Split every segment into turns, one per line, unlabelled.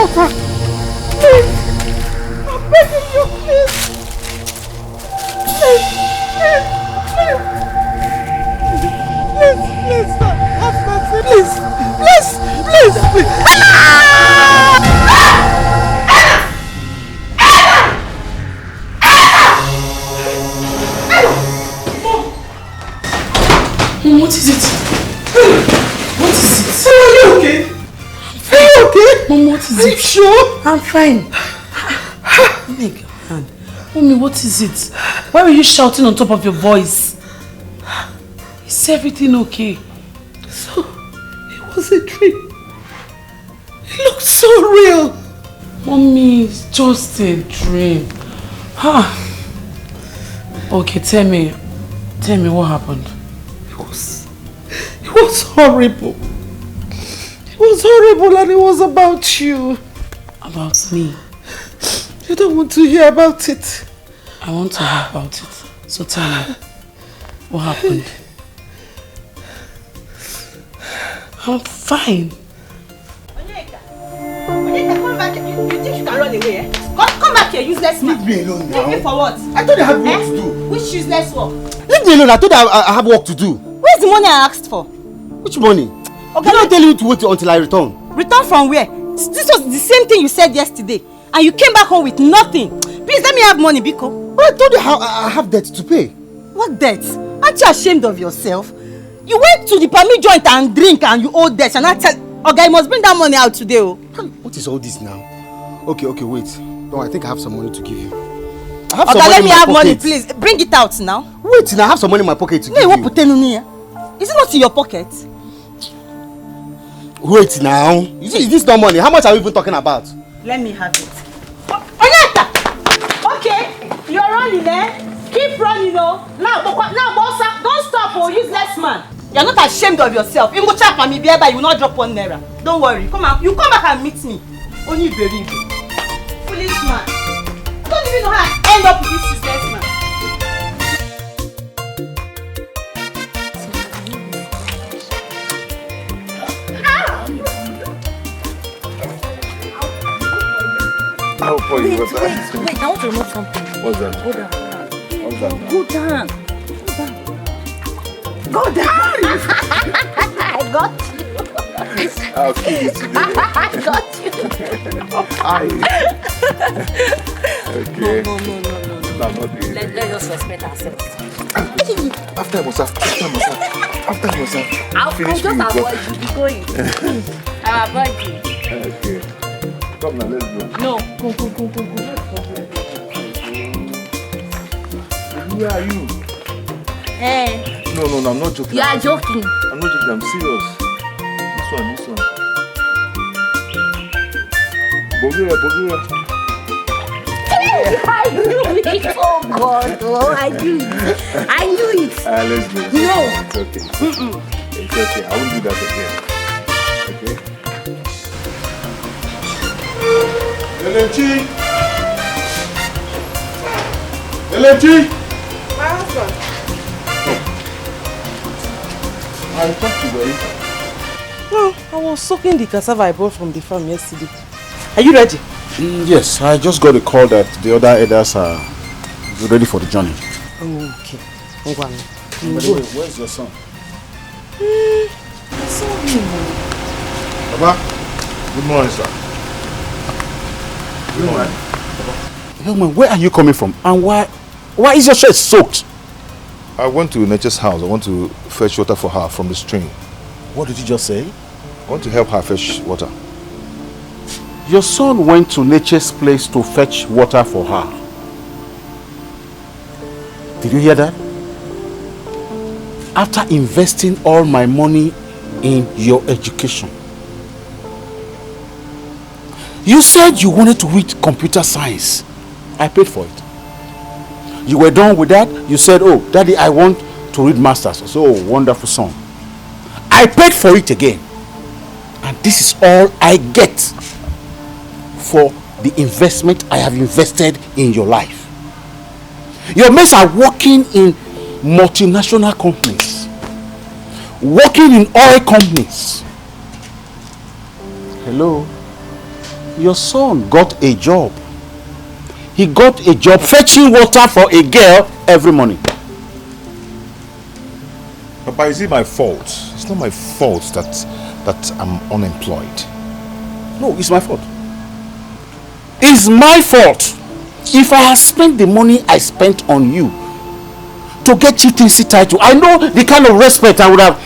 daughter. Please. I'm begging you, please. Please, sir. Have mercy. Please.
Mom, what is it? What is it?
Are you okay? Are you okay?
Mom, what is it?
Are you sure?
I'm fine. Oh my God. Mommy, what is it? Why were you shouting on top of your voice? Is everything okay?
So, it was a dream. It looked so real.
Mommy, it's just a dream. Okay, tell me what happened.
It was horrible. It was horrible, and it was about you.
About me?
You don't want to hear about it.
I want to hear about it. So tell me, what happened? I'm fine.
Onyeka, come back. You think you can run away? Eh? Come back here, useless man.
Leave me alone now.
Leave me for what?
I thought I had work to do.
Which useless work?
Leave me alone. I thought I have work to do.
Where's the money I asked for?
Which money?
Okay,
Did I tell you to wait until I return?
Return from where? This was the same thing you said yesterday. And you came back home with nothing. Please let me have money, Biko.
But I told you how I have debt to pay.
What debt? Aren't you ashamed of yourself? You went to the permit joint and drink and you owe debt. And I tell... Okay, you must bring that money out today. Oh.
What is all this now? Okay, wait. No, I think I have some money to give you. I have
Okay,
some money
let me
in my
have
pocket.
money, please. Bring it out now.
Wait, now I have some money in my pocket to give you.
Is it not in your pocket?
Wait now. Is this not money? How much are we even talking about?
Let me have it. Onyeka! Okay, you're running, eh? Keep running, oh. Now, bossa, don't stop, oh, useless man. You're not ashamed of yourself. You go chap and me thereby you will not drop 1 naira. Don't worry. Come on, you come back and meet me. Only believe. Foolish man. I don't even know how I end up with this useless man.
I'll pour you water.
Wait, I want to remove something.
What's that?
Go down.
What's that?
Go down.
Go down. I got you.
I'll kill you today.
I got you.
Okay.
No.
No, I'm not doing it.
Let's just respect ourselves.
After myself.
I'll
Finish
just
me with
avoid you. Be going. I'll avoid you.
Okay. Come now, let's go.
No. Go.
Where are you?
Hey.
No, I'm not joking.
You are joking.
I'm not joking, I'm serious. This one. Bogira.
I knew it. Oh God. Oh, I knew it.
Let's go.
No.
It's okay. It's okay. I won't do that again. Okay?
Elechi!
My husband.
I talked to you.
No, I was soaking the cassava I bought from the farm yesterday. Are you ready?
Yes, I just got a call that the other elders are ready for the journey.
Oh, okay.
By the way, where's your son?
I saw him.
Papa, good morning, sir. Good morning.
Young man, where are you coming from? And why is your shirt soaked?
I went to Nature's house. I want to fetch water for her from the stream.
What did you just say?
I want to help her fetch water.
Your son went to Nature's place to fetch water for her. Did you hear that? After investing all my money in your education. You said you wanted to read computer science. I paid for it. You were done with that. You said, oh, Daddy, I want to read masters. I said, oh, wonderful son. I paid for it again. And this is all I get for the investment I have invested in your life. Your mates are working in multinational companies, working in oil companies. Hello? Your son got a job. He got a job fetching water for a girl every morning.
Papa, is it my fault? It's not my fault that I'm unemployed.
No, it's my fault. It's my fault. If I had spent the money I spent on you to get you TC title, I know the kind of respect I would have,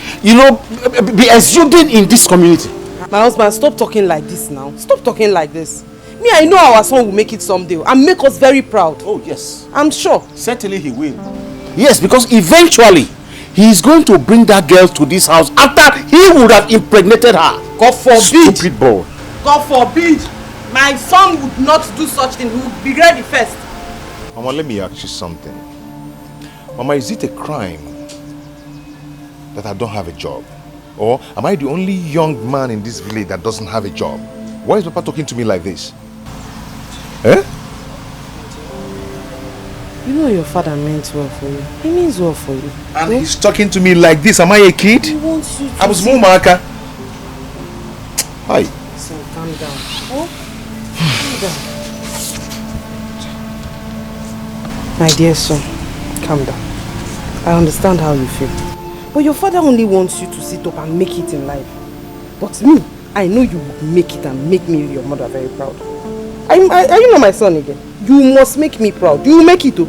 be exuding in this community.
My husband, stop talking like this now. Stop talking like this. Me, I know our son will make it someday and make us very proud.
Oh, yes.
I'm sure.
Certainly he will. Yes, because eventually he is going to bring that girl to this house after he would have impregnated her.
God forbid.
Stupid boy.
God forbid. My son would not do such thing. He would be ready first.
Mama, let me ask you something. Mama, is it a crime that I don't have a job? Or am I the only young man in this village that doesn't have a job? Why is Papa talking to me like this? Eh?
You know your father meant well for you. He means well for you.
And he's talking to me like this. Am I a kid?
He wants you to.
I was Mumaka. Hi.
Son, calm down. Oh? Calm down. My dear son, calm down. I understand how you feel. But your father only wants you to sit up and make it in life. But me, I know you will make it and make me your mother very proud. Are you not my son again? You must make me proud. You will make it too.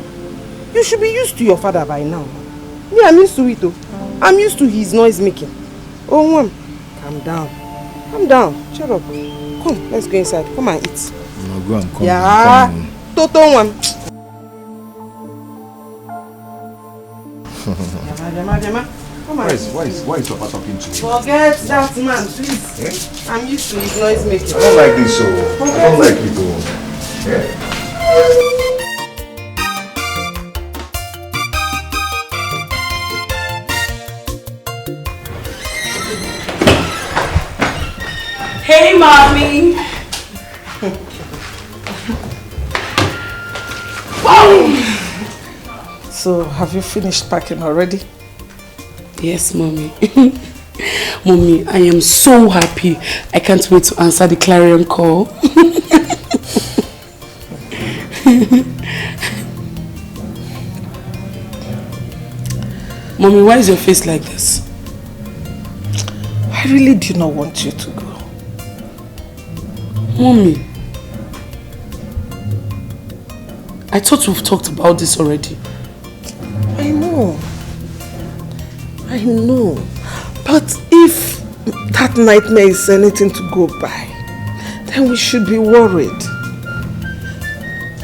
You should be used to your father by now. Me, I'm used to it too. I'm used to his noise making. Oh, Mom, calm down. Calm down. Shut up. Come, let's go inside. Come and eat.
No, go and come.
Yeah. Toto one. Come on.
Why is Papa talking to you?
Forget that man, please.
Eh?
I'm used to his noise making.
I don't like this, so I don't like it, though. Yeah?
Hey, mommy.
So, have you finished packing already?
Yes, mommy. Mommy, I am so happy. I can't wait to answer the clarion call. Mommy, why is your face like this?
I really do not want you to go.
Mommy, I thought we've talked about this already.
I know. I know. But if that nightmare is anything to go by, then we should be worried.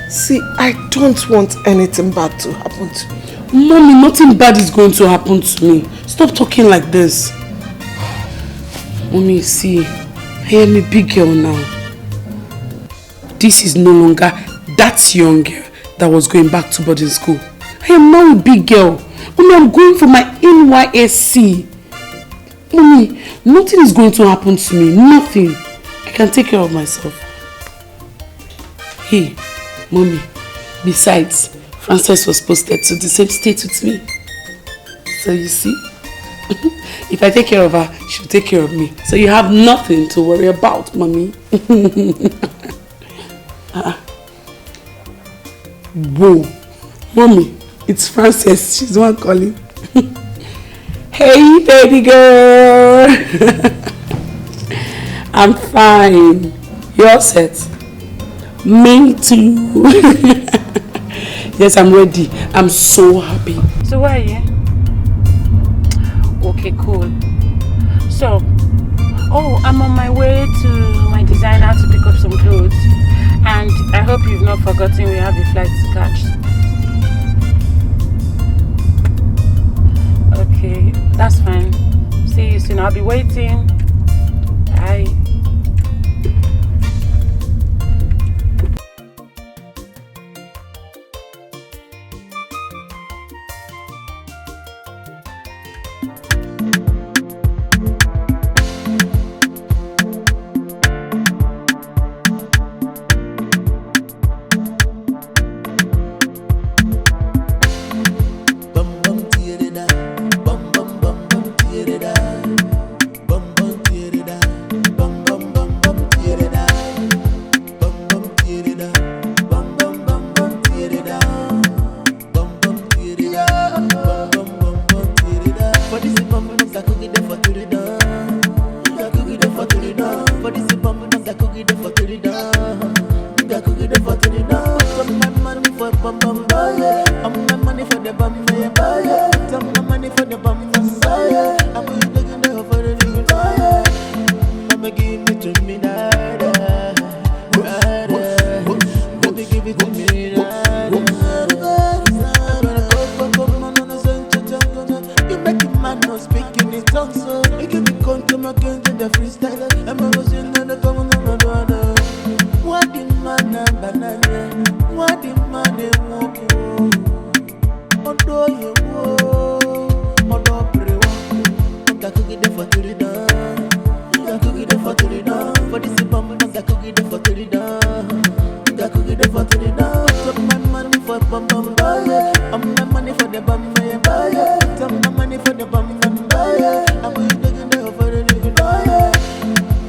See, I don't want anything bad to happen to you.
Mommy, nothing bad is going to happen to me. Stop talking like this. Mommy, see, I am a big girl now. This is no longer that young girl that was going back to boarding school. I am now a big girl. Mommy, I'm going for my NYSC. Mommy, nothing is going to happen to me. Nothing. I can take care of myself. Hey, Mommy, besides, Frances was posted to the same state with me. So you see, if I take care of her, she'll take care of me. So you have nothing to worry about, Mommy. Whoa, Mommy, it's Frances. She's the one calling. Hey, baby girl. I'm fine. You all set? Me too. Yes, I'm ready. I'm so happy.
So where are you? Okay, cool. So, I'm on my way to my designer to pick up some clothes. And I hope you've not forgotten we have a flight to catch. Okay, that's fine. See you soon. I'll be waiting. Bye.
Bum bum bum, yeah, yeah. Some money for the bum, yeah. I'm looking there for the little fire. Mama give it to me, nada. Baby, give it to me, nada. You make a man not speaking in tongues, so you give me come again to the freestyle. I'm always in the common. What the man banana? What the man walk? Odo ye wo, odo prewo. Oga cookie the for the down. Oga cookie the for the down. For this bum, oga cookie the for the down. Oga cookie the for the down. Some money for bum buy. My money for the bum buy. Some money for the bum buy. I'm taking the for the buy.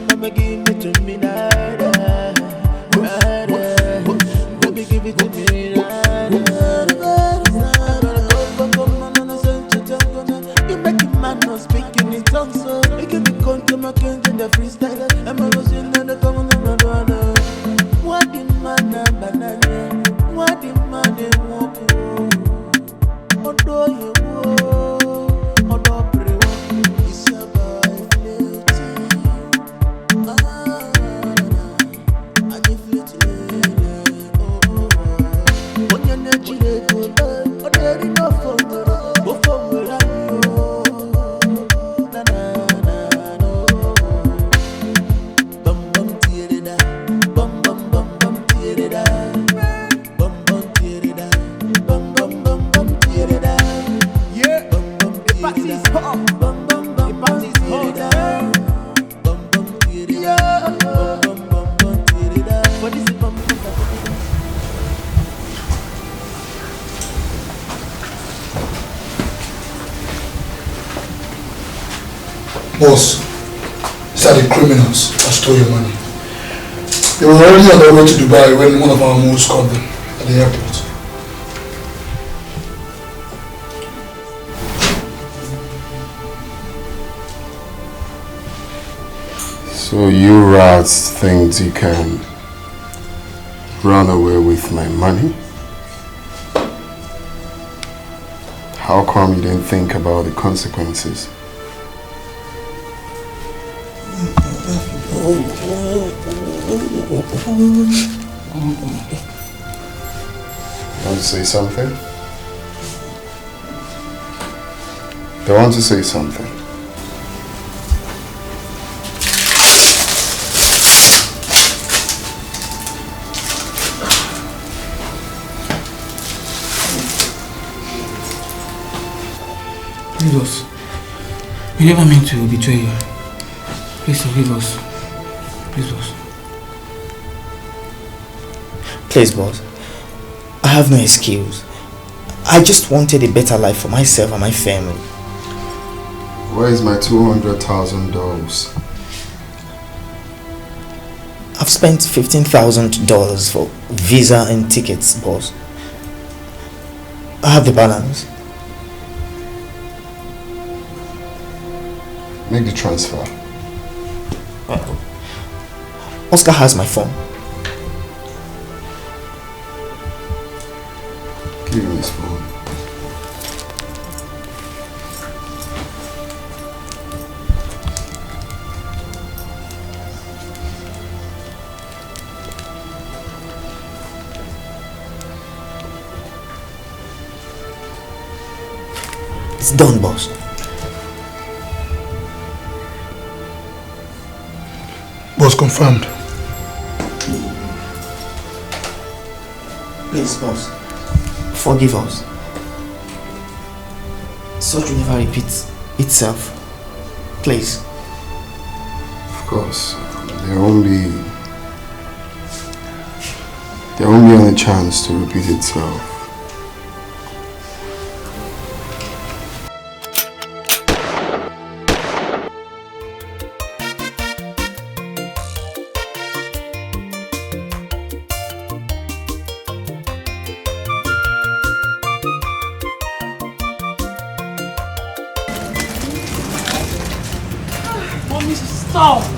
Mama give me to me now. Baby give it to me now. Speaking in tongues, so you can be come again to the freestyle. I'm always in the common. What the man banana? What the man walk? Odo ye wo, odo prewo. It's your boy Flirty. I give Flirty. When you're not chilling, oh, there is no phone. Go for me.
Boss, these are the criminals that stole your money. They were already on their way to Dubai when one of our moves caught them at the airport.
So you rats think you can run away with my money? How come you didn't think about the consequences? Want to say something? They want to say something.
Please, boss. We never meant to betray you. Please forgive us. Please, boss.
Please, boss. I have no excuse. I just wanted a better life for myself and my family.
Where is my $200,000?
I've spent $15,000 for visa and tickets, boss. I have the balance.
Make the transfer.
Oscar has my phone.
Give me his phone.
It's done, boss.
Boss, confirmed.
Please, boss. Forgive us. Such will never repeat itself. Please.
Of course. There won't be any chance to repeat itself.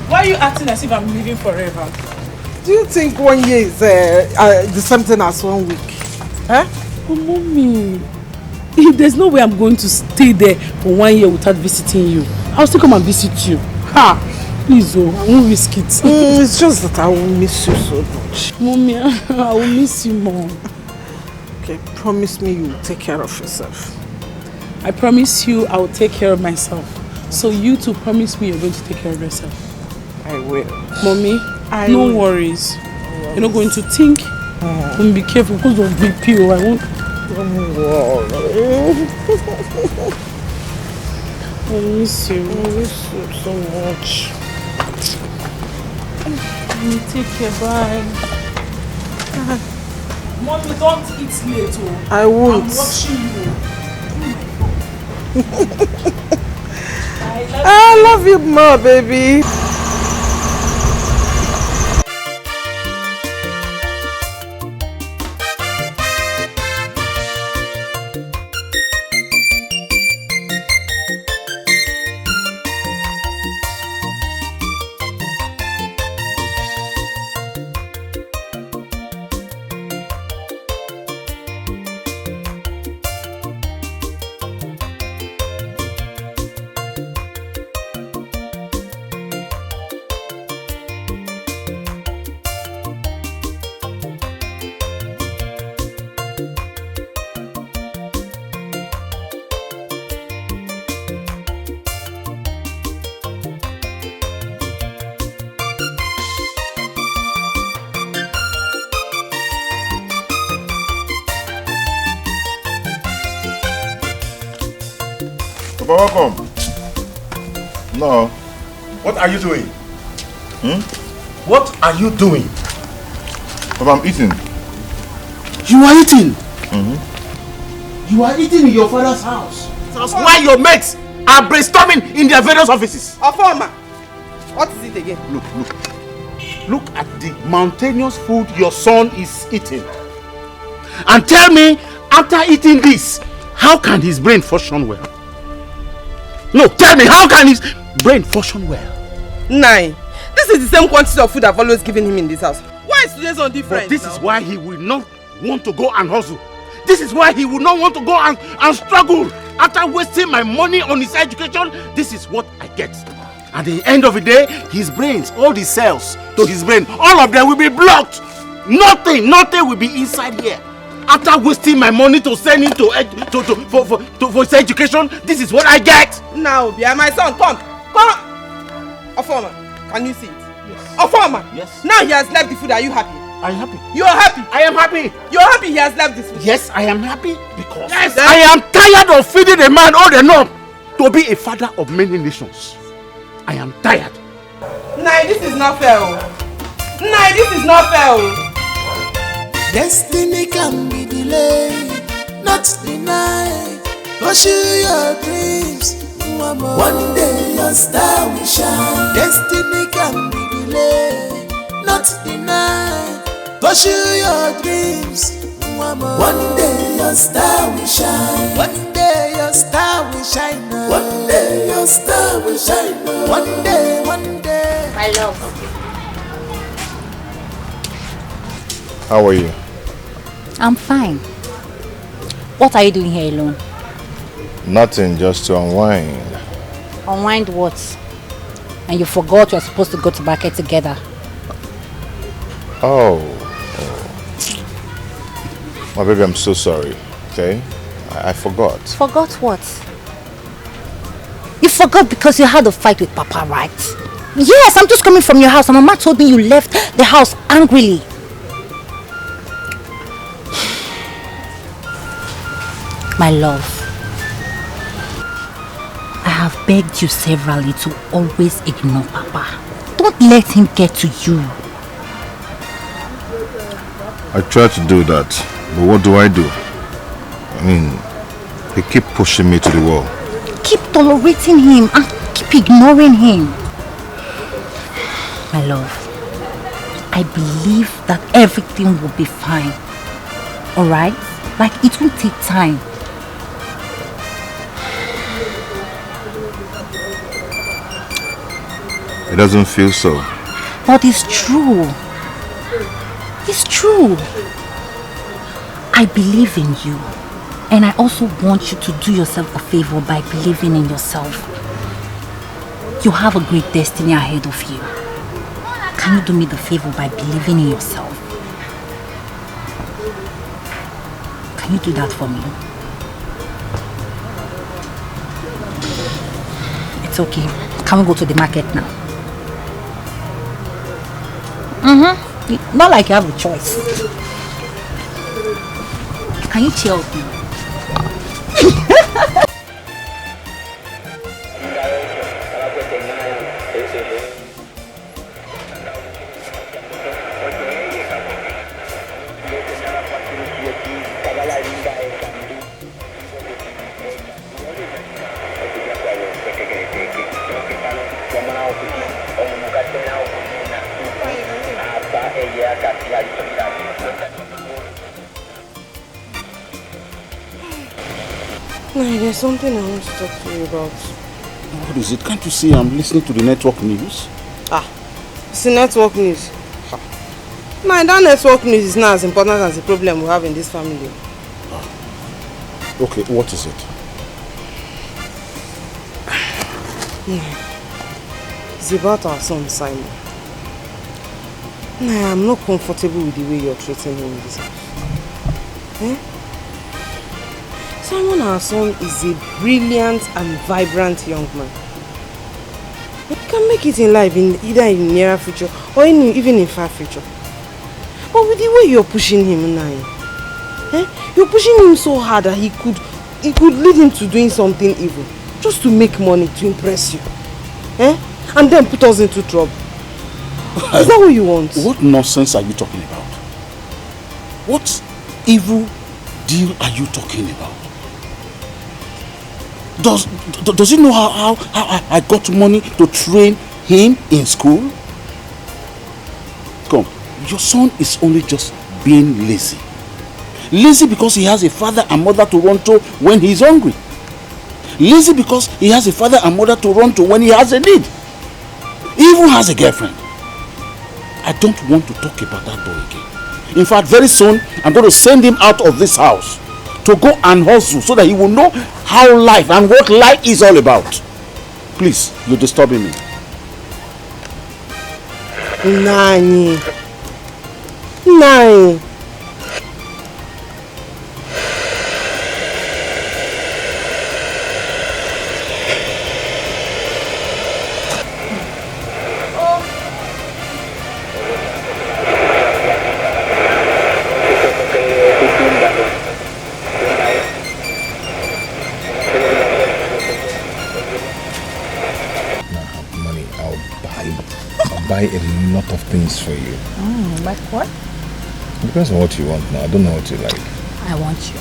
Why are you acting as if I'm living forever?
Do you think 1 year is the same thing as 1 week? Huh?
Oh, mommy.
There's no way I'm going to stay there for 1 year without visiting you. I'll still come and visit you. Ha! Please, oh, I won't risk it.
It's just that I will miss you so much.
Mommy, I will miss you more.
Okay, promise me you will take care of yourself.
I promise you I will take care of myself. So you too promise me you're going to take care of yourself.
I will.
Mommy, no worries. You're not going to think. And be careful because of BP. I won't.
Don't worry.
I miss you.
I miss you so much.
Take care, bye. Mommy, don't eat late. Oh.
I won't.
I'm watching you.
I love you more, baby.
Welcome. No. What are you doing? What are you doing? Papa, I'm eating.
You are eating?
You are eating in your father's house. That's why your mates are brainstorming in their various offices.
Ofoma, what is it again?
Look at the mountainous food your son is eating. And tell me, after eating this, how can his brain function well? No, tell me, how can his brain function well?
9. This is the same quantity of food I've always given him in this house. Why is today's one different?
But this is why he will not want to go and hustle. This is why he will not want to go and struggle. After wasting my money on his education, this is what I get. At the end of the day, his brains, all the cells to his brain, all of them will be blocked. Nothing will be inside here. After wasting my money to send him for his education, this is what I get.
Now, Obia, my son, come. Ofoma, can you see it?
Yes.
Ofoma,
yes.
Now he has left the food. Are you happy?
Are you happy?
You are happy.
I am happy.
You are happy he has left this food.
Yes, I am happy because I am tired of feeding a man old enough to be a father of many nations. I am tired.
Nah, this is not fair. Nah, this is not fair.
Destiny can be delayed, not denied. Pursue your dreams. One day your star will shine. Destiny can be delayed, not denied. Pursue your dreams. One day your star will shine. One day your star will shine. One day your star will shine. One day.
My love.
How are you?
I'm fine. What are you doing here alone?
Nothing, just to unwind.
Unwind what? And you forgot you're supposed to go to market together.
Oh. My baby, I'm so sorry. Okay? I forgot.
Forgot what? You forgot because you had a fight with Papa, right? Yes, I'm just coming from your house and Mama told me you left the house angrily. My love, I have begged you severally to always ignore Papa. Don't let him get to you.
I try to do that, but what do? I mean, he keep pushing me to the wall.
Keep tolerating him and keep ignoring him. My love, I believe that everything will be fine. Alright? Like, it will take time.
It doesn't feel so.
But it's true. It's true. I believe in you. And I also want you to do yourself a favor by believing in yourself. You have a great destiny ahead of you. Can you do me the favor by believing in yourself? Can you do that for me? It's okay. Can we go to the market now? Not like you have a choice. Can you cheer up now?
There's something I want to talk to you about.
What is it? Can't you see I'm listening to the network news?
It's the network news. That network news is not as important as the problem we have in this family.
Okay, what is it?
It's about our son, Simon. I'm not comfortable with the way you're treating him in this house. Simon, our son, is a brilliant and vibrant young man. He can make it in life, either in near future or even in far future. But with the way you're pushing him now, you're pushing him so hard that he could lead him to doing something evil, just to make money, to impress you. And then put us into trouble. Is that what you want?
What nonsense are you talking about? What evil deal are you talking about? Does he know how I got money to train him in school? Come, your son is only just being lazy. Lazy because he has a father and mother to run to when he's hungry. Lazy because he has a father and mother to run to when he has a need. He even has a girlfriend. I don't want to talk about that boy again. In fact, very soon, I'm going to send him out of this house to go and hustle so that he will know how life and what life is all about. Please, you're disturbing me.
Nani.
Buy a lot of things for you.
Like what?
It depends on what you want now. I don't know what you like.
I want you.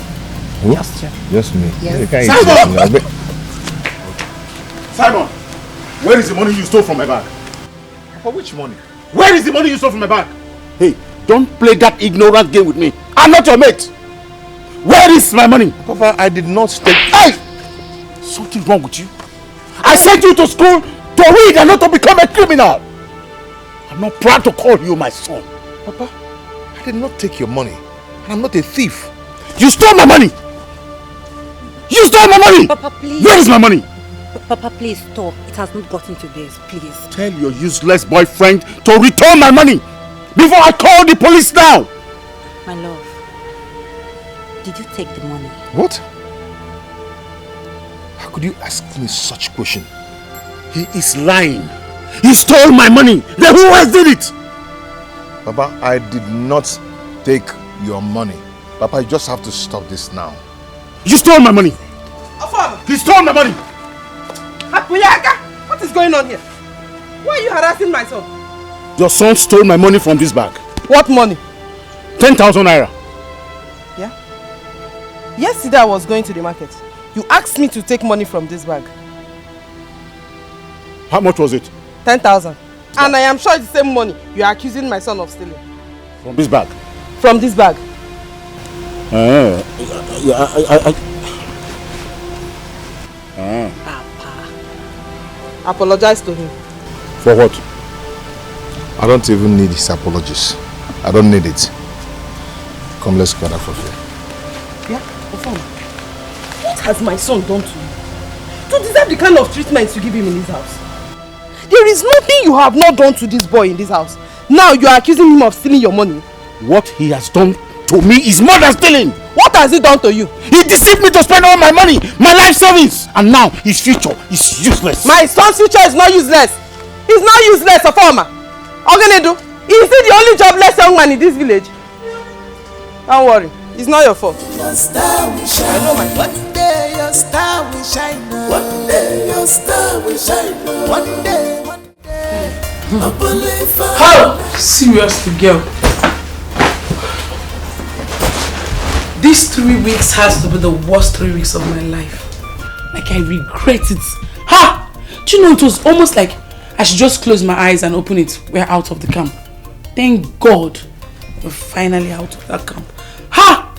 Who?
Just you.
Just me?
Yes.
Simon!
Simon! Where is the money you stole from my bag?
For which money?
Where is the money you stole from my bag? Hey, don't play that ignorant game with me. I'm not your mate. Where is my money?
Papa, I did not take...
Hey! Something wrong with you? I sent you to school to read and not to become a criminal. I'm not proud to call you my son.
Papa, I did not take your money. And I'm not a thief.
You stole my money! You stole my money!
Papa, please.
Where is my money?
Papa, please stop. It has not gotten to this, please.
Tell your useless boyfriend to return my money before I call the police now.
My love, did you take the money?
What? How could you ask me such a question?
He is lying. He stole my money. Then who else did it?
Papa, I did not take your money. Papa, you just have to stop this now.
You stole my money. He stole my money.
What is going on here? Why are you harassing my son?
Your son stole my money from this bag.
What money?
10,000 naira.
Yeah? Yesterday I was going to the market. You asked me to take money from this bag.
How much was it?
10,000. And I am sure it's the same money you are accusing my son of stealing.
From this bag?
From this bag.
Papa.
Apologize to him.
For what?
I don't even need his apologies. I don't need it. Come, let's gather for fear.
Yeah? has my son done to you to deserve the kind of treatment you give him in this house? There is nothing you have not done to this boy in this house. Now you are accusing him of stealing your money.
What he has done to me is more than stealing.
What has he done to you?
He deceived me to spend all my money, my life savings, and now his future is useless.
My son's future is not useless. He's not useless, Afoma. Ogenedu, is he the only jobless young man in this village? Don't worry, it's not your fault.
Your star will shine.
I know my
one day your star will shine. One day your star will shine. One day, I believe.
How? Seriously, girl. These 3 weeks has to be the worst 3 weeks of my life. Like, I regret it. Ha! Do you know, it was almost like I should just close my eyes and open it. We're out of the camp. Thank God we're finally out of that camp. Ha!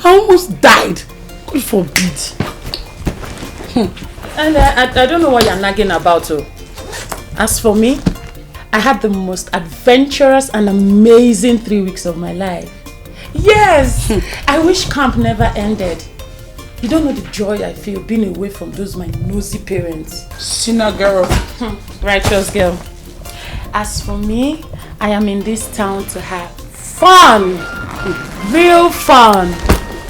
I almost died. God forbid.
And I don't know what you're nagging about. Oh. As for me, I had the most adventurous and amazing 3 weeks of my life. Yes! I wish camp never ended. You don't know the joy I feel being away from those my nosy parents.
Sinner girl.
Righteous girl. As for me, I am in this town to have fun. Real fun.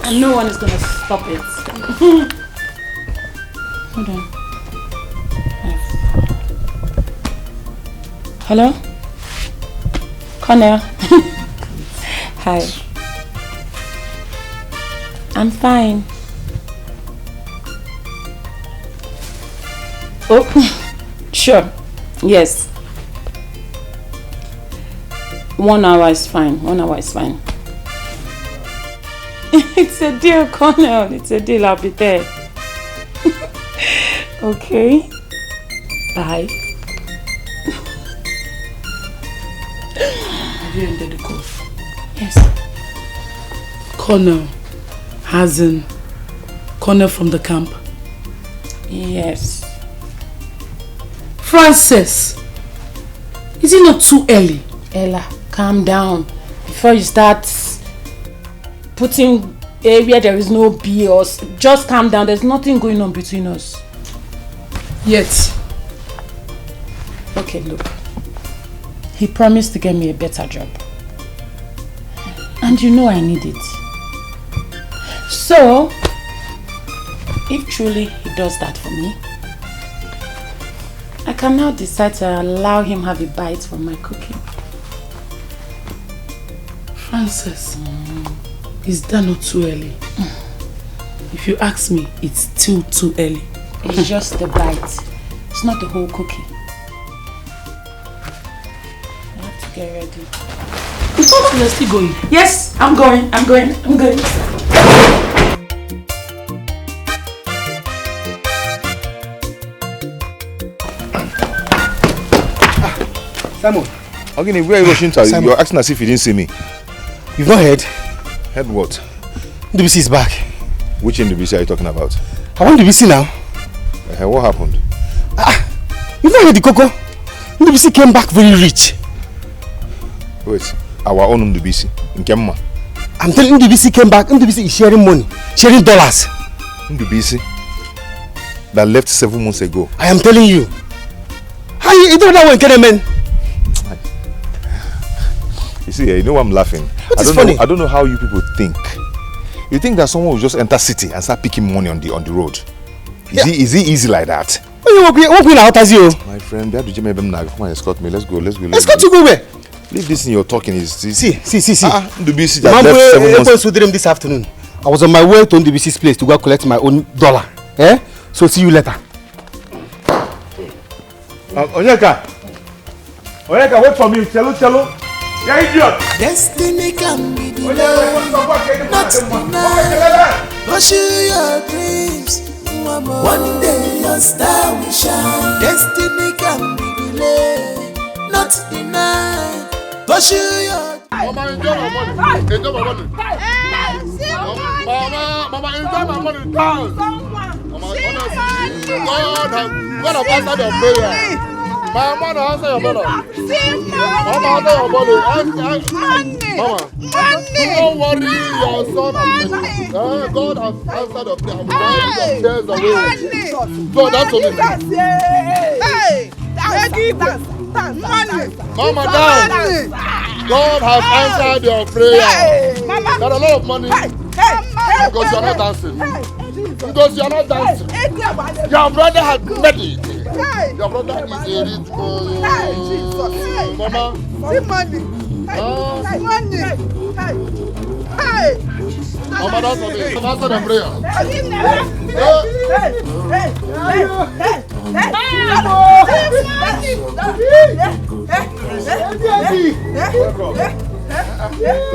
And no one is going to stop it. Hold on. Hello? Connell? Hi. I'm fine. Oh, sure. Yes. 1 hour is fine. 1 hour is fine. It's a deal, Connell. It's a deal. I'll be there. Okay. Bye.
Have you ended the call?
Yes.
Connell. Hasn't. Connell from the camp.
Yes.
Frances. Is it not too early?
Ella, calm down. Before you start putting A where there is no B, or just calm down. There's nothing going on between us.
Yet.
Okay, look. He promised to get me a better job. And you know I need it. So, if truly he does that for me, I can now decide to allow him have a bite from my cooking.
Frances, is that not too early? If you ask me, it's still too early.
It's just the bite. It's not the whole cookie. I have to get ready.
You're still going?
Yes, I'm going.
Simon. Okay, where are you rushing to? You're acting as if you didn't see me.
You've not heard?
Heard what?
NDBC is back.
Which NDBC are you talking about?
I want NDBC now.
What happened?
You've not heard the Coco? NDBC came back very rich.
Wait, our own NDBC in Kemma.
I'm telling you, NDBC came back. NDBC is sharing money, sharing dollars.
NDBC that left 7 months ago.
I am telling you. How you do that one, Kenemen?
You see, you know why I'm laughing?
What is funny?
I don't know how you people think. You think that someone will just enter city and start picking money on the road? Is it easy like that?
What going out as you?
My friend, come on, escort me. Let's go.
Escort you go where?
Leave this in your talking. See.
NDBC
that left 7 months.
This afternoon. I was on my way to NDBC's place to go collect my own dollar. So see you later.
Onyeka, wait for me. Cello. Yeah, idiot.
Destiny can be delayed, not denied. Pursue your dreams. One day your star will shine. Destiny can be delayed, not denied. Pursue your
Mama, enjoy my money. Enjoy my money. Mama, enjoy my money. Mama, honestly, God has answered your prayer.
My mother, answer your mother.
See
Mama, answer your mother. Mama, don't worry, your son has God has answered your prayer. I'm tears away. So that's what it is.
Hey!
Mama, dance. God has answered your prayer. Got a lot of money. Because you are not dancing. Because you are not dancing. Your brother has made it. Your brother is a rich boy. Mama.
See money. Money.
Mama, that's what it is. Answer the prayer.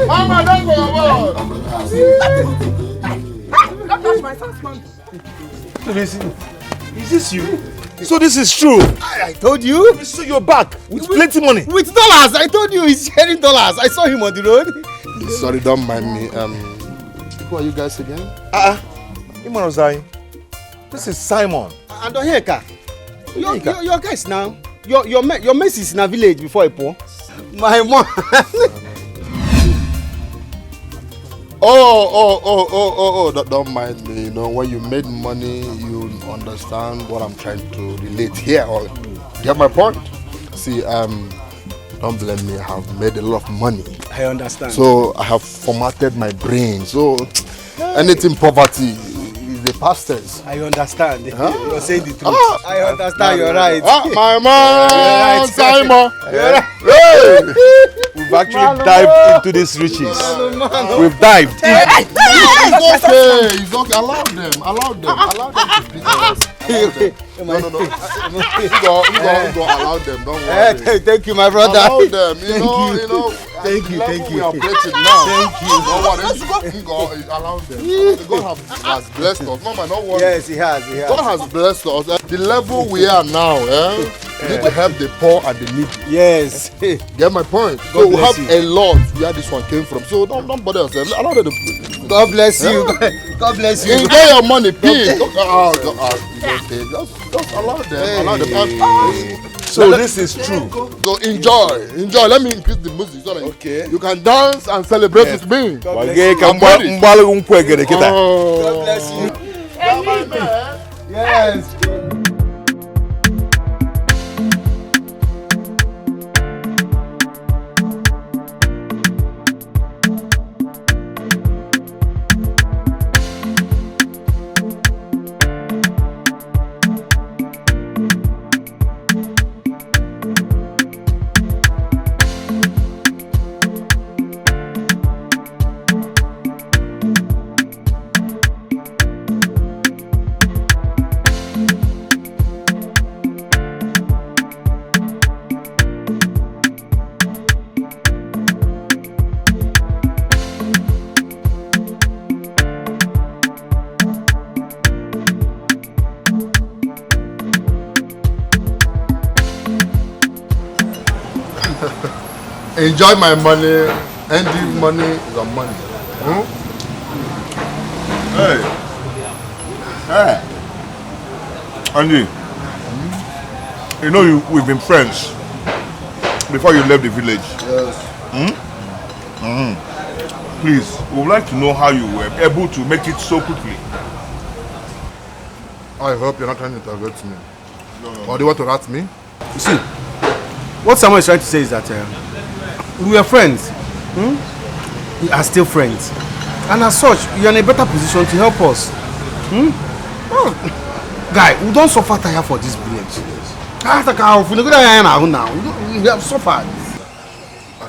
Mama, that's what your word.
Don't touch my son's money.
Is this you? So this is true.
I told you.
So you're back with plenty money.
With dollars. I told you he's sharing dollars. I saw him on the road.
Sorry, don't mind me. Who are you guys again? Imanozai. This is Simon.
And Onyeka. Your guys now. Your mess is in a village before a poor. My mom.
Don't mind me. You know, when you made money, you understand what I'm trying to relate here. Or get my point? See, don't blame me. I have made a lot of money.
I understand.
So I have formatted my brain. So anything poverty is the past tense.
I understand. Huh? You're saying the truth. I understand. You're right.
My man, Simon.
Hey.
We've actually dived into these riches. We've dived.
It's okay. It's okay. Allow them to be honest. No. You go allow them. Don't worry.
Thank you, my brother.
Allow them. You know.
Thank you.
We are operating now.
Thank you.
Don't worry. God allow them. God has blessed us. Mama, don't worry.
Yes, He has.
God has blessed us. The level we are now, we need to help the poor and the needy.
Yes.
Get my point? So we have a lot where this one came from. So don't bother yourself. Allow them to.
God bless you. God bless you.
Enjoy your money, please. Just allow them. Allow them.
So this is true.
So enjoy. Let me increase the music so that you can dance and celebrate with me.
God bless you. Yes.
Enjoy my money, and this money is your money.
Hey, Andy, you know we've been friends before you left the village.
Yes.
Please, we would like to know how you were able to make it so quickly.
I hope you're not trying to target me. No. Or do you want to rat me?
You see, what someone is trying to say is that we are friends. We are still friends. And as such, you're in a better position to help us. Guy, we don't suffer tire for this village. We have suffered.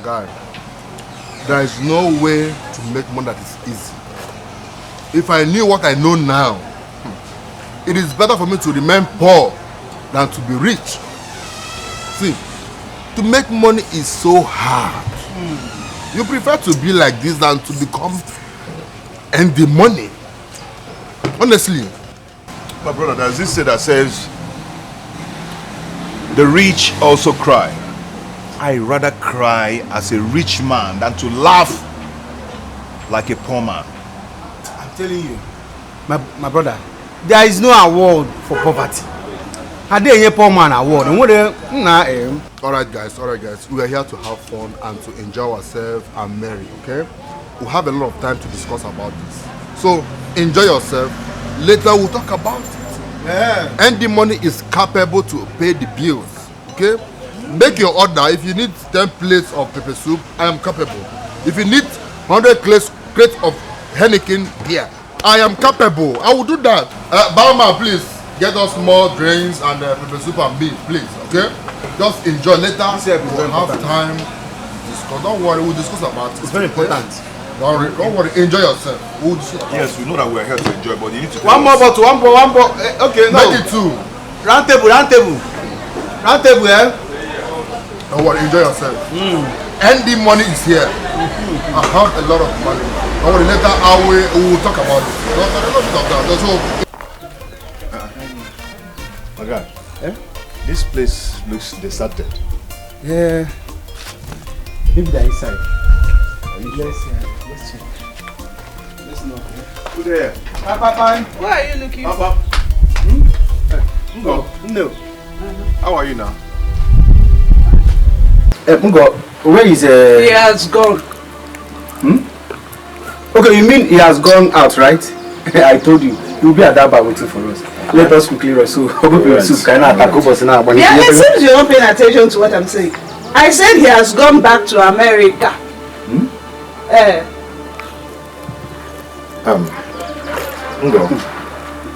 Guy, there is no way to make money that is easy. If I knew what I know now, it is better for me to remain poor than to be rich. See, to make money is so hard. You prefer to be like this than to become and the money. Honestly.
My brother, there's this say that says, the rich also cry. I rather cry as a rich man than to laugh like a poor man.
I'm telling you, my brother, there is no award for poverty. poor man award.
Alright guys, we are here to have fun and to enjoy ourselves and merry, okay? We'll have a lot of time to discuss about this. So enjoy yourself. Later we'll talk about it. Yeah. And the money is capable to pay the bills, okay? Make your order. If you need 10 plates of pepper soup, I am capable. If you need 100 crates of Heineken beer, I am capable. I will do that. Barman, please get us more drinks and pepper soup and beef, please. Okay? Just enjoy. Later we'll have time to discuss. Don't worry, we'll discuss about it.
It's very important.
Don't worry. Enjoy yourself. We'll discuss.
Yes, we know that we are here to enjoy, but you need to.
One more bottle. Okay, no.
Make it 2.
Round table.
Don't worry, enjoy yourself. And the money is here. I have a lot of money. Don't worry, later we will talk about it.
My God, this place looks deserted.
Yeah. Maybe they're inside. Let's check. Let's know.
Who there?
Bye.
Where are you looking?
Papa.
No.
How are you now?
Mungo, where is
He has gone.
Okay, you mean he has gone out, right? I told you, he'll be at that bar waiting for us. Let us quickly rush. So,
Yeah, it seems you're not paying attention to what I'm saying. I said he has gone back to America.
Mungo,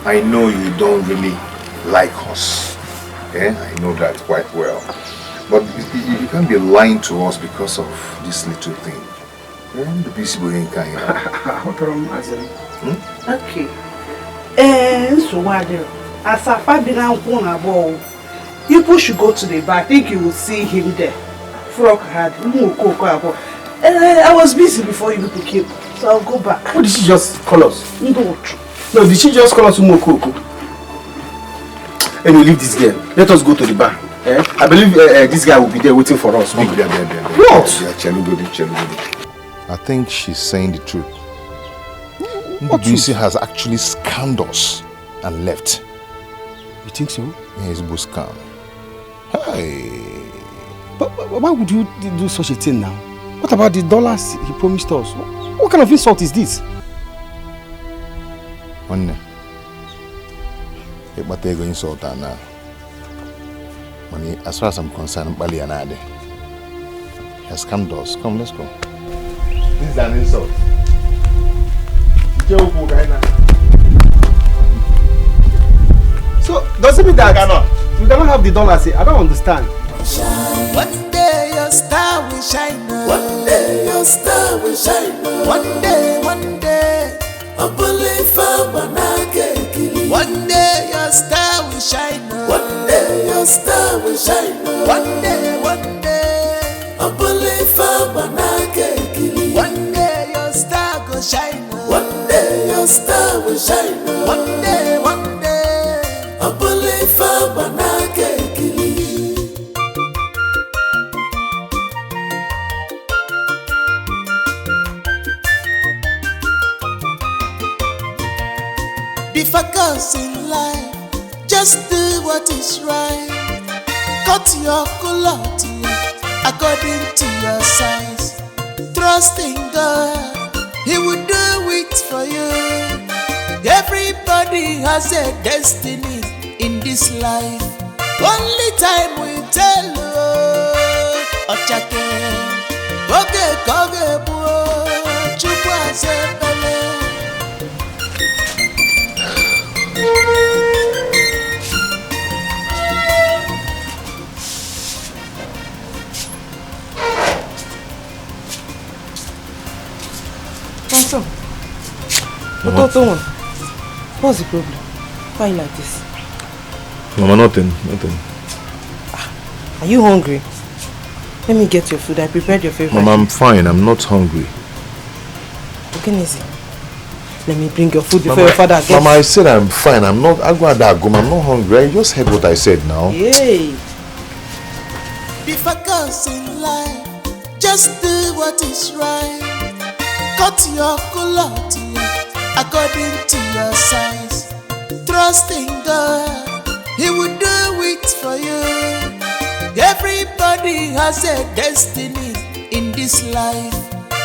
I know you don't really like us. I know that quite well. But you can't be lying to us because of this little thing. The peaceable ain't kind
Okay. So what there? As a Fabian Ponabo, people should go to the bar. I think you will see him there. Frog had I was busy before you people came, so I'll go back.
What did she just call us?
No,
did she just call us Umokoko? And we leave this girl. Let us go to the bar. I believe this guy will be there waiting for us. What?
I think she's saying the truth. Bisi has actually scammed us and left.
You think so?
Yeah, it's both scam.
Hey. But why would you do such a thing now? What about the dollars he promised us? What kind of insult is this?
One. But they're going to insult her now. As far as I'm concerned, Bali and Ade has come to us. Come, let's go.
This is an insult.
So, does it mean that we cannot have the dollars? I don't understand.
One day your star will shine. One day your star will shine. One day, I believe one day your star will shine. One day your star will shine. One day, I believe one day your star will shine. One day your star will shine. One day, I believe be focused in life, just do what is right. Cut your cloth according to your size. Trust in God, He will do it for you. Everybody has a destiny in this life. Only time will tell you. Ochake, koge buo, chukwa sepele.
What's the problem? Why are you like this?
Mama, nothing.
Are you hungry? Let me get your food. I prepared your favorite.
Mama, I'm fine. I'm not hungry.
Okay, easy. Let me bring your food before your father gets.
Mama, I said I'm fine. I'm not hungry. I just heard what I said now.
Yay!
Be focused in life. Just do what is right. Cut your cloth according to your size. Trust in God, He will do it for you. Everybody has a destiny in this life.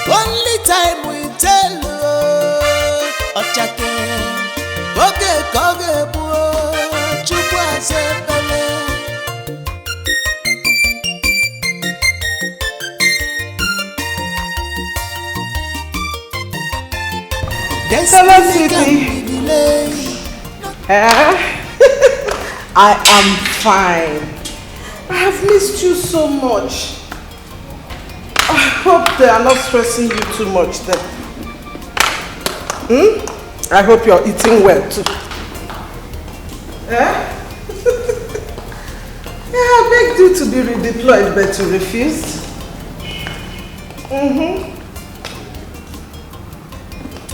Only time will tell. Ochake, oge koge buo, chukwa sepele.
Destiny can be delayed. I am fine. I have missed you so much. I hope they are not stressing you too much then. I hope you're eating well too. Yeah, I begged you to be redeployed, but you refused.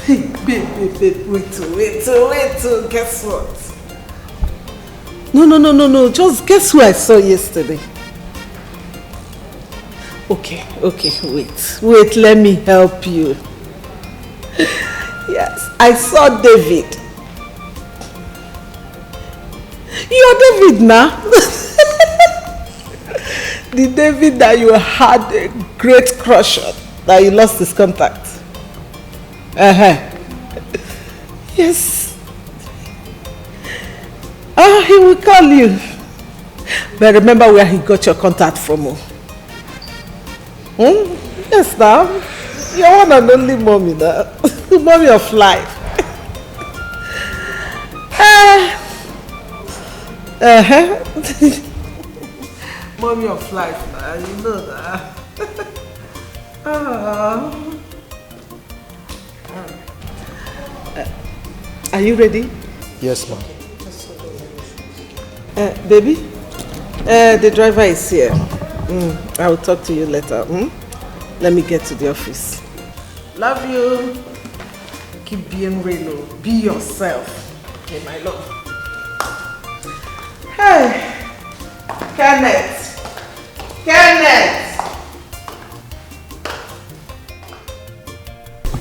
Hey, babe, wait, guess what? No, just guess who I saw yesterday. Okay, wait, let me help you. Yes, I saw David. You're David now. The David that you had a great crush on, that you lost his contact. Yes. He will call you. But remember where he got your contact from. Yes, now. You're one and only mommy now. Mommy of life. Mommy of life now, you know that. Are you ready?
Yes, ma'am.
Baby, the driver is here. I will talk to you later. Let me get to the office. Love you. Keep being real. Be yourself. Okay, my love. Hey, Kenneth.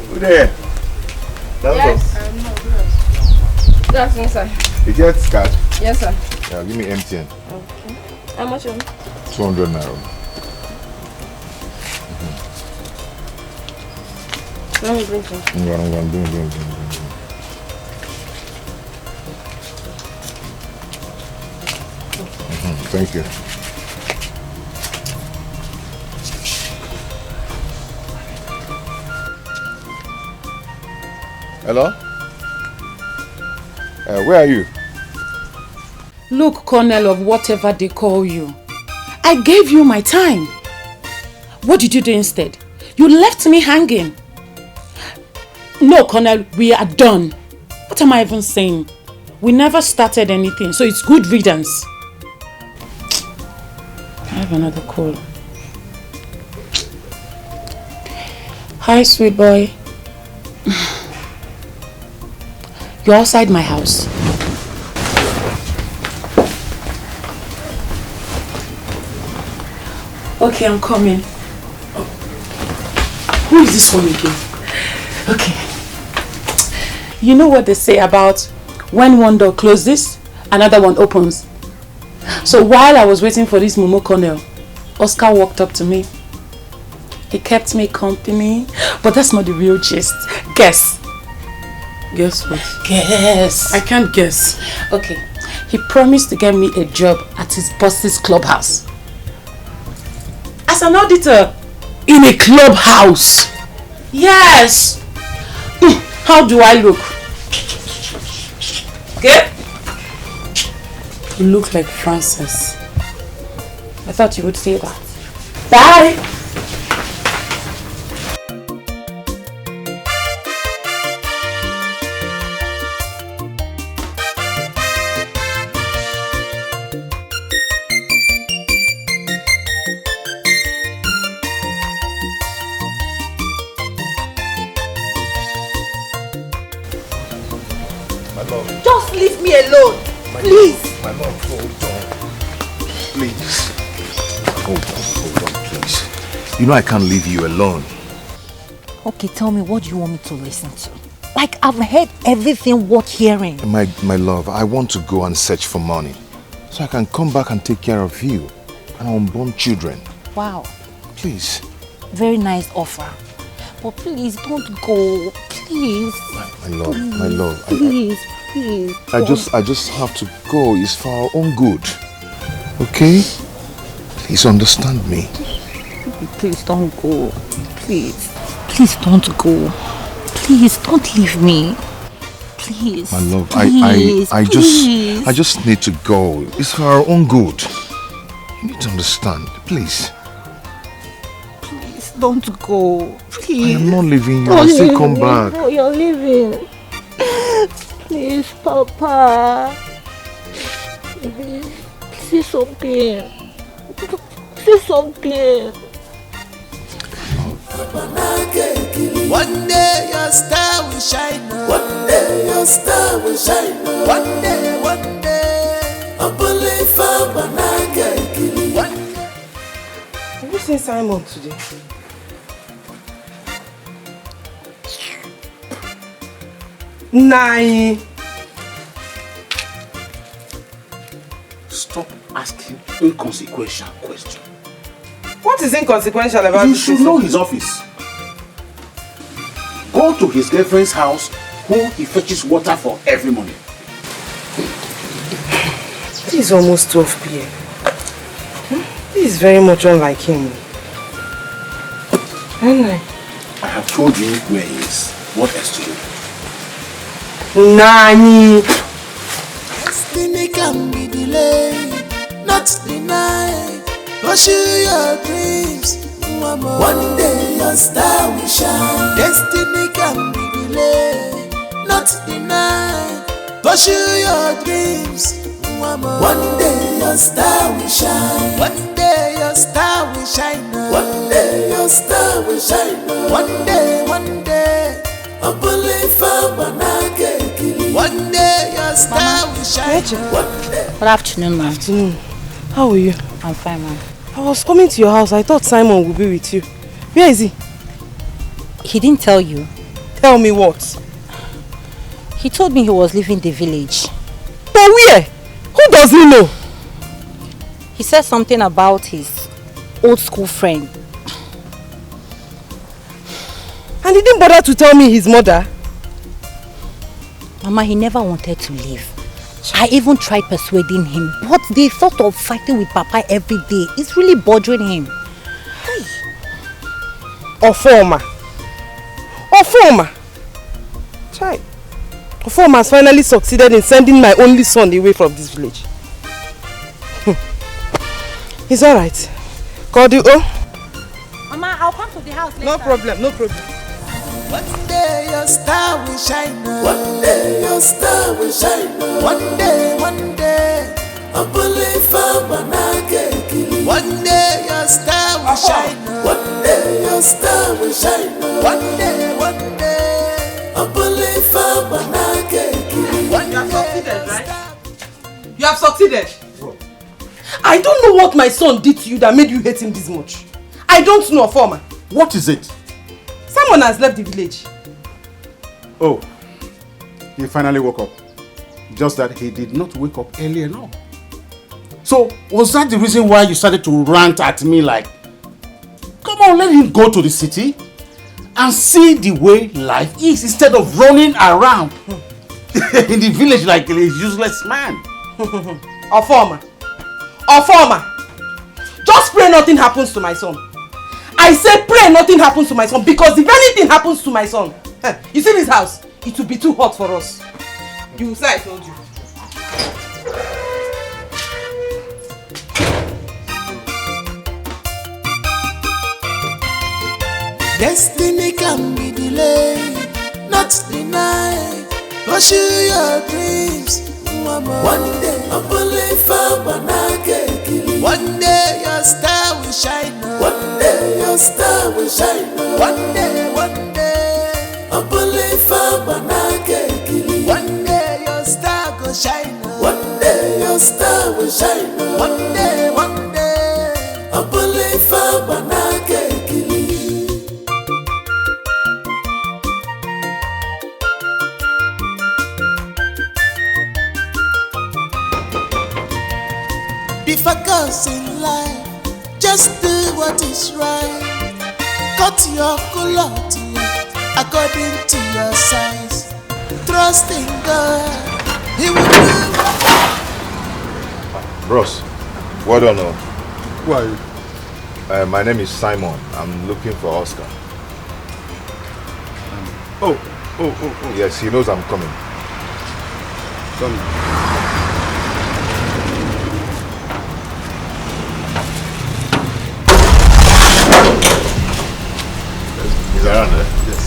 Who there?
Yes. Good afternoon, sir.
You get card?
Yes, sir.
Yeah, give me MTN.
Okay. How much?
200 naira.
Let me bring some.
I'm going to bring. Thank you. Hello? Where are you?
Look, Colonel of whatever they call you, I gave you my time. What did you do instead? You left me hanging. No, Colonel, we are done. What am I even saying? We never started anything, so it's good riddance. I have another call. Hi, sweet boy. You're outside my house. Okay, I'm coming. Who is this one again? Okay. You know what they say about when one door closes, another one opens. So while I was waiting for this Momo Colonel, Oscar walked up to me. He kept me company, but that's not the real gist. Guess.
Guess what?
Guess.
I can't guess.
Okay. He promised to get me a job at his boss's clubhouse. As an auditor.
In a clubhouse?
Yes. How do I look? Okay?
You look like Frances.
I thought you would say that. Bye.
Just leave me alone, please.
My love, hold on. Please. Hold on, please. You know I can't leave you alone.
Okay, tell me, what do you want me to listen to? Like, I've heard everything worth hearing.
My love, I want to go and search for money
so I can come back and take care of you and our unborn children.
Wow.
Please.
Very nice offer. But please don't go. Please.
My love.
Please.
I just have to go. It's for our own good. Okay? Please understand me.
Please don't go. Please. Please don't go. Please don't leave me. Please.
My love,
please,
I just need to go. It's for our own good. You need to understand. Please.
Please don't go. Please.
I am not leaving you. I'll still come back.
Oh, you're leaving. Please, Papa. Please, say something. Say something.
One day your star will shine. One day your star will shine. One day. I believe
Have you seen Simon today? Nai.
Stop asking inconsequential questions.
What is inconsequential about
You
this?
should know his office. Go to his girlfriend's house, who he fetches water for every morning.
This is almost 12 p.m. This is very much unlike him.
I have told you where he is. What else to do?
Nani.
Destiny can be delayed, not denied. Pursue your dreams. One day your star will shine. Destiny can be delayed, not denied. Pursue your dreams. One day your star will shine. One day your star will shine. One day your star will shine. One day. I believe one day your star will shine. One day.
Good afternoon, ma'am.
Afternoon. How are you?
I'm fine, ma'am.
I was coming to your house. I thought Simon would be with you. Where is he?
He didn't tell you.
Tell me what?
He told me he was leaving the village.
But where? Who does he know?
He said something about his old school friend.
And he didn't bother to tell me his mother?
Mama, he never wanted to leave. I even tried persuading him, but the thought of fighting with Papa every day is really bothering him.
Ofoma. Chai. Ofoma has finally succeeded in sending my only son away from this village. It's alright.
Mama, I'll come to the house later.
No problem.
One day your star will shine. One day your star will shine. One day. I believe one day your star will shine. One day your star will shine. One day. I believe
You have succeeded, right? You have succeeded. I don't know what my son did to you that made you hate him this much. I don't know, Ofoma.
What is it?
Someone has left the village.
Oh, he finally woke up. Just that he did not wake up early enough. So, was that the reason why you started to rant at me like, come on, let him go to the city and see the way life is instead of running around in the village like a useless man?
Ofoma. Just pray nothing happens to my son. I say pray nothing happens to my son, because if anything happens to my son, you see this house, it will be too hot for us. You will say I told you.
Destiny can be delayed, not denied. Pursue your dreams. One day, I believe one day your star will shine. One day your star will shine. One day, I believe one day your star will shine. One day your star will shine. One day, I believe Be focused in life, just do what is right. Cut your culotte according to your size. Trust in God, He will do.
Bros, well done.
Who are you?
My name is Simon. I'm looking for Oscar.
Oh.
Yes, he knows I'm coming.
Come.
He's around there?
Yes.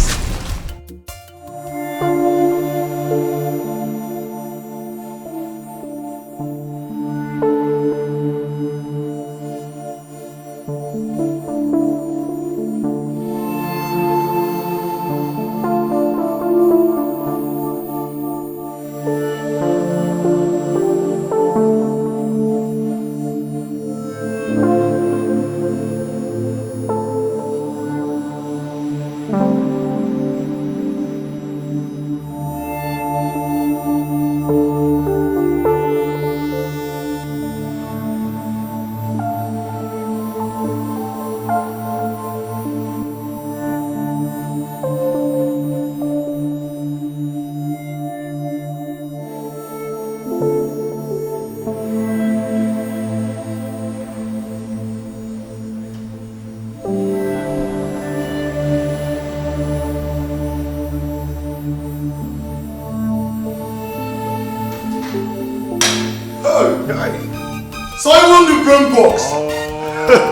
Simon the brain box.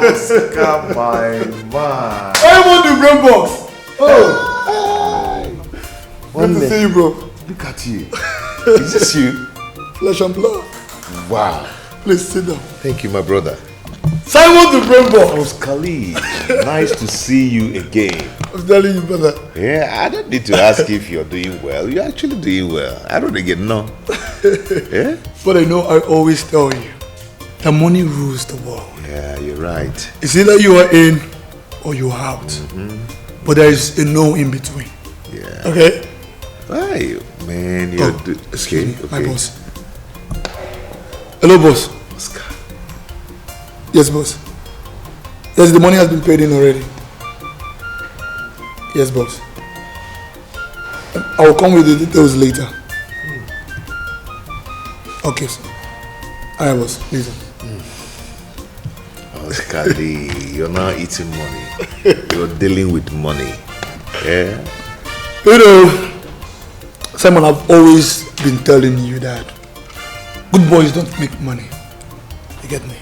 Oscar, my man.
Simon the brain box. Oh. Good to see you, bro.
Look at you. Is this you?
Flesh and blood.
Wow.
Please sit down.
Thank you, my brother.
Simon the brain box.
Oscar Lee. Nice to see you again.
I'm telling you, brother.
Yeah, I don't need to ask if you're doing well. You're actually doing well. I don't get no. Yeah?
But I know I always tell you, the money rules the world.
Yeah, you're right.
It's either you are in or you are out. But there is a no in between.
Yeah.
Okay?
Why, man? You're okay.
My boss. Hello, boss.
Oscar.
Yes, boss. Yes, the money has been paid in already. Yes, boss. I will come with the details later. Okay, sir. Alright, boss. Listen.
Oscar Lee, you're not eating money. You're dealing with money. Yeah?
You know, Simon, I've always been telling you that good boys don't make money. You get me?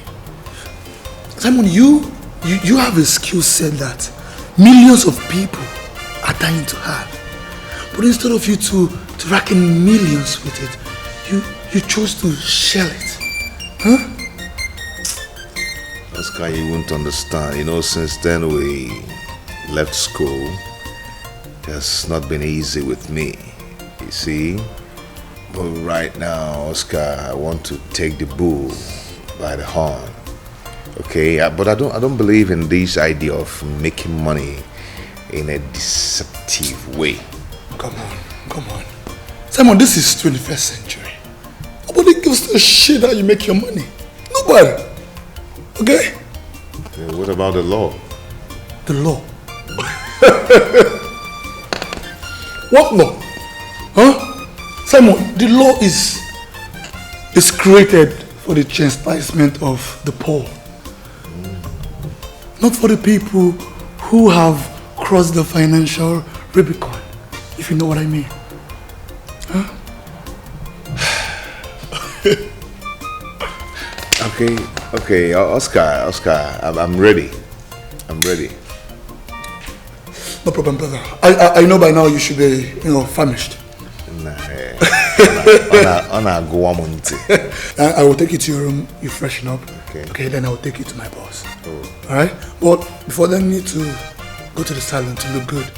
Simon, you have a skill set that millions of people are dying to have. But instead of you to rack in millions with it, you chose to shell it. Huh?
Oscar, you won't understand. You know, since then we left school, it has not been easy with me. You see? But right now, Oscar, I want to take the bull by the horn. Okay? But I don't believe in this idea of making money in a deceptive way.
Come on. Simon, this is 21st century. Nobody gives a shit how you make your money. Nobody. Okay?
What about the law?
The law? What law? Huh? Simon, the law is created for the chastisement of the poor. Not for the people who have crossed the financial Rubicon, if you know what I mean. Huh?
Okay, Oscar, I'm ready.
No problem, brother. I know by now you should be, famished. I will take you to your room, you freshen up. Okay, then I will take you to my boss. Alright? But before then, you need to go to the salon to look good.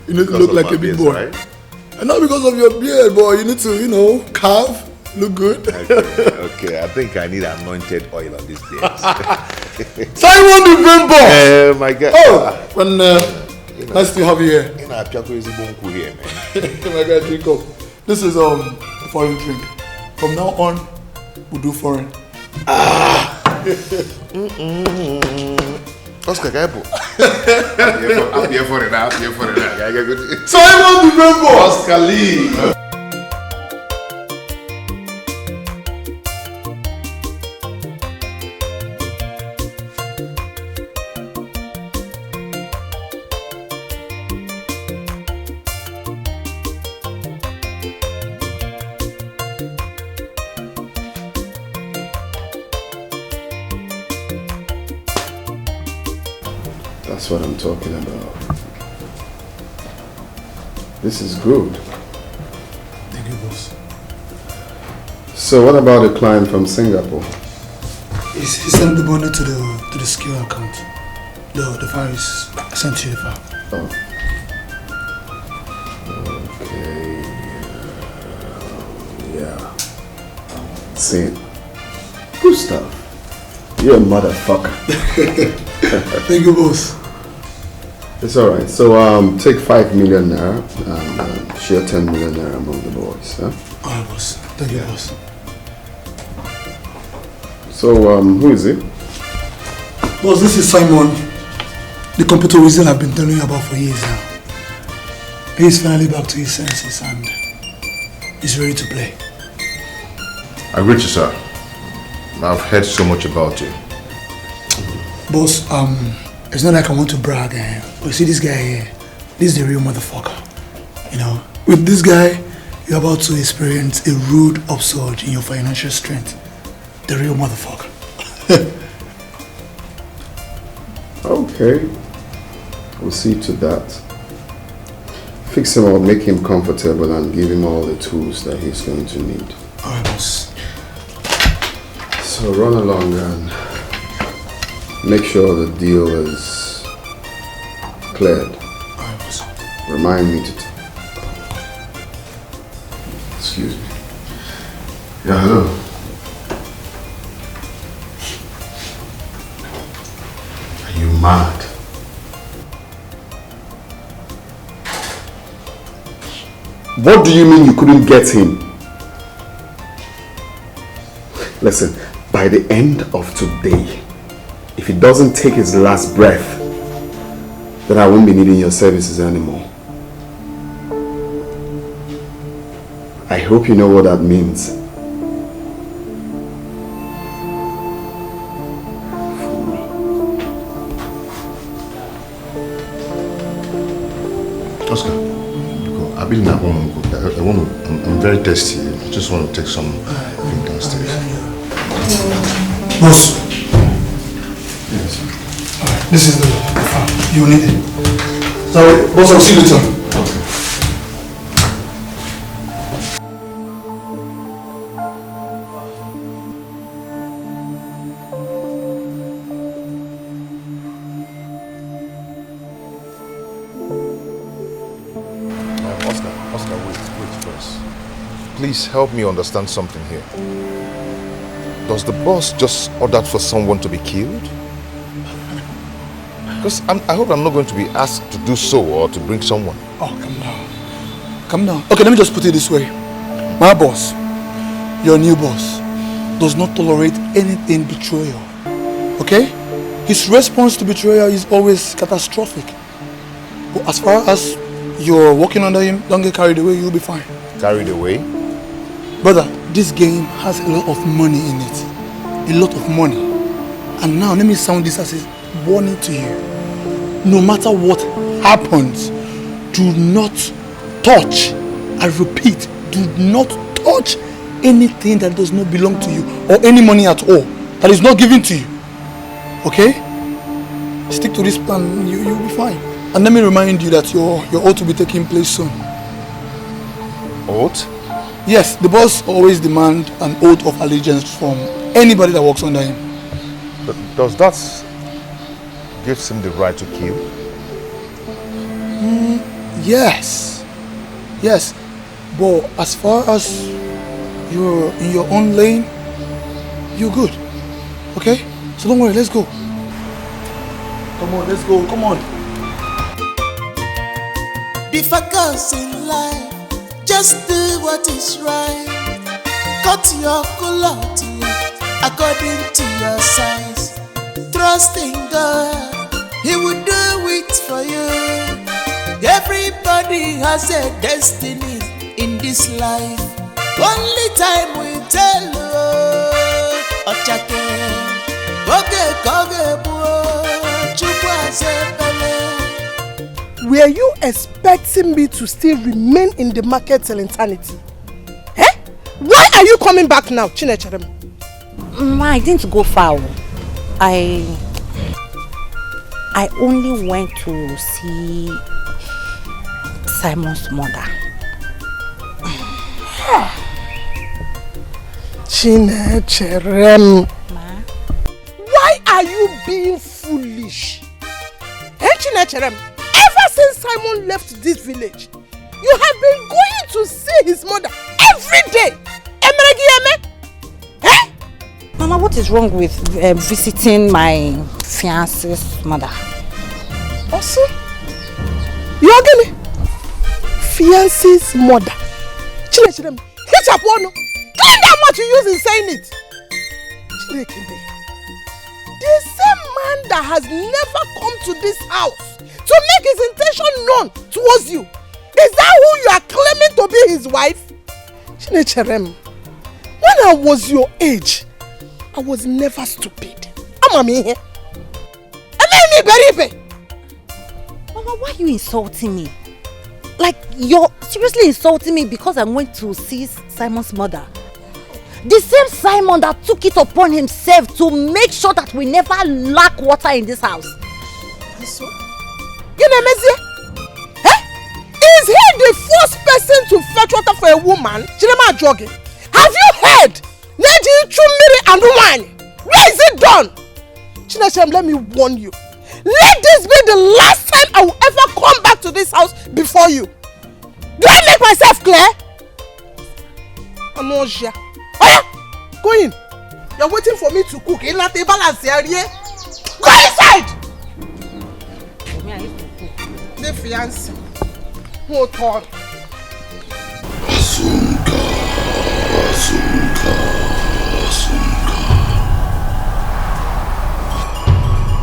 You need to look like a big boy. Right? And not because of your beard, boy. You need to, carve. Look good.
Okay, I think I need anointed oil on this beard.
Simon the brain box!
My God.
Oh, nice to have you here.
My
God, drink up. This is the foreign drink. From now on, we'll do foreign.
Oscar, Gaibo. I'm here for it now.
Simon the Rainbow!
Oscar Lee!
That's what I'm talking about. This is good.
Thank you, boss.
So what about the client from Singapore?
He sent the money to the skill account. The file is sent to the file.
Oh. Okay. Yeah. See, good stuff. You're a motherfucker.
Thank you, boss.
It's alright. So take 5 million naira and share 10 million naira among the boys. Huh?
Alright, boss. Thank you, boss.
So who is it?
Boss, this is Simon. The computer wizard I've been telling you about for years now. He's finally back to his senses and he's ready to play.
I greet you, sir. I've heard so much about you.
Boss, it's not like I want to brag, but you see this guy here, this is the real motherfucker. You know, with this guy, you're about to experience a rude upsurge in your financial strength. The real motherfucker.
Okay. We'll see to that. Fix him up, make him comfortable and give him all the tools that he's going to need.
Alright, boss.
So run along and make sure the deal is cleared.
Alright, boss.
Remind me to... Excuse me. Yeah, hello. Are you mad? What do you mean you couldn't get him? Listen, by the end of today, if he doesn't take his last breath, then I won't be needing your services anymore. I hope you know what that means.
Oscar, I've been at home. I'm very thirsty. I just want to take some drink downstairs.
Boss. Yes. Alright, this is the file. You need it. Sorry, boss, I'll see you later.
Oscar, wait first. Please help me understand something here. Does the boss just order for someone to be killed? Because I hope I'm not going to be asked to do so or to bring someone.
Oh, come down. Come down. Okay, let me just put it this way. My boss, your new boss, does not tolerate anything betrayal. Okay? His response to betrayal is always catastrophic. But as far as you're working under him, don't get carried away, you'll be fine.
Carried away?
Brother, this game has a lot of money in it. A lot of money. And now, let me sound this as a warning to you. No matter what happens, do not touch, I repeat, do not touch anything that does not belong to you or any money at all that is not given to you. Okay? Stick to this plan, you'll be fine. And let me remind you that your oath will be taking place soon.
Oath?
Yes, the boss always demands an oath of allegiance from anybody that works under him.
But does that give him the right to kill?
Yes. Yes. But as far as you're in your own lane, you're good. Okay? So don't worry, let's go. Come on, let's go. Come on.
Be focused in life, just do what is right. Cut your color to left, I according to your size. Trust in God, He will do it for you. Everybody has a destiny in this life. Only time will tell. Ochake, oge koge buo, chukwa sepele.
Were you expecting me to still remain in the market till eternity? Eh? Why are you coming back now, Chinecherem?
I didn't go far. I only went to see Simon's mother.
Chinecherem. Why are you being foolish? Hey, Chinecherem, ever since Simon left this village, you have been going to see his mother every day. Eh?
Mama, what is wrong with visiting my fiancé's mother?
Also, you are getting fiancé's mother. Chinecherem, hit up one. Clean that much you use in saying it. Chinekebe, the same man that has never come to this house to make his intention known towards you, is that who you are claiming to be his wife? Chinecherem, when I was your age, I was never stupid. I'm here.
Mama, why are you insulting me? Like, you're seriously insulting me because I went to see Simon's mother. The same Simon that took it upon himself to make sure that we never lack water in this house.
So? You know, Mezie? Eh? Is he the first person to fetch water for a woman? Chinema jogging. Have you heard? Neji Chumiri and wine. Where is it done? Chinechem, let me warn you. Let this be the last time I will ever come back to this house before you. Do I make myself clear? Anosha. Oh yeah, go in. You're waiting for me to cook. In la table and area. Go inside. The fiancé. Hold on.
Asunka, Asunka, Asunka.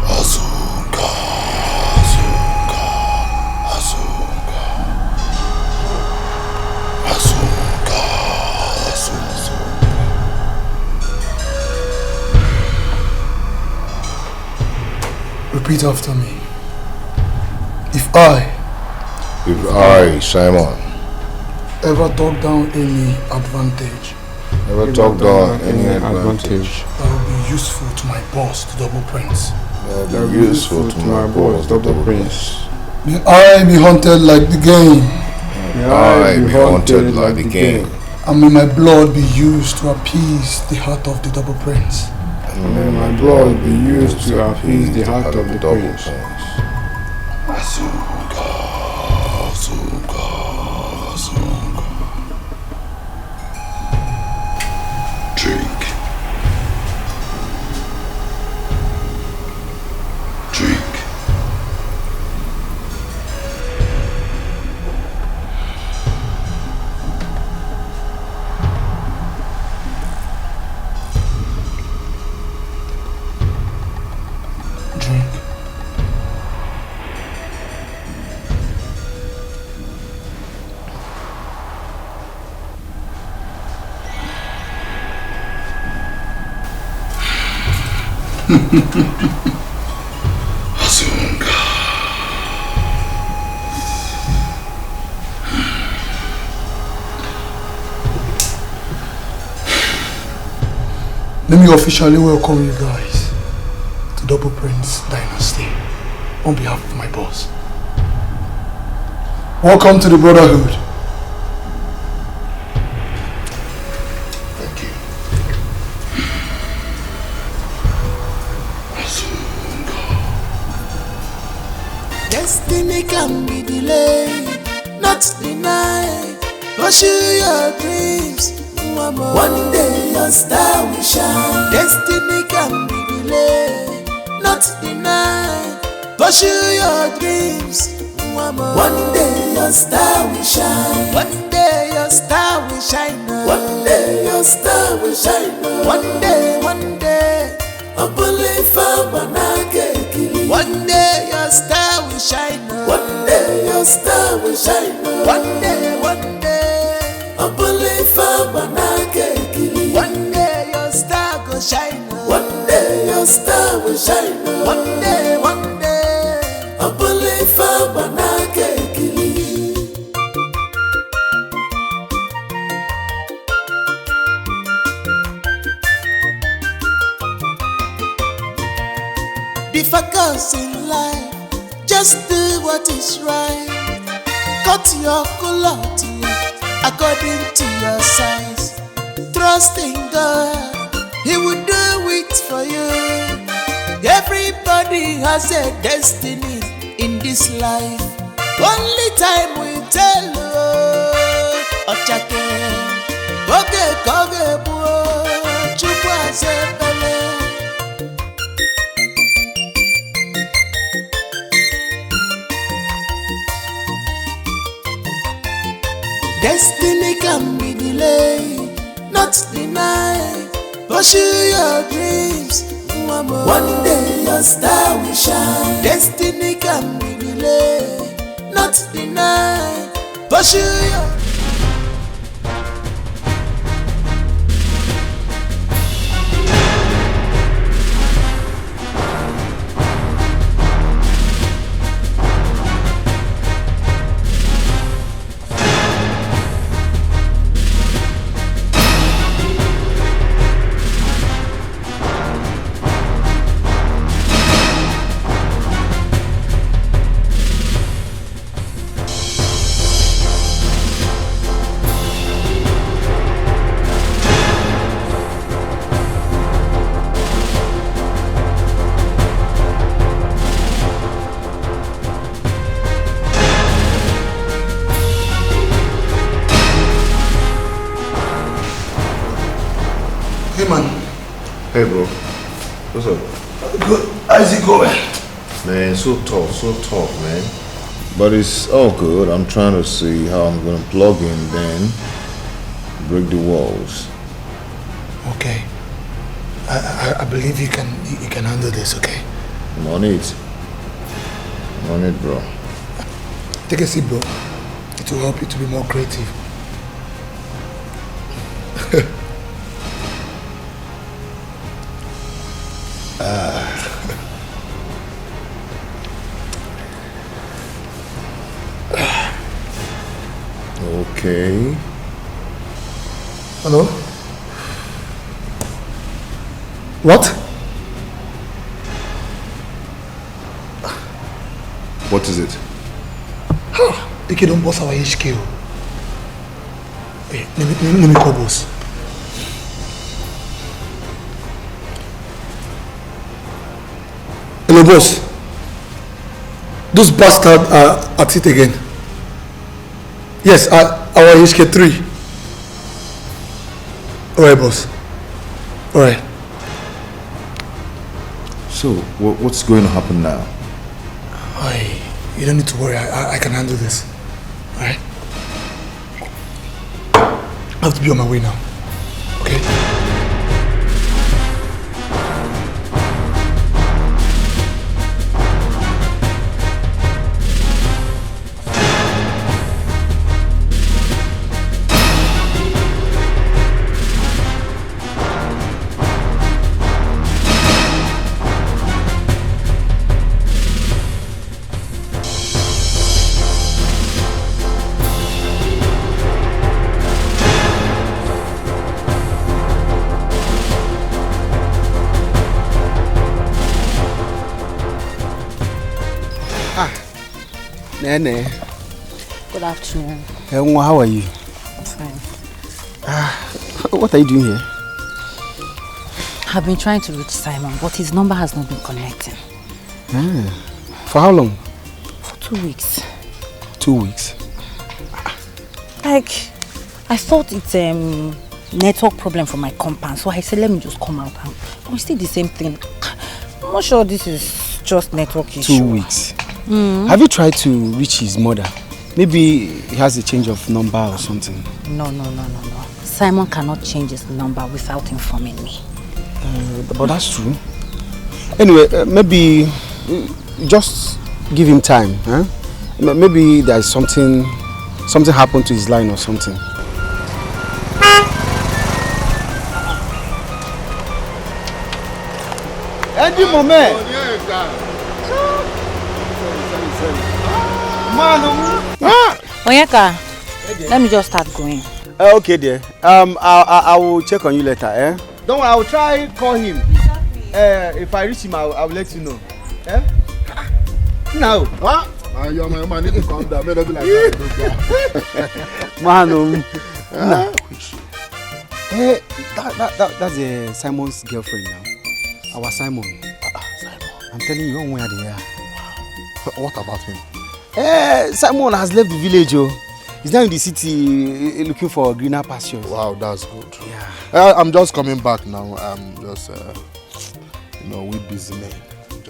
Asunka, Asunka, Asunka. Asunka, Asunka.
Repeat after me. If I,
Simon,
ever talk down any advantage,
that will
be useful to my boss, the double prince.
That will be useful to my boss, the double prince.
May I be haunted like the game.
May I be haunted like the game.
And may my blood be used to appease the heart of the double prince.
And may my blood be used to appease the heart of the double prince. Asunka, Asunka, Asunka. Drink. Drink. Asunka.
Let me officially welcome you guys to Double Prince Dynasty on behalf of my boss. Welcome to the Brotherhood.
Destiny can be delayed, not denied. Pursue your dreams. One day your star will shine. Destiny can be delayed, not denied. Pursue your dreams. One day your star will shine. One day your star will shine. One day your star will shine. One day, one day. star will shine. One day your star will shine. One day, one day. I believe I'm one day your star will shine. One day your star will shine. One day, one day. I believe I'm be focused in life, just do what is right. Cut your culotte according to your size. Trust in God, He will do it for you. Everybody has a destiny in this life. Only time will tell you. Ochake, oge koge buo, chukwa sepele. Destiny can be delayed, not denied. Pursue your dreams. One day your star will shine. Destiny can be delayed, not denied. Pursue your
Hey bro, what's up?
Good. How's it going?
Man, so tough, man. But it's all good. I'm trying to see how I'm gonna plug in, then break the walls.
Okay. I believe you can handle this, okay?
I'm on it. I'm on it, bro.
Take a seat, bro. It will help you to be more creative.
Okay.
Hello? What?
What is it?
The kid don't boss our HQ. Hey, let me call boss. Hello, boss. Those bastards are at it again. Yes, our HK3. Alright, boss. Alright.
So, what's going to happen now?
You don't need to worry. I can handle this. Alright? I have to be on my way now. Okay?
Nene.
Good afternoon.
How are you?
Fine.
What are you doing here?
I've been trying to reach Simon, but his number has not been connecting.
For how long?
For 2 weeks.
2 weeks?
Like, I thought it's a network problem for my compound, so I said let me just come out and we still the same thing. I'm not sure this is just network issue.
2 weeks. Have you tried to reach his mother? Maybe he has a change of number or something.
No. Simon cannot change his number without informing me.
But that's true. Anyway, maybe just give him time. Huh? Maybe there's something happened to his line or something. Any moment.
Onyeka, let me just start going.
Okay, dear. I will check on you later. Eh? Don't worry, I will try call him. If I reach him, I will let you know. Eh? Now. What?
Your man need to calm down. May not be like that.
Man, hey, that's Simon's girlfriend now. Our Simon.
Simon.
I'm telling you, where they are.
What about him?
Simon has left the village. He's now in the city looking for greener pastures.
Wow, that's good.
Yeah.
I'm just coming back now. I'm just, we busy men.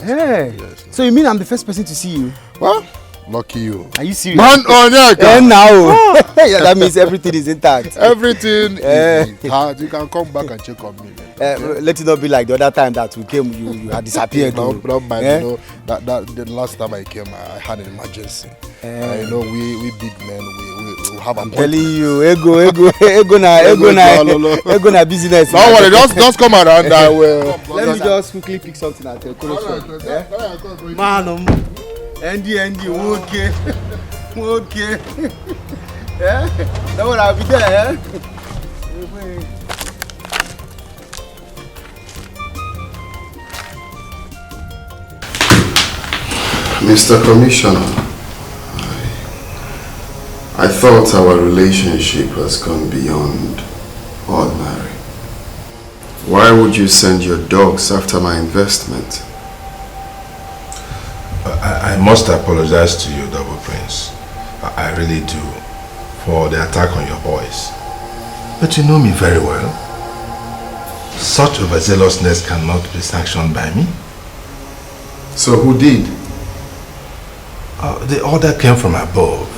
Hey. Yes, so you mean I'm the first person to see you?
Well, lucky you.
Are you serious?
Man,
and now. Yeah, that means everything is intact.
Everything is intact. You can come back and check on me.
Let it not be like the other time that we came, you had disappeared.
Don't mind, that the last time I came, I had an emergency. We big men, we have a.
I'm telling you, ego na business.
Don't worry, just come around. I will.
Let me just quickly pick something at the corner. Man, Andy, okay. Yeah, don't worry, I'll be there.
Mr. Commissioner, I thought our relationship has gone beyond ordinary. Why would you send your dogs after my investment?
I must apologize to you, Double Prince. I really do, for the attack on your boys. But you know me very well. Such overzealousness cannot be sanctioned by me.
So who did?
The order came from above.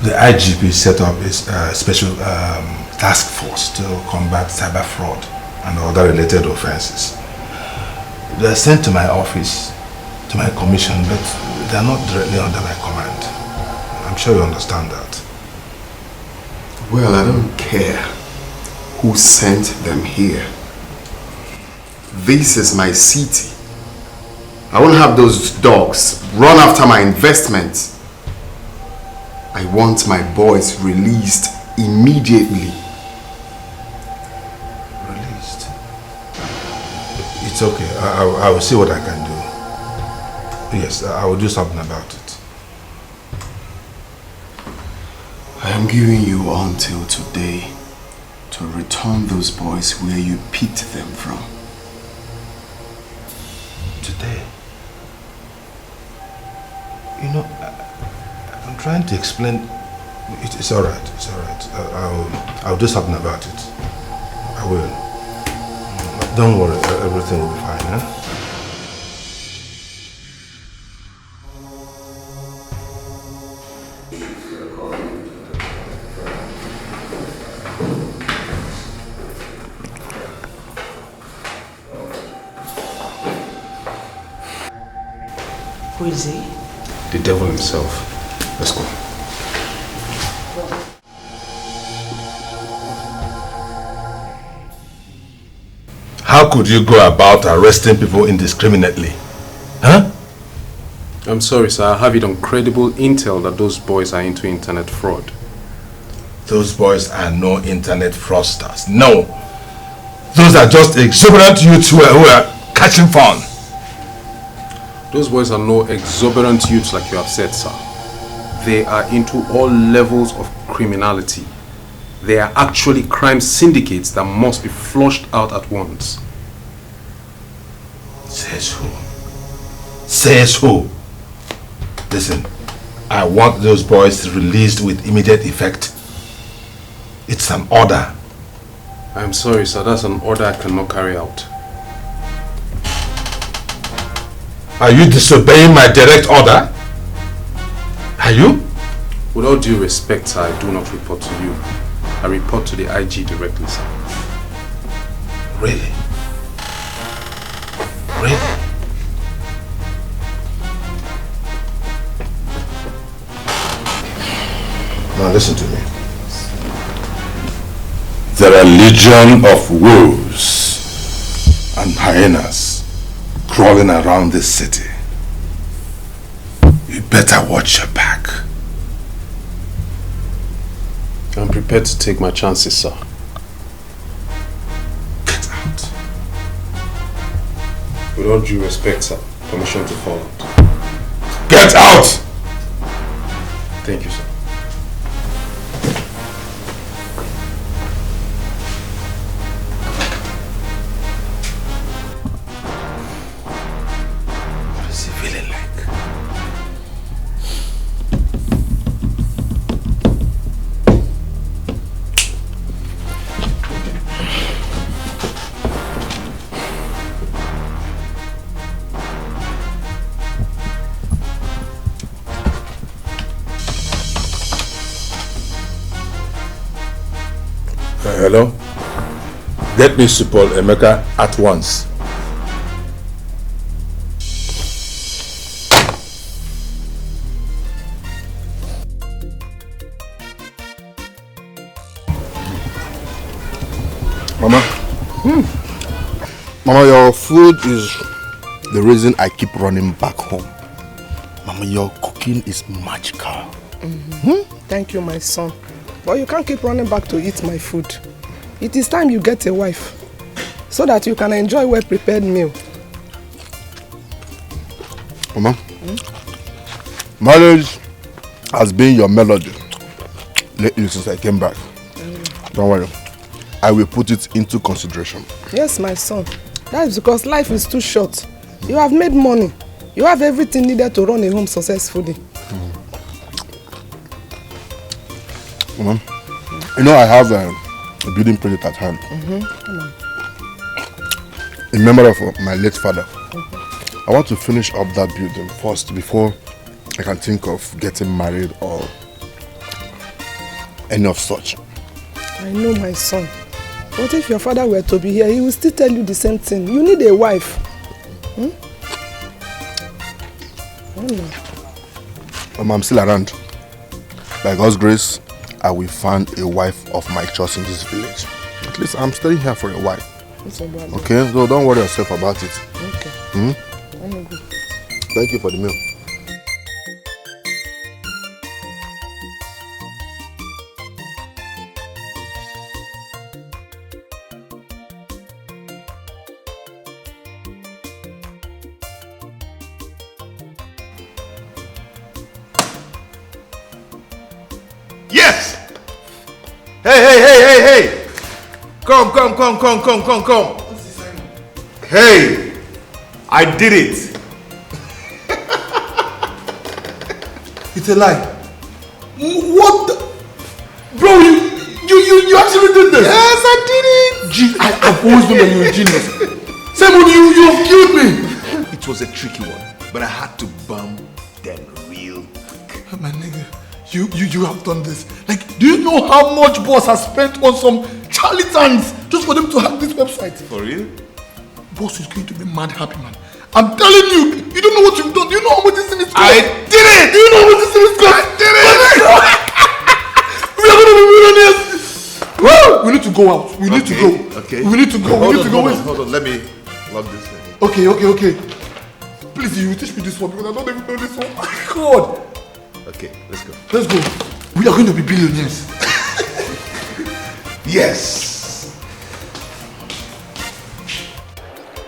The IGP set up a special task force to combat cyber fraud and other related offenses. They are sent to my office, to my commission, but they are not directly under my command. I'm sure you understand that.
Well, I don't care who sent them here. This is my city. I won't have those dogs run after my investments. I want my boys released immediately.
Released? It's okay. I will see what I can do. Yes, I will do something about it.
I am giving you until today to return those boys where you picked them from.
Today? I'm trying to explain. It's all right. It's all right. I'll do something about it. I will. Don't worry. Everything will be fine. Huh?
Who is he?
The devil himself. Let's go. How could you go about arresting people indiscriminately? Huh?
I'm sorry, sir. I have it on credible intel that those boys are into internet fraud.
Those boys are no internet fraudsters. No. Those are just exuberant youths who are catching fun.
Those boys are no exuberant youths like you have said, sir. They are into all levels of criminality. They are actually crime syndicates that must be flushed out at once.
Says who? Says who? Listen, I want those boys released with immediate effect. It's an order.
I'm sorry, sir. That's an order I cannot carry out.
Are you disobeying my direct order? Are you?
With all due respect, sir, I do not report to you. I report to the IG directly, sir.
Really? Really?
Now listen to me.
There are legion of wolves and hyenas crawling around this city. You better watch your back.
I'm prepared to take my chances, sir.
Get out.
With all due respect, sir, permission to follow.
Get out!
Thank you, sir.
What is he feeling like?
Hello? Get me Supol Emeka at once.
Mama. Mama, your food is the reason I keep running back home. Mama, your cooking is magical.
Thank you, my son. But you can't keep running back to eat my food. It is time you get a wife so that you can enjoy well-prepared meal.
Mama, marriage has been your melody lately since I came back. Don't worry, I will put it into consideration.
Yes, my son. That is because life is too short. You have made money. You have everything needed to run a home successfully.
Mama, you know I have a building project at hand. In memory of my late father. I want to finish up that building first before I can think of getting married or any of such.
I know, my son. But if your father were to be here, he will still tell you the same thing. You need a wife.
Mama, I'm still around. By God's grace, I will find a wife of my choice in this village. At least I'm staying here for a while. Okay, so don't worry yourself about it.
Okay.
Thank you for the meal.
Yes! Hey! Come. Hey! I did it!
It's a lie. What the? Bro, you actually did this?
Yes, I did it!
I've always known that you're a genius. Simon, you have killed me!
It was a tricky one, but I had to bomb them real quick.
My nigga, you have done this. Like, do you know how much boss has spent on some charlatans just for them to hack this website?
For real?
Boss is going to be mad happy, man. I'm telling you, you don't know what you've done. Do you know how much this thing is cost?
I did it!
Do you know how much this thing is cost?
I did it!
We are going to be millionaires! Woo! We need to go out. We need to go.
Okay.
We need to go.
Hold on. Let me lock this thing.
Okay. Please, you teach me this one because I don't even know this one. God.
Okay, let's go.
Let's go. We are going to be billionaires.
Yes.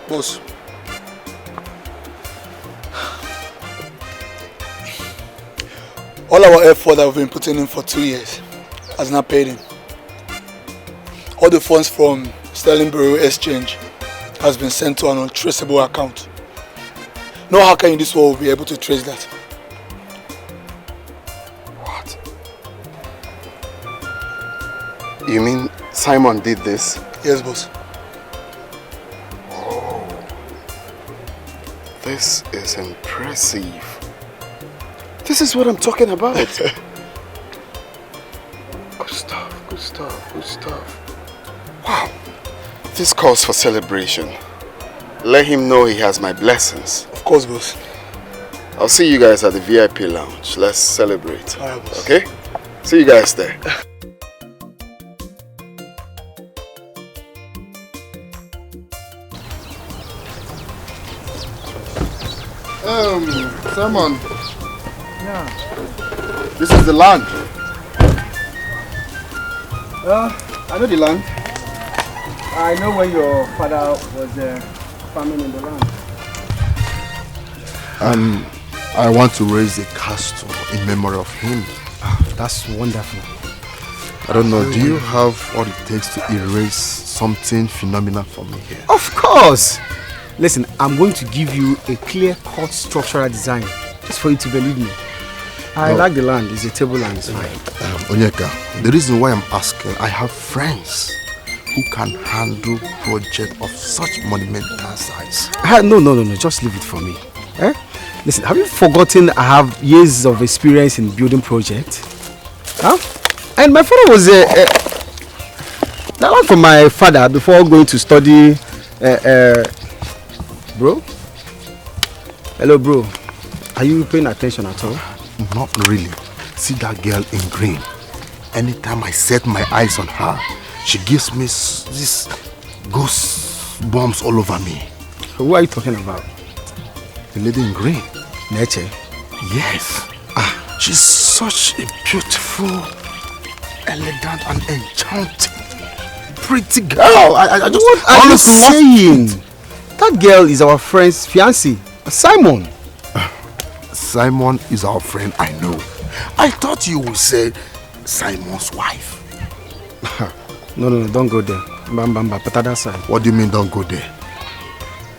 Boss. All our effort that we've been putting in for 2 years has not paid in. All the funds from Sterling Bureau Exchange has been sent to an untraceable account. No hacker in this world will be able to trace that.
What? You mean Simon did this?
Yes, boss.
Oh, this is impressive. This is what I'm talking about. Good stuff. Wow. This calls for celebration. Let him know he has my blessings.
Of course, boss.
I'll see you guys at the VIP lounge. Let's celebrate.
All right, boss.
Okay? See you guys there. Simon.
Yeah.
This is the land.
I know the land. I know when your father was farming in the land.
I want to raise a castle in memory of him.
That's wonderful.
I don't know, do you have what it takes to erase something phenomenal for me here?
Of course! Listen, I'm going to give you a clear-cut structural design just for you to believe me. I like the land. It's a table land. It's fine.
Onyeka, the reason why I'm asking, I have friends who can handle projects of such monumental size.
No. Just leave it for me. Listen, have you forgotten I have years of experience in building projects? And my father was that one from my father before going to study. Bro? Hello, bro. Are you paying attention at all?
Not really. See that girl in green? Anytime I set my eyes on her, she gives me this goosebumps all over me.
Who are you talking about?
The lady in green.
Neche?
Yes. She's such a beautiful, elegant and enchanting, pretty girl. I just
what are you saying? That girl is our friend's fiancé, Simon.
Simon is our friend, I know. I thought you would say Simon's wife.
No, don't go there. Bamba, put that side.
What do you mean don't go there?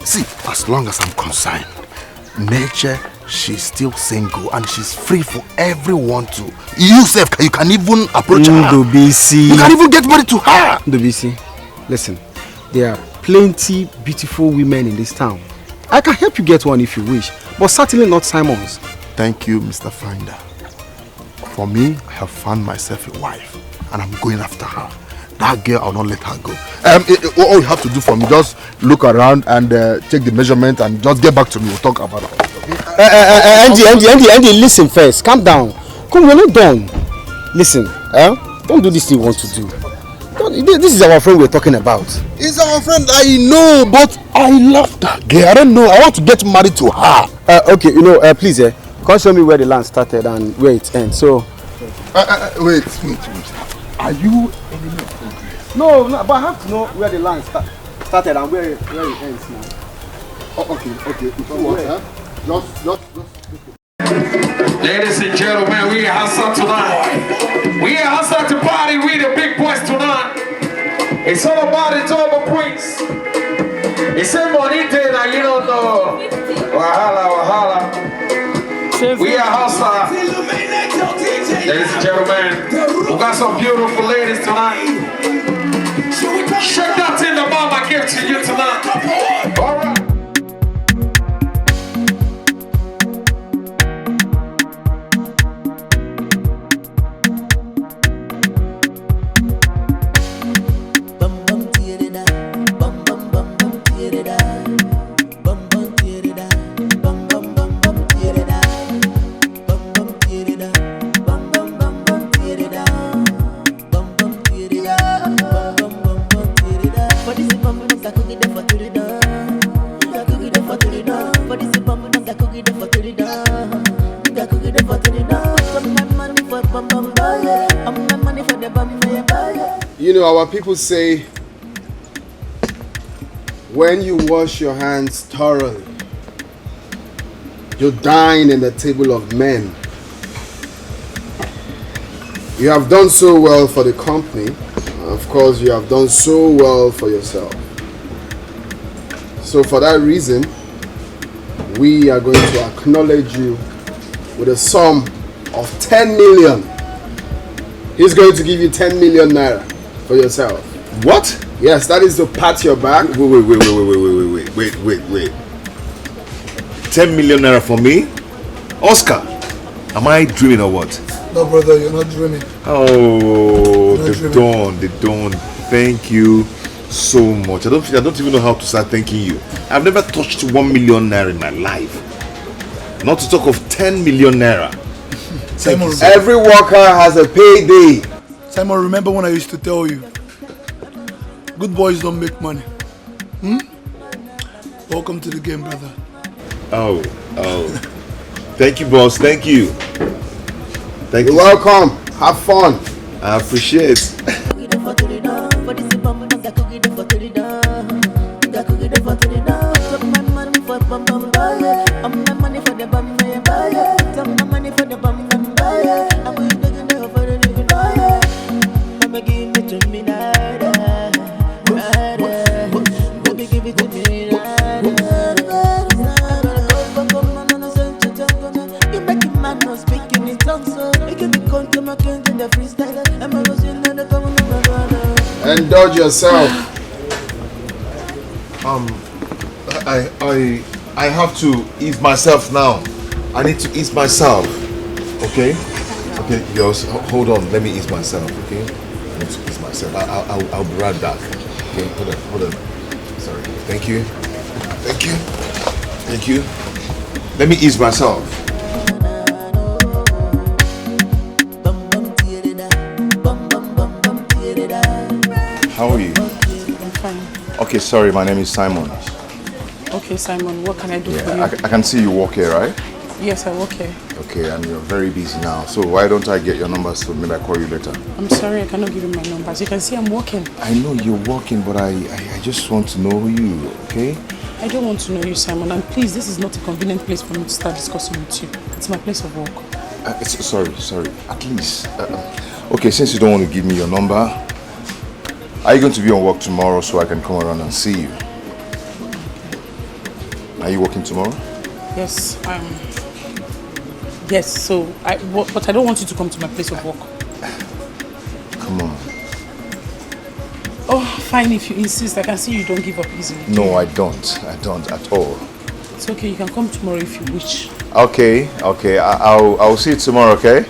See, as long as I'm concerned, nature, she's still single and she's free for everyone to. You can even approach her.
Ndobisi.
You can even get married to her.
Ndobisi, listen, there are plenty beautiful women in this town. I can help you get one if you wish, but certainly not Simon's.
Thank you, Mr. Finder. For me, I have found myself a wife and I'm going after her. That girl, I'll not let her go. All you have to do for me, just look around and take the measurement and just get back to me. We'll talk about it.
Andy, listen first. Calm down. Come, we're not done. Listen, don't do this thing you want to do. This is our friend we're talking about.
It's our friend, I know, but I love that girl. I don't know. I want to get married to her.
Okay, please, come show me where the land started and where it ends. So,
wait. Are you enemy of progress?
No, but I have to know where the land started and where it ends now.
Okay. If you want, just.
Ladies and gentlemen, we are outside tonight. We are outside to party with the big boys tonight. It's all about the double points. It's a money day that you don't know. Wahala. We are outside. Ladies and gentlemen, we got some beautiful ladies tonight. Check that in the bomb I give to you tonight. All right.
You know, our people say, when you wash your hands thoroughly, you dine in the table of men. You have done so well for the company. Of course, you have done so well for yourself. So for that reason, we are going to acknowledge you with a sum of 10 million. He's going to give you 10 million naira for yourself.
What?
Yes, that is to pat your back.
Wait. 10 million naira for me? Oscar, am I dreaming or what?
No, brother, you're not dreaming.
Oh, the dawn. Thank you so much. I don't even know how to start thanking you. I've never touched 1 million naira in my life. Not to talk of 10 million naira.
Simon,
Every worker has a payday.
Simon, remember when I used to tell you, good boys don't make money. Welcome to the game, brother.
Oh. Thank you, boss. Thank you. Thank you.
You're welcome. Have fun.
I appreciate it.
Indulge yourself.
I have to ease myself now. I need to ease myself. Okay? Okay, girls, hold on. Let me ease myself, okay? I need to ease myself. I'll be right back. Okay, hold on. Sorry. Thank you. Let me ease myself. How are you?
I'm fine.
Okay, sorry, my name is Simon.
Okay, Simon, what can I do for you?
I can see you work here, right?
Yes, I work here.
Okay, and you're very busy now. So why don't I get your numbers so maybe I call you later?
I'm sorry, I cannot give you my numbers. You can see I'm working.
I know you're working, but I just want to know you, okay?
I don't want to know you, Simon. And please, this is not a convenient place for me to start discussing with you. It's my place of work.
Sorry. At least. Okay, since you don't want to give me your number, are you going to be on work tomorrow so I can come around and see you? Are you working tomorrow?
Yes, yes, but I don't want you to come to my place of work.
Come on.
Oh, fine, if you insist. I can see you don't give up easily.
No, I don't at all.
It's okay, you can come tomorrow if you wish.
Okay, I'll see you tomorrow, okay?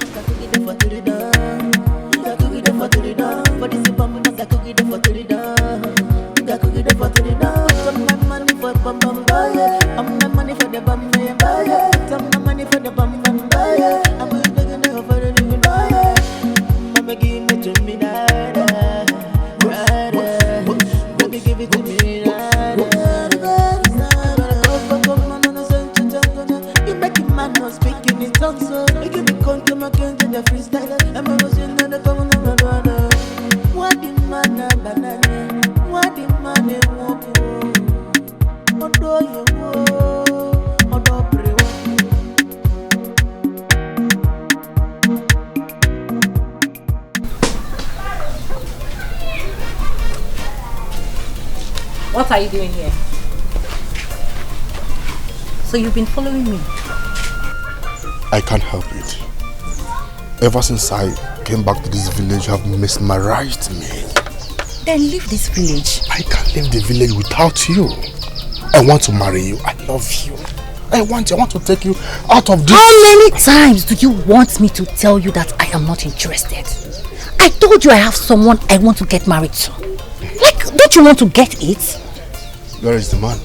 What are you doing here? So you've been following me?
I can't help it. Ever since I came back to this village, you have mesmerized me.
Then leave this village.
I can't leave the village without you. I want to marry you. I love you. I want to take you out of this.
How many times do you want me to tell you that I am not interested? I told you I have someone I want to get married to. Like, don't you want to get it?
Where is the man?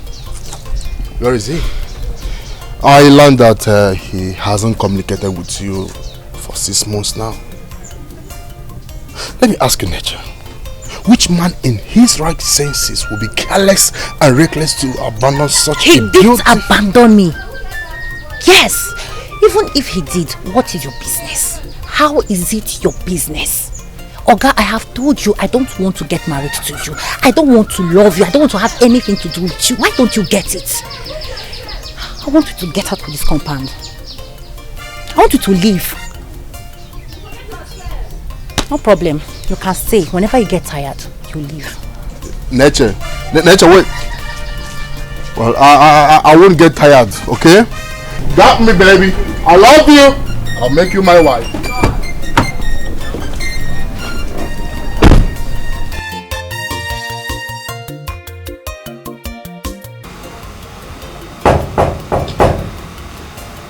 Where is he? I learned that he hasn't communicated with you for 6 months now. Let me ask you, Nature. Which man in his right senses will be careless and reckless to abandon such a beautiful... He
didn't abandon me. Yes. Even if he did, what is your business? How is it your business? Oga, I have told you I don't want to get married to you. I don't want to love you. I don't want to have anything to do with you. Why don't you get it? I want you to get out of this compound. I want you to leave. No problem. You can stay. Whenever you get tired, you leave.
Nature, wait. Well, I won't get tired, okay? Got me, baby. I love you. I'll make you my wife.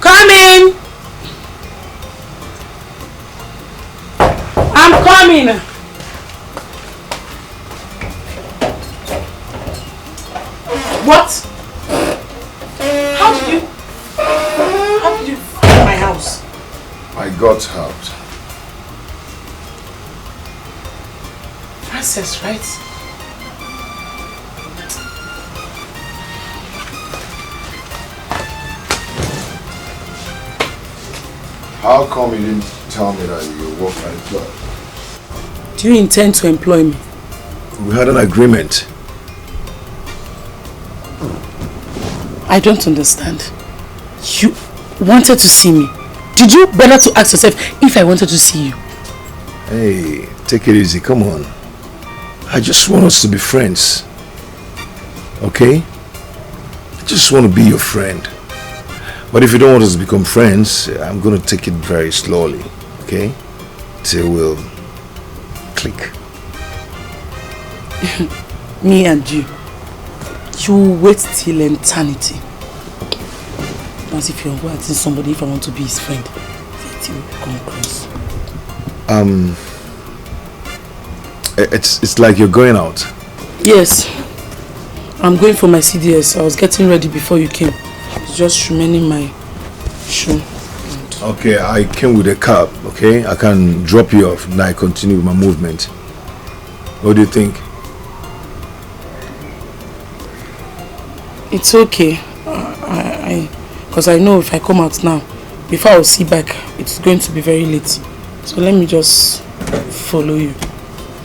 Coming! I'm coming! What? How did you find my house?
I got helped.
Frances, right?
How come you didn't tell me that you work at the club?
Do you intend to employ me?
We had an agreement.
I don't understand. You wanted to see me. Did you bother to ask yourself if I wanted to see you?
Hey, take it easy, come on. I just want us to be friends. Okay? I just want to be your friend. But if you don't want us to become friends, I'm going to take it very slowly. Okay? Till we'll click.
Me and you. You will wait till eternity. As if you're waiting somebody if I want to be his friend. Till we come close.
It's like you're going out.
Yes. I'm going for my CDS. I was getting ready before you came. It's just remaining my shoe.
Okay, I came with a cab, okay? I can drop you off and I continue with my movement. What do you think?
It's okay. Because I know if I come out now, before I'll see back, it's going to be very late. So let me just follow you.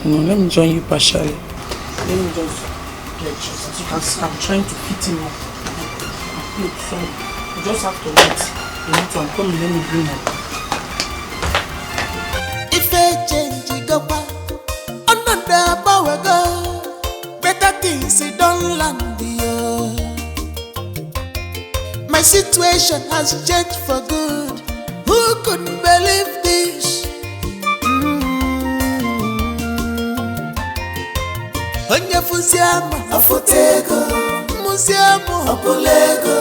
Let me join you partially. Let me just get dressed. As you can see, I'm trying to fit in my clothes. So you just have to wait. I'm coming, let me bring her.
If I change it, go back. Another power go. Better things don't land here. My situation has changed for good. Who couldn't believe this? Onye fusiama afotego, musiamo apolego,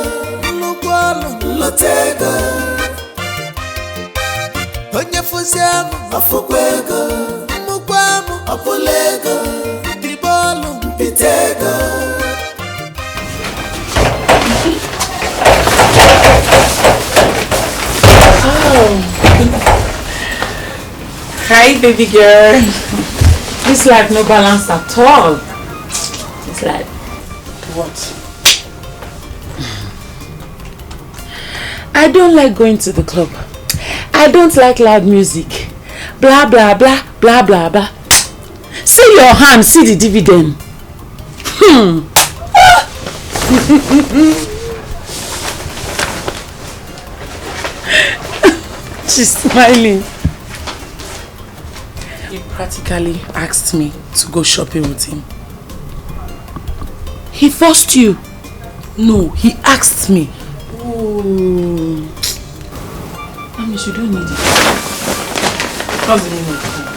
lukwalo lotego. Onye fusiama afokwego, mukwamo apolego, dibolo pitego.
Oh. Hi, baby girl. This life no balance at all. It's like what? I don't like going to the club. I don't like loud music. Blah blah blah blah blah blah. See your hand, see the dividend. She's smiling. He practically asked me to go shopping with him. He forced you. No, he asked me. Oh. Mommy, you don't need it. What's the meaning of that?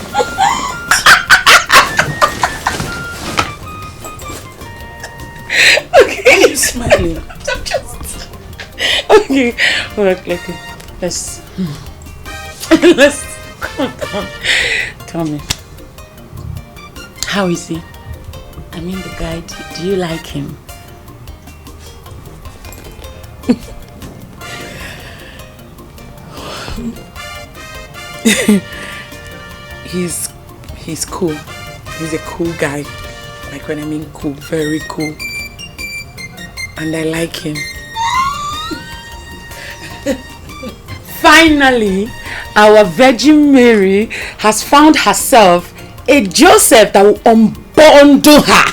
Okay, you're smiling. I'm just... Okay, okay. Let's calm down. Tell me, how is he? I mean, the guy, do you like him? He's cool. He's a cool guy. Like when I mean cool, very cool. And I like him. Finally, our Virgin Mary has found herself a Joseph that will unbundle her.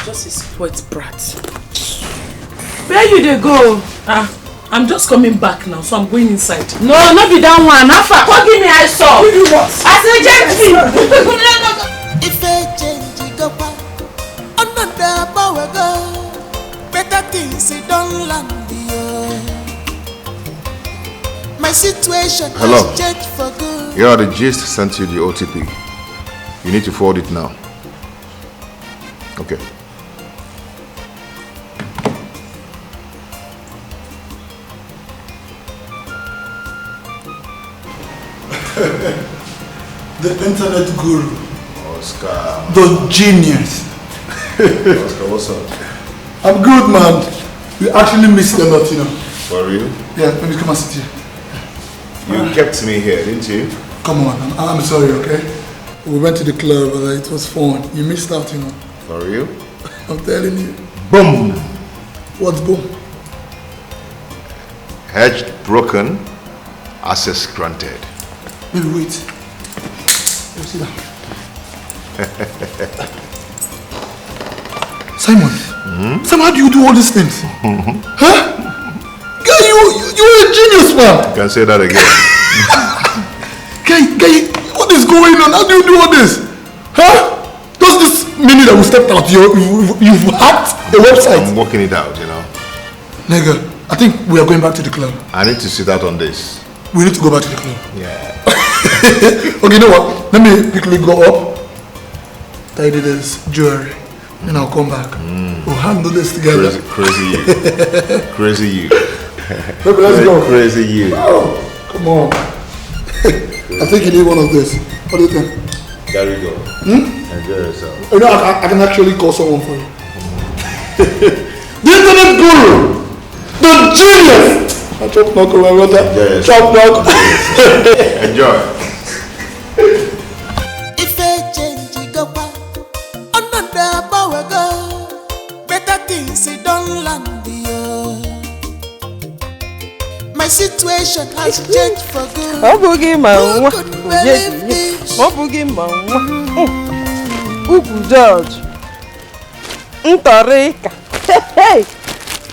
Just a spoiled brat. Where you dey go? I'm just coming back now, so I'm going inside. No, not be that one. Afa, come give me eye saw. Give you what? I say gently.
If I change it, go back. Another power go. Better things don't land here. My situation
Hello.
has changed for good.
Here are the gist sent you the OTP. You need to forward it now. Okay.
The internet guru.
Oscar.
The genius.
Oscar, what's up?
I'm good, man. We actually missed a lot, you know.
For real?
Yeah, let me come and sit here.
You kept me here, didn't you?
Come on, I'm sorry, okay? We went to the club, it was fun. You missed out, you know.
For real?
I'm telling you.
Boom!
What's boom?
Hedge broken, access granted.
Baby, wait. Sit down. Simon, Simon, how do you do all these things? Huh? Guy, you're a genius, man.
You can say that again.
Guy, what is going on? How do you do all this? Huh? Does this mean that we stepped out? You've hacked a website?
I'm working it out, you know.
Nigga, I think we are going back to the club.
I need to sit out on this.
We need to go back to the club.
Yeah.
Okay, you know what? Let me quickly go up, tidy this jewelry, and I'll come back. We'll handle this together.
Crazy you. Crazy you.
Baby, let's go.
Crazy you.
Oh, come on. I think you need one of this. What do you think?
There we go. Enjoy yourself.
You know, I can actually call someone for you. The internet guru! The genius! I chop knock my brother. Chop knock.
Enjoy.
If I change go back, another power go. Better things it don't land here. My situation has changed for good.
Who
could believe this?
Uku George. Ntorika. Hey!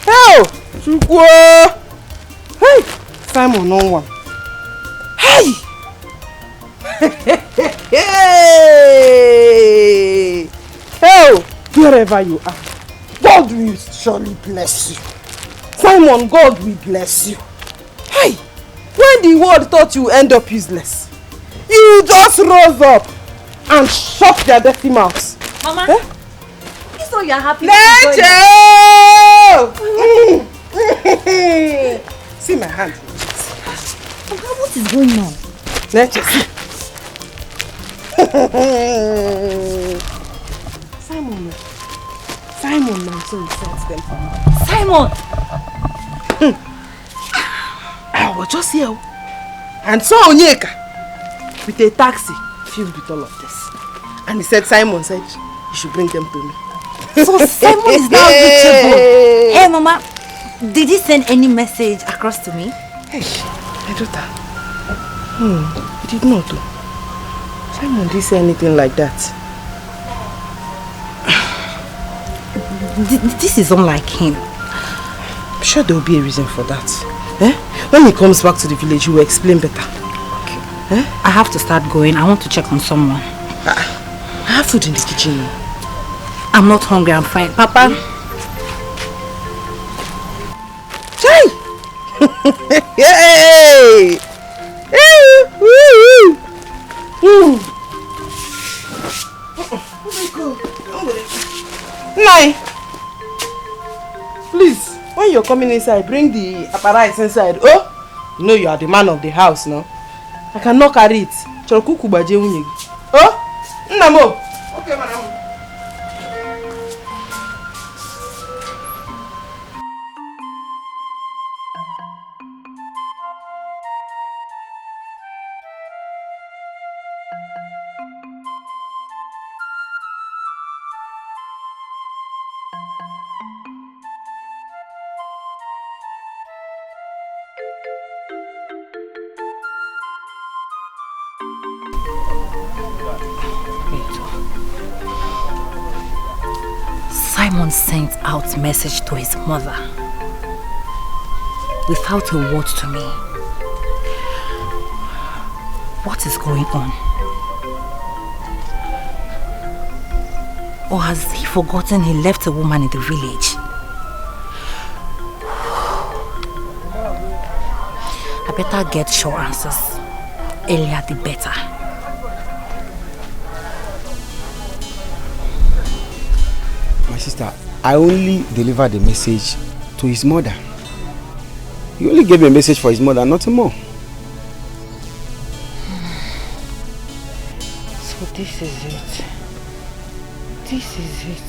Hey! Chukwu! Hey! Simon no one. Hey! Hey! Hey! Wherever you are, God will surely bless you. Simon, God will bless you. Hey! When the world thought you end up useless, you just rose up and shut their dirty mouths.
Mama, so you're happy.
See my hand.
Mama, what is going on?
Let's see. Simon, my son sent them for me.
Simon!
I was just here and saw Onyeka with a taxi filled with all of this. And he said, Simon said, you should bring them to me.
So Simon is now reachable. Hey, Mama, did he send any message across to me?
Hey, my daughter. He did not. Simon didn't say anything like that.
This is unlike him.
I'm sure there will be a reason for that. Eh? When he comes back to the village, he will explain better.
Okay. Eh? I have to start going. I want to check on someone.
I have food in the kitchen.
I'm not hungry. I'm fine. Papa?
Hey! Nai! Please, when you're coming inside, bring the apparatus inside. Oh! You know you are the man of the house now. I cannot carry it. Oh! Namo! Okay, madam.
Simon sent out message to his mother without a word to me. What is going on? Or has he forgotten he left a woman in the village? I better get sure answers. Earlier the better.
My sister, I only delivered the message to his mother. He only gave a message for his mother, nothing more.
So this is it. This is it.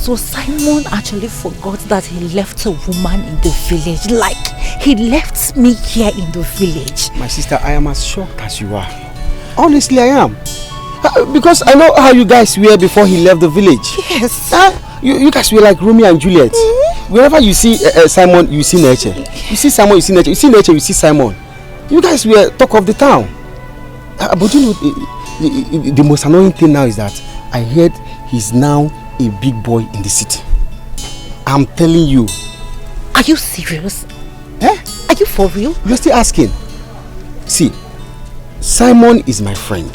So Simon actually forgot that he left a woman in the village. Like, he left me here in the village.
My sister, I am as shocked as you are. Honestly, I am. Because I know how you guys were before he left the village.
Yes.
You guys were like Romeo and Juliet. Wherever you see Simon, you see nature. You see Simon, you see nature. You see nature, you see Simon. You guys were talk of the town. But you know, the most annoying thing now is that I heard he's now a big boy in the city. I'm telling you.
Are you serious? Are you for real?
You're still asking. See, Simon is my friend,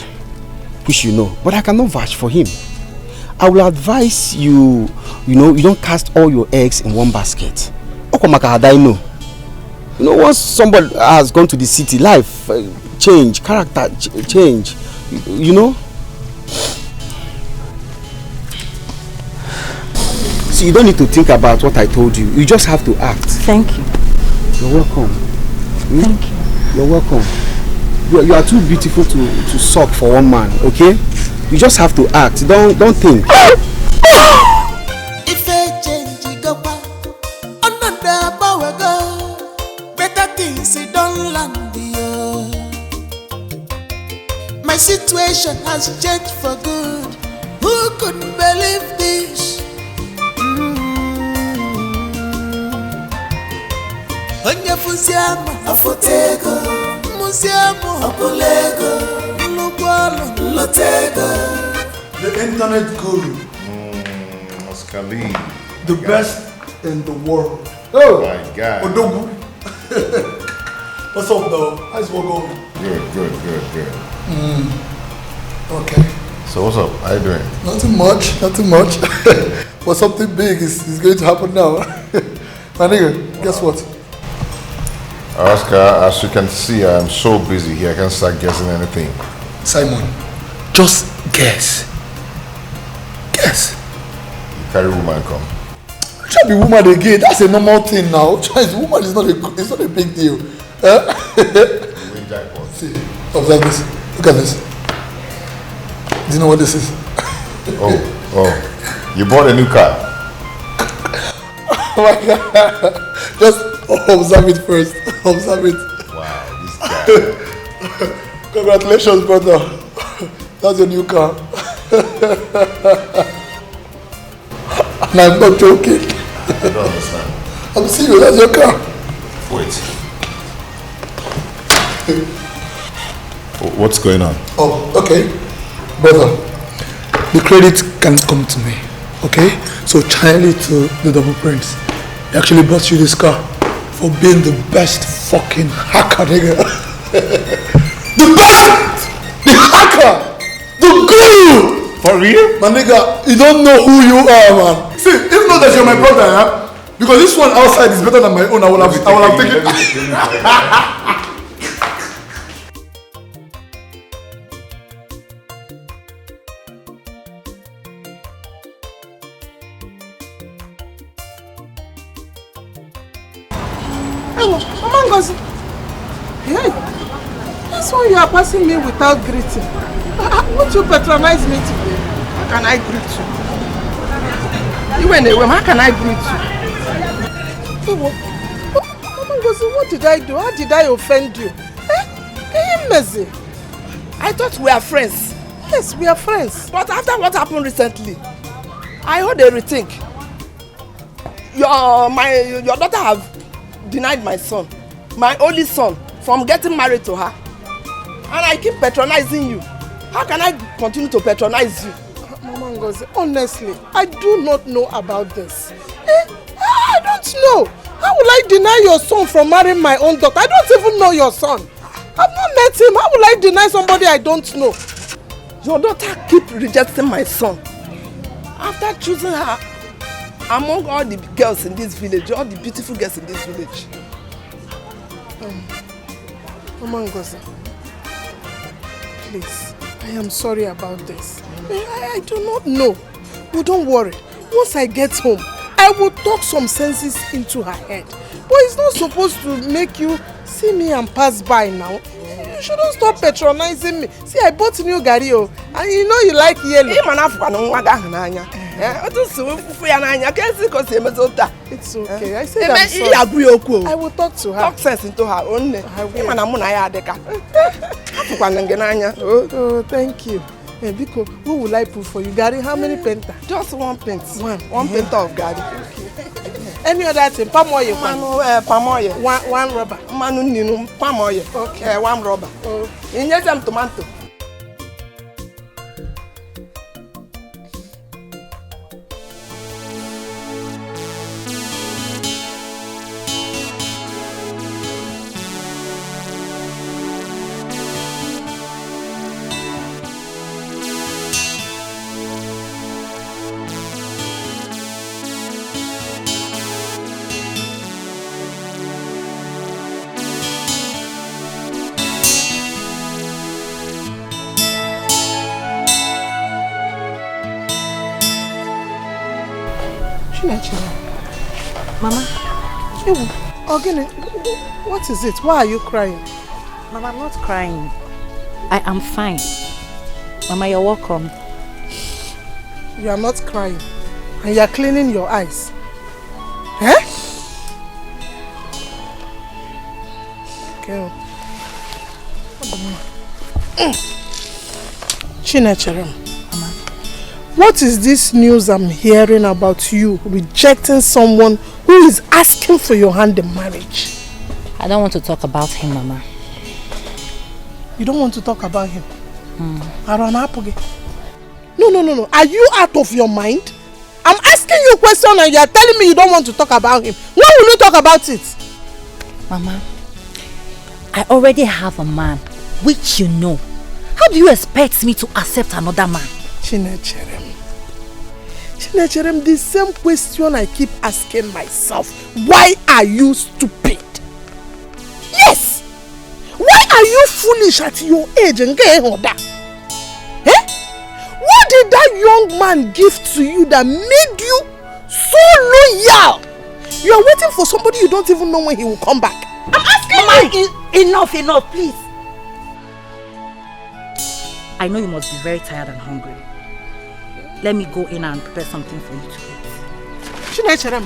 which you know, but I cannot vouch for him. I will advise you, you don't cast all your eggs in one basket. You know, once somebody has gone to the city, life change, character change, you know. So you don't need to think about what I told you. You just have to act.
Thank you.
You're welcome.
Thank you.
You're welcome. You are too beautiful to suck for one man, okay? You just have to act. Don't think.
If I change another power go, better things don't land here. My situation has changed for good. Who could believe this? Onye fusiamo afotego, musiamo apolego, lugwalo lotego.
The internet guru.
Oscali.
The best in the world.
Oh my God.
Odogu. What's up, though? How's work going?
Good.
Okay.
So what's up? How you doing?
Nothing much. But something big is going to happen now. My nigga, guess what?
Oscar, as you can see, I'm so busy here. I can't start guessing anything.
Simon, just guess. Guess.
You carry woman come.
Try be woman again. That's a normal thing now. Try woman is not a big deal. See, observe this. Look at this. Do you know what this is?
Oh. You bought a new car.
Oh my God. Just observe it first. Observe it.
Wow, this guy.
Congratulations, brother. That's your new car. And I'm not joking.
I don't understand.
I'm serious, that's your car.
Wait. What's going on?
Oh, okay. Brother, the credit can come to me. Okay? So Charlie to the Double Prince. He actually bought you this car for being the best fucking hacker, nigga. The best! The hacker! The guru!
For real?
My nigga, you don't know who you are, man. See, if not that you're my brother, huh? Because this one outside is better than my own, I will have taken it.
Mama Ngozi. Hey, this one you are passing me without greeting. Won't you patronize me today? How can I greet you? You went away, how can I greet you? Mama Ngozi, what did I do? How did I offend you? Can you messy?
I thought we are friends.
Yes, we are friends.
But after what happened recently, I heard a rethink. Your daughter have denied my son, my only son, from getting married to her. And I keep patronizing you. How can I continue to patronize you?
Mama Ngozi, honestly, I do not know about this. I don't know. How will I deny your son from marrying my own daughter? I don't even know your son. I've not met him. How will I deny somebody I don't know?
Your daughter keep rejecting my son. After choosing her among all the girls in this village, all the beautiful girls in this village.
Mama Ngozi, please, I am sorry about this. I do not know. But don't worry. Once I get home, I will talk some senses into her head. But it's not supposed to make you see me and pass by now. You shouldn't stop patronizing me. See, I bought new Gario, and you know you like yellow. It's okay. I said I'm sorry. I will talk to her.
Talk sense into her only.
Oh, thank you. Biko, what will I put for you? Gary, how many penta?
Just one pent.
One penta of Gary. Okay. Any other thing? Palm oil.
Palm oil.
One rubber.
Manu ninu palm oil.
Okay.
One rubber. In yes, some tomato.
Mama.
Again, what is it? Why are you crying?
Mama, I'm not crying. I am fine. Mama, you're welcome.
You are not crying. And you are cleaning your eyes. Eh? Okay. Chinecherem. What is this news I'm hearing about you rejecting someone who is asking for your hand in marriage?
I don't want to talk about him, Mama.
You don't want to talk about him? No. Are you out of your mind? I'm asking you a question and you are telling me you don't want to talk about him. When will you talk about it?
Mama, I already have a man, which you know. How do you expect me to accept another man?
Chinecherem, the same question I keep asking myself. Why are you stupid? Yes! Why are you foolish at your age and getting older? Eh? What did that young man give to you that made you so loyal? You are waiting for somebody you don't even know when he will come back. I'm asking you!
Enough, please. I know you must be very tired and hungry. Let me go in and prepare something for you to eat.
Chinecherem.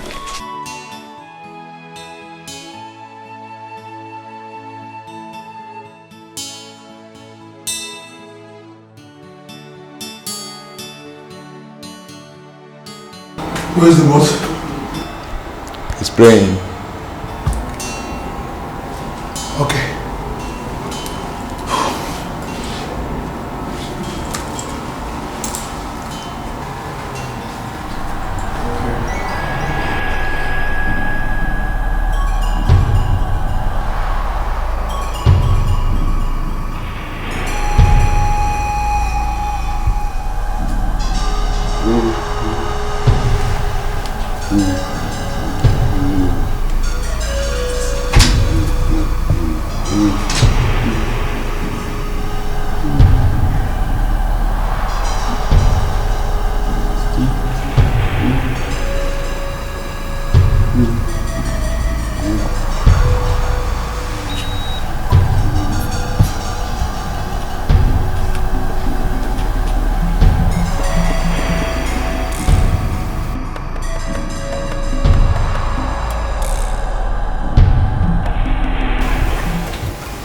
Where's the boss?
He's praying.
Okay.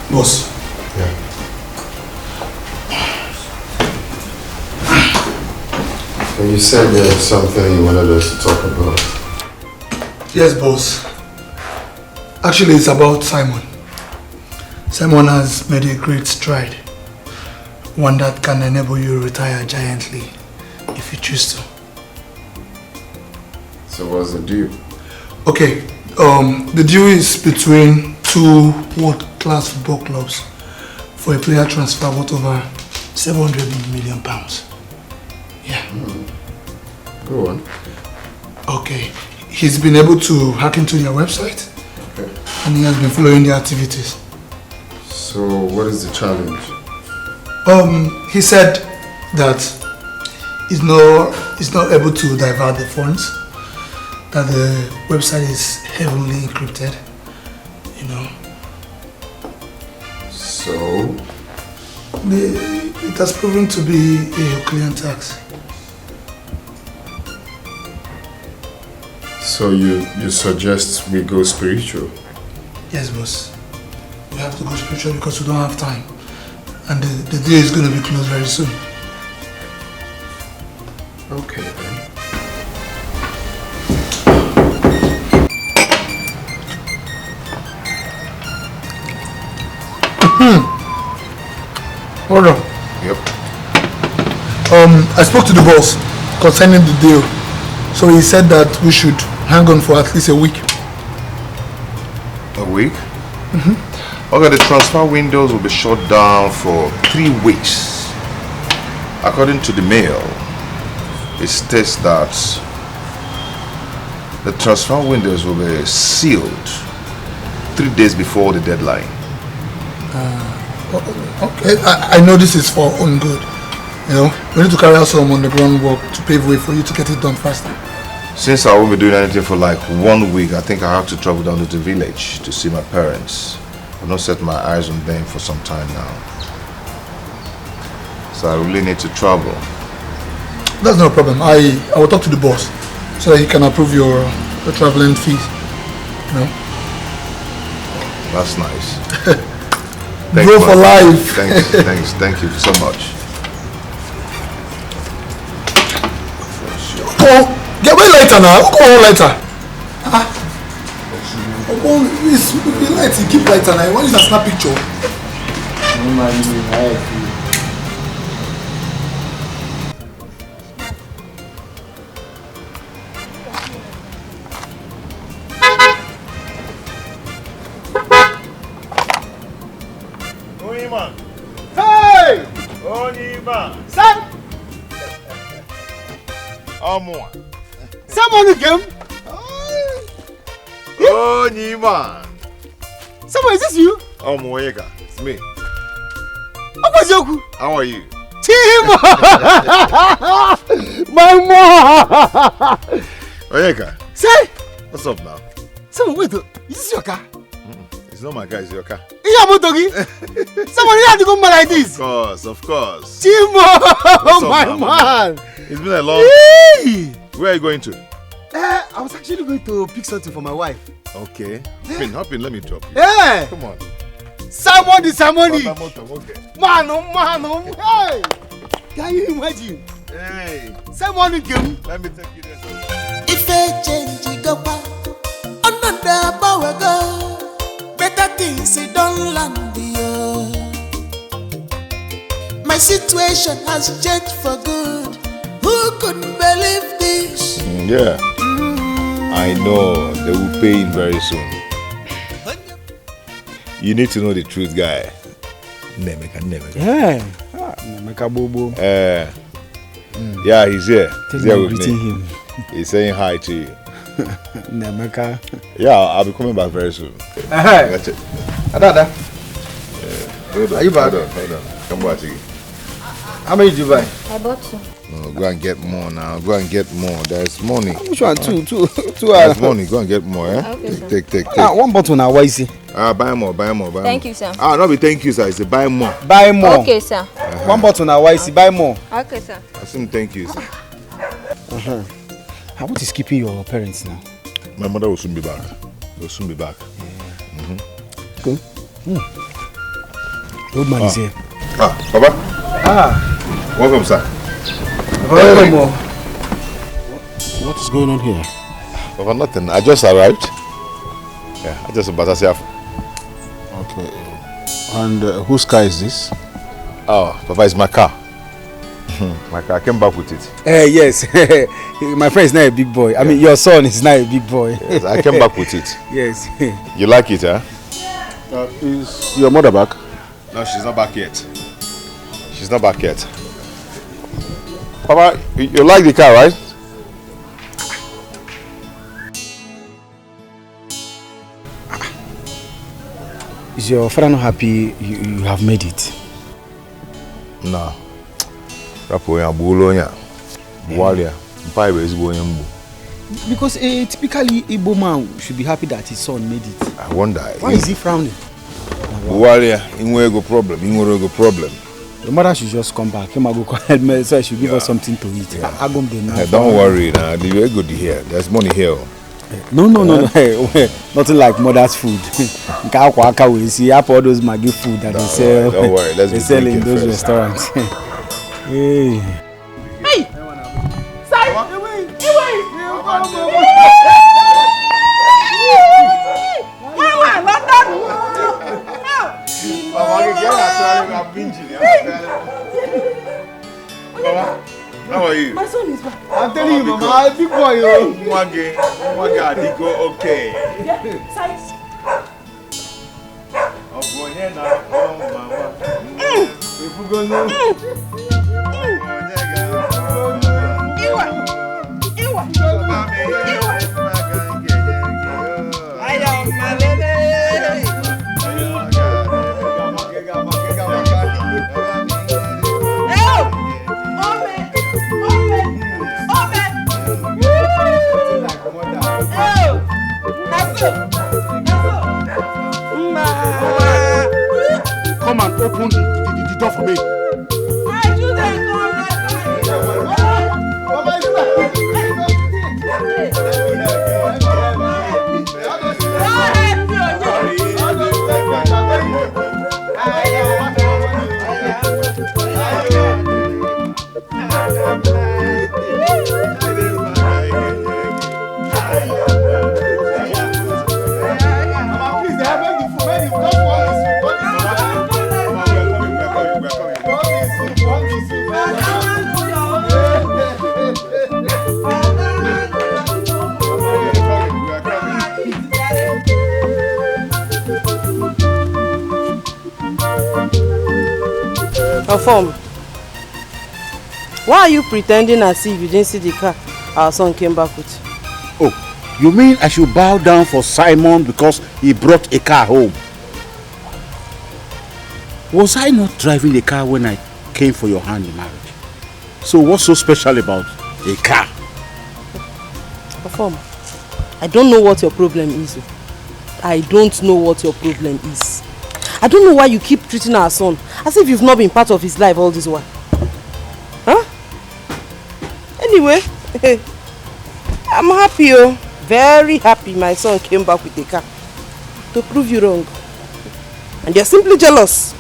Boss.
Yeah.
And you said there was something you wanted us to talk about.
Yes, boss. Actually, it's about Simon. Simon has made a great stride. One that can enable you to retire giantly if you choose to.
So what's the deal?
Okay, the deal is between two world-class football clubs for a player transfer worth over £700 million. Yeah.
Go on.
Okay. He's been able to hack into their website.
Okay.
And he has been following their activities.
So what is the challenge?
He said that he's not able to divert the funds, that the website is heavily encrypted, you know.
So?
It has proven to be a Herculean task.
So you suggest we go spiritual?
Yes, boss. We have to go spiritual because we don't have time. And the day is going to be closed very soon.
Okay, then.
Hold on.
Yep.
I spoke to the boss concerning the deal. So he said that we should hang on for at least a week.
A week? Okay, the transfer windows will be shut down for 3 weeks. According to the mail, it states that the transfer windows will be sealed 3 days before the deadline.
Okay, I know this is for our own good. You know, we need to carry out some underground work to pave way for you to get it done faster.
Since I won't be doing anything for like 1 week, I think I have to travel down to the village to see my parents. I've not set my eyes on them for some time now. So I really need to travel.
That's no problem. I will talk to the boss so that he can approve your traveling fees. You know?
That's nice.
Go for life.
Thank you so much.
Oh, get my lighter now. Go on lighter. This light, keep lighter now. Why is a snap picture?
Hey! Onima!
Sam!
Amwa!
Someone came!
Onima!
Someone, is this you?
Omwega, it's me.
How
are you?
Tim! My mom!
Oyeka.
Say!
What's up now?
Someone, wait, is this your car?
It's not my car, it's your car.
Someone, you have to go like this.
Of course.
Timo! My
now,
man!
It's been a long
Hey!
Where are you going to?
I was actually going to pick something for my wife.
Okay. Hop in, let me drop you.
Yeah!
Come on.
Simon.
Okay.
Man, hey! Can you imagine?
Hey!
Simon came.
Let me take you there.
If I change go back, another power go. Better things don't land here. My situation has changed for good. Who could believe this?
Yeah. I know they will pay in very soon. You need to know the truth, guy. Nemeka.
Yeah. Nemeka Bobo.
Yeah, he's here. He's here with me.
Him.
He's saying hi to you.
Nemeka.
Yeah, I'll be coming back very soon.
That's it. Adada.
Are you back? Hold on. Come back to you.
How many did you buy?
I bought 2.
No, go and get more now. Go and get more. There's money.
Which one? Two.
There's money. Go and get more, eh?
Okay, sir.
Take.
One bottle now. Why is it?
Buy more.
Thank you, sir.
Not be thank you, sir. It's a buy more.
Buy more.
Okay, sir.
One bottle now. Why is it? Buy more.
Okay, sir.
I said thank you, sir.
What is keeping your parents now?
My mother will soon be back. Will soon be back.
Yeah. Good. Old man is here.
Papa. Welcome, sir.
Welcome.
What is going on here?
Papa, nothing. I just arrived. Yeah, I just about to say.
Okay. And whose car is this?
Oh, Papa, it's my car. My car. I came back with it.
Yes. My friend is not a big boy. I mean, your son is not a big boy.
Yes, I came back with it.
Yes.
You like it, huh?
Is your mother back?
No, she's not back yet. She's not back yet. Papa, you like the car, right?
Is your father not happy you have made it?
No.
Because a typically Igbo man should be happy that his son made it.
I wonder.
Why is he frowning?
Buwalia, inwego problem.
Your mother should just come back. Go help me so I should give us something to eat.
Don't worry now. You're good here. There's money here.
No. Hey, nothing like mother's food. We see all those Maggi food that they sell.
Don't worry, let's
they
be
sell in those
first.
restaurants. Hey.
Hey! Sorry!
How are you?
My son is back.
I'm telling you, Mama, big boy, yo.
Mwage, Adiko, okay.
Size.
Come and open the door for me.
Perform. Why are you pretending as if you didn't see the car our son came back with?
Oh, you mean I should bow down for Simon because he brought a car home? Was I not driving the car when I came for your hand in marriage? So what's so special about a car?
Perform. I don't know what your problem is. I don't know what your problem is. I don't know why you keep treating our son as if you've not been part of his life all this while. Huh? Anyway, I'm happy, oh. Very happy my son came back with a car to prove you wrong. And you're simply jealous.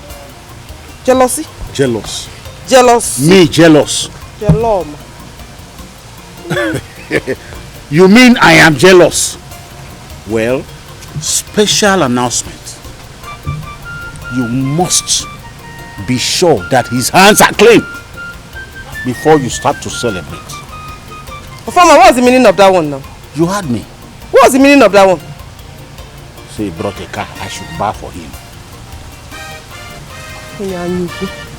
Jealousy?
Jealous.
Jealous.
Me jealous.
Jelom.
You mean I am jealous? Well, special announcement. You must be sure that his hands are clean before you start to celebrate.
Farmer, what's the meaning of that one now?
You heard me.
What's the meaning of that one?
So he brought a car, I should buy for him.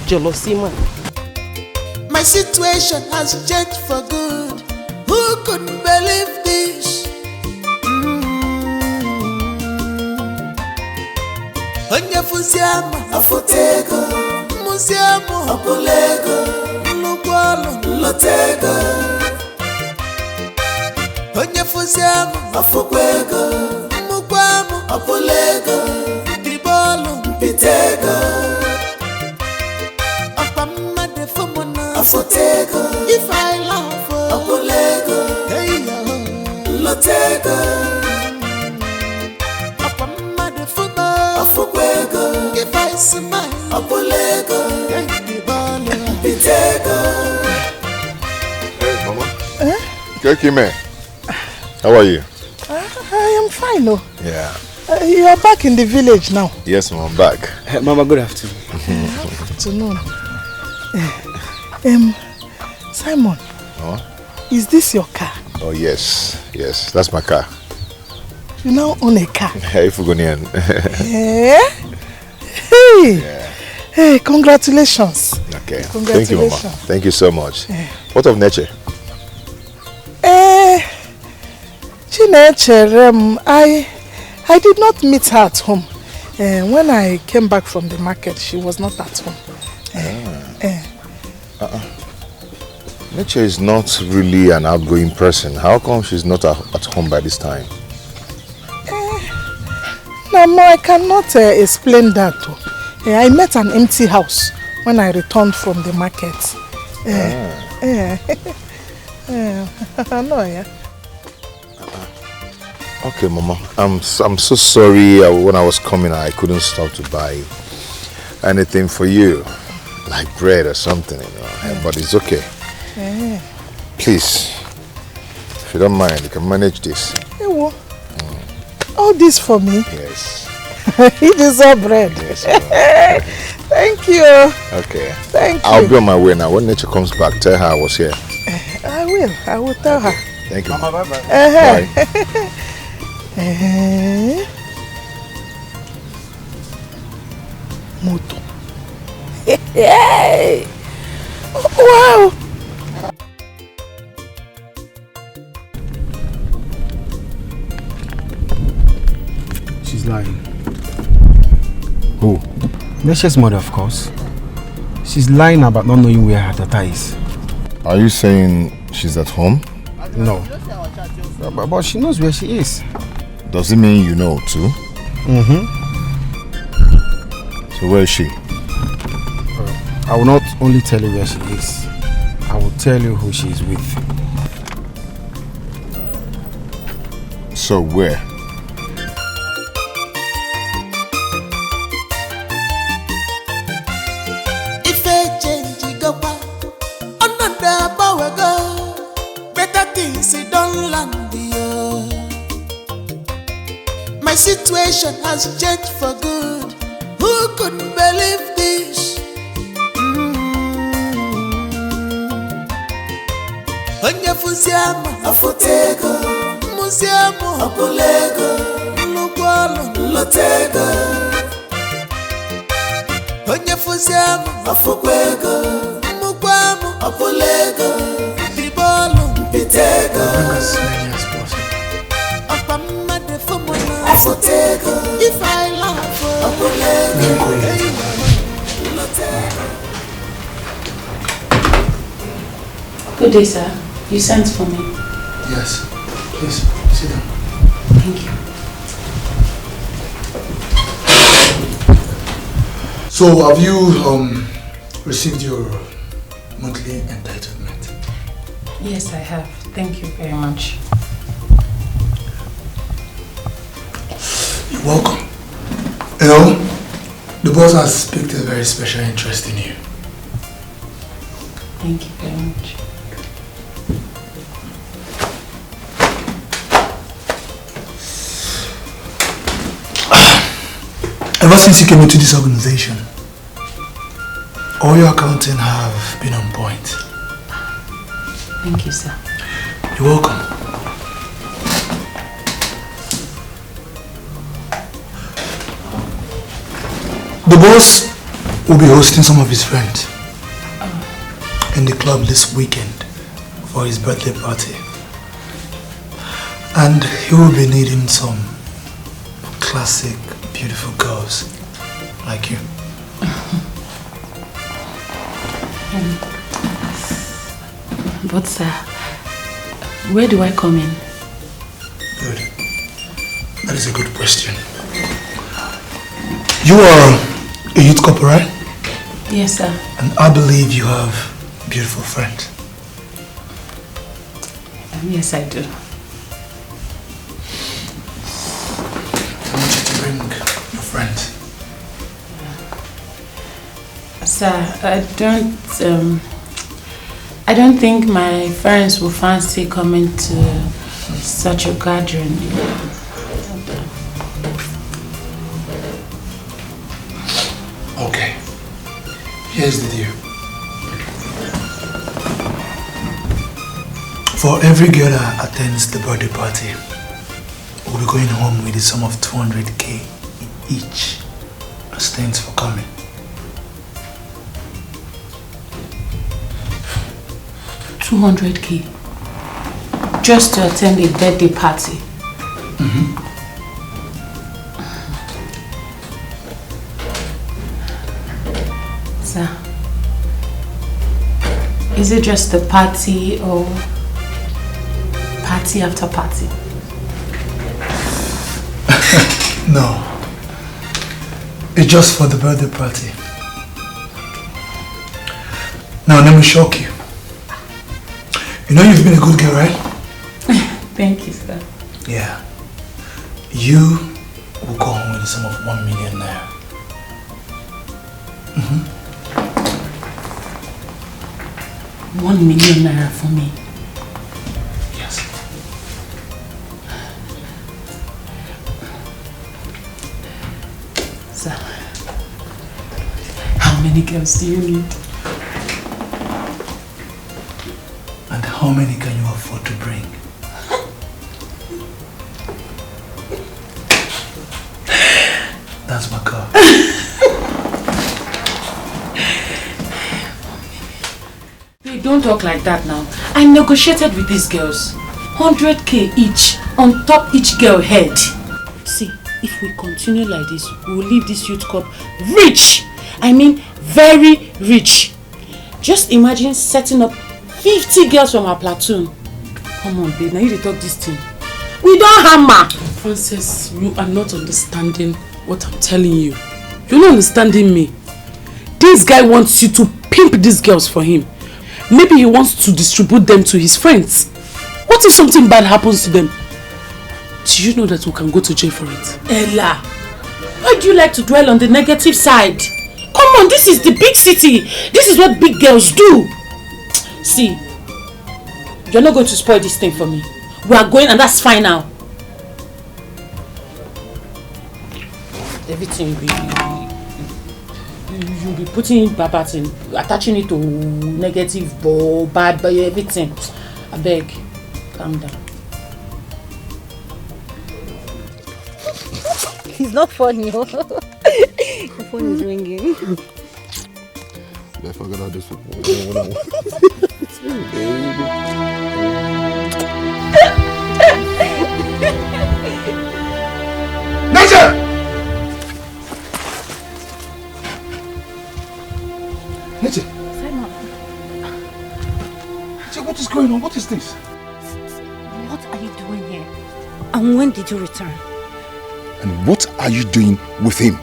Jealousy, man.
My situation has changed for good. Who could believe this? Onye fusiamo afotego, musiamo apolego, lukwalo lotego. Onye fusiamo afokwego, mukwamo apolego, tribolo pitego. Apamma de fomona afotego, if I love apolego, hey yo lotego. If I smile, apolego, pitego.
Hey, Mama. Okay, man. How are you?
I am fine, oh.
Yeah.
You are back in the village now.
Yes, Mama, I'm back.
Mama, good afternoon.
Afternoon. Simon.
Oh?
Is this your car?
Oh, yes. Yes, that's my car.
You now own a car.
Hey, Fugonian.
Eh? Hey.
Yeah.
Hey, congratulations.
Okay.
Congratulations.
Thank you, Mama. Thank you so much. What of nature?
Chineche, I did not meet her at home. When I came back from the market, she was not at home.
Nature is not really an outgoing person. How come she's not at home by this time?
No, I cannot explain that. I met an empty house when I returned from the market.
Ah.
No, yeah.
Okay, Mama. I'm so sorry. When I was coming, I couldn't stop to buy anything for you, like bread or something, you know. But it's okay. Please, if you don't mind, you can manage this.
Hey, what? All this for me?
Yes.
You deserve bread.
Yes.
Thank you.
Okay.
Thank you.
I'll be on my way now. When Nature comes back, tell her I was here.
I will tell her.
Thank you.
Mama, bye-bye.
Bye.
Moto. Hey! Wow!
She's lying.
Who?
Nesha's mother, of course. She's lying about not knowing where her daughter is.
Are you saying she's at home?
No. But she knows where she is.
Does it mean you know too? So where is she?
I will not only tell you where she is, I will tell you who she is with.
So where?
My situation has changed for good. Who could believe this? Onye fusiamo afotego, musiamo apolego, lukwalo lotego. Onye fusiamo afokwego, mukwamo apolego, bibolo pitego.
As many as possible.
If I laugh,
Good day, sir. You sent for me.
Yes. Please, sit down.
Thank you.
So, have you received your monthly entitlement?
Yes, I have. Thank you very much.
You're welcome. You know, the boss has picked a very special interest in you.
Thank you very much.
Ever since you came into this organization, all your accounting have been on point.
Thank you, sir.
You're welcome. The boss will be hosting some of his friends in the club this weekend for his birthday party. And he will be needing some classic, beautiful girls like you.
But sir, where do I come in?
Good. That is a good question. You are a youth couple, right?
Yes, sir.
And I believe you have beautiful friends.
Yes, I do.
I want you to bring your friends.
Sir, I don't think my friends will fancy coming to such a gathering.
Okay. Here's the deal. For every girl that attends the birthday party, we'll be going home with a sum of 200k each as thanks for coming.
$200k just to attend a birthday party. Sir, is it just a party or party after party?
No. It's just for the birthday party. Now let me shock you. You know you've been a good girl, right?
Thank you, sir.
Yeah. You will go home with a sum of 1 million naira.
1 million naira for me.
Yes.
So, how many girls do you need?
And how many can you afford to bring? That's my car.
Hey, don't talk like that now. I negotiated with these girls. 100k each on top each girl head. See, if we continue like this, we will leave this youth corp rich. I mean, very rich. Just imagine setting up 50 girls from our platoon. Come on, babe. Now you talk this thing. We don't hammer.
Frances, you are not understanding what I'm telling you. You're not understanding me. This guy wants you to pimp these girls for him. Maybe he wants to distribute them to his friends. What if something bad happens to them? Do you know that we can go to jail for it?
Ella, why do you like to dwell on the negative side? Come on, this is the big city. This is what big girls do. See, you're not going to spoil this thing for me. We are going and that's fine now. Everything you'll be putting babats in, attaching it to negative, bad, everything. I beg, calm down.
It's not funny. Your phone is ringing.
I forgot how this
Nature! Nature!
Simon.
Nature, what is going on? What is this?
What are you doing here? And when did you return?
And what are you doing with him?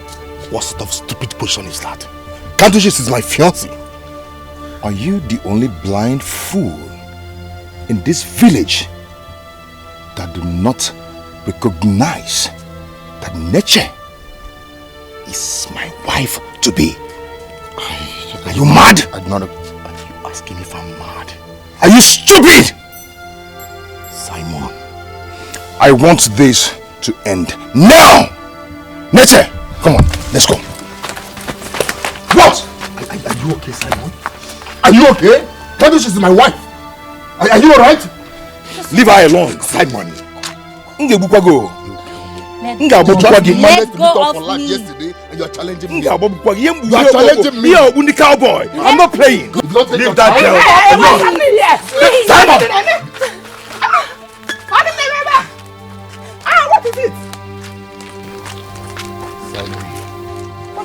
What sort of stupid position is that? Kantoshis is my fiancé.
Are you the only blind fool in this village that do not recognize that nature is my wife to be? Are you mad?
Are you asking if I'm mad?
Are you stupid? Simon, I want this to end now. Nature, come on, let's go. What?
Are you okay, Simon? Are you okay? Kantoshis is my wife. Are you alright?
Leave her alone, Simon.
Let's go off me.
Yesterday, and you're challenging me.
You are
challenging me.
You're a cowboy. I'm not playing. Leave that girl.
Simon! What is it?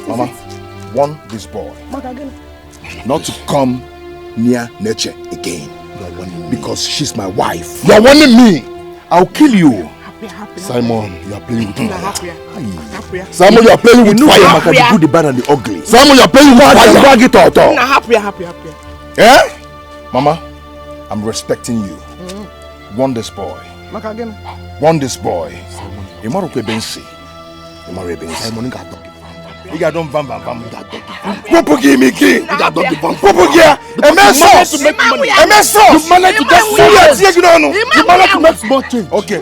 Mama, warn this boy not to come near nature again. Because she's my wife.
You're warning me.
I'll kill you.
Simon, you are playing with
fire.
Simon, you are playing with fire.
The good, the bad, and the ugly.
Simon, you are playing with fire.
Happy.
Eh? Mama, I'm respecting you. Warn this boy. Warn this boy. Simon, you got don't bam. Popo give me key. Popo give. You managed to make small change. Okay.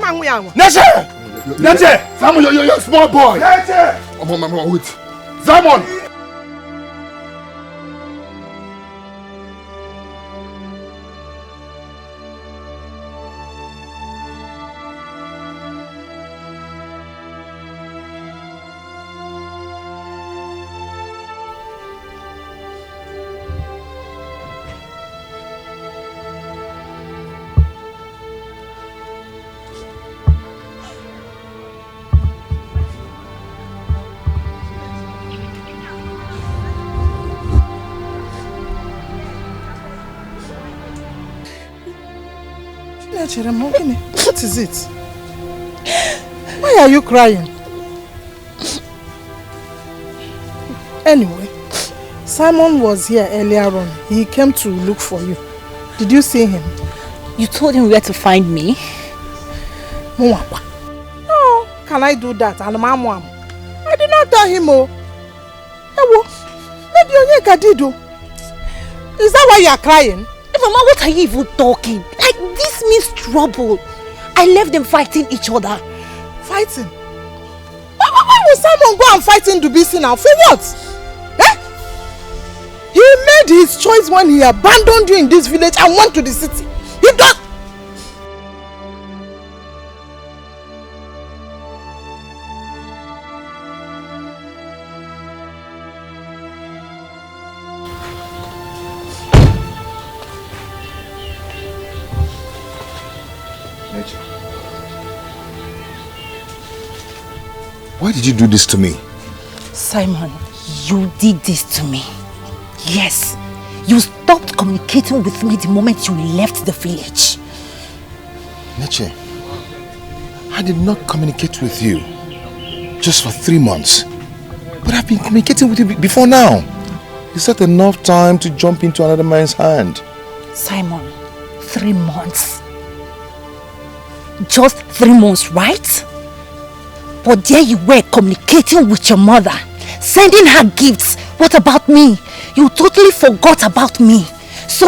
Nature.
Simon, you're a small boy.
Nature.
Wait. Simon.
What is it? Why are you crying? Anyway, Simon was here earlier on. He came to look for you. Did you see him?
You told him where to find me?
No, can I do that? And Mama, I did not tell him. Oh, maybe Onyeka did. Is that why you are crying?
Hey, Mama, what are you even talking? Like, this means trouble. I left them fighting each other.
Fighting? Why will Simon go and fight in Dubisi now? For what? He made his choice when he abandoned you in this village and went to the city. He don't...
Why did you do this to me?
Simon, you did this to me. Yes. You stopped communicating with me the moment you left the village.
Neche, I did not communicate with you just for 3 months. But I've been communicating with you before now. Is that enough time to jump into another man's hand?
Simon, 3 months. Just 3 months, right? But there you were communicating with your mother, sending her gifts. What about me? You totally forgot about me. So,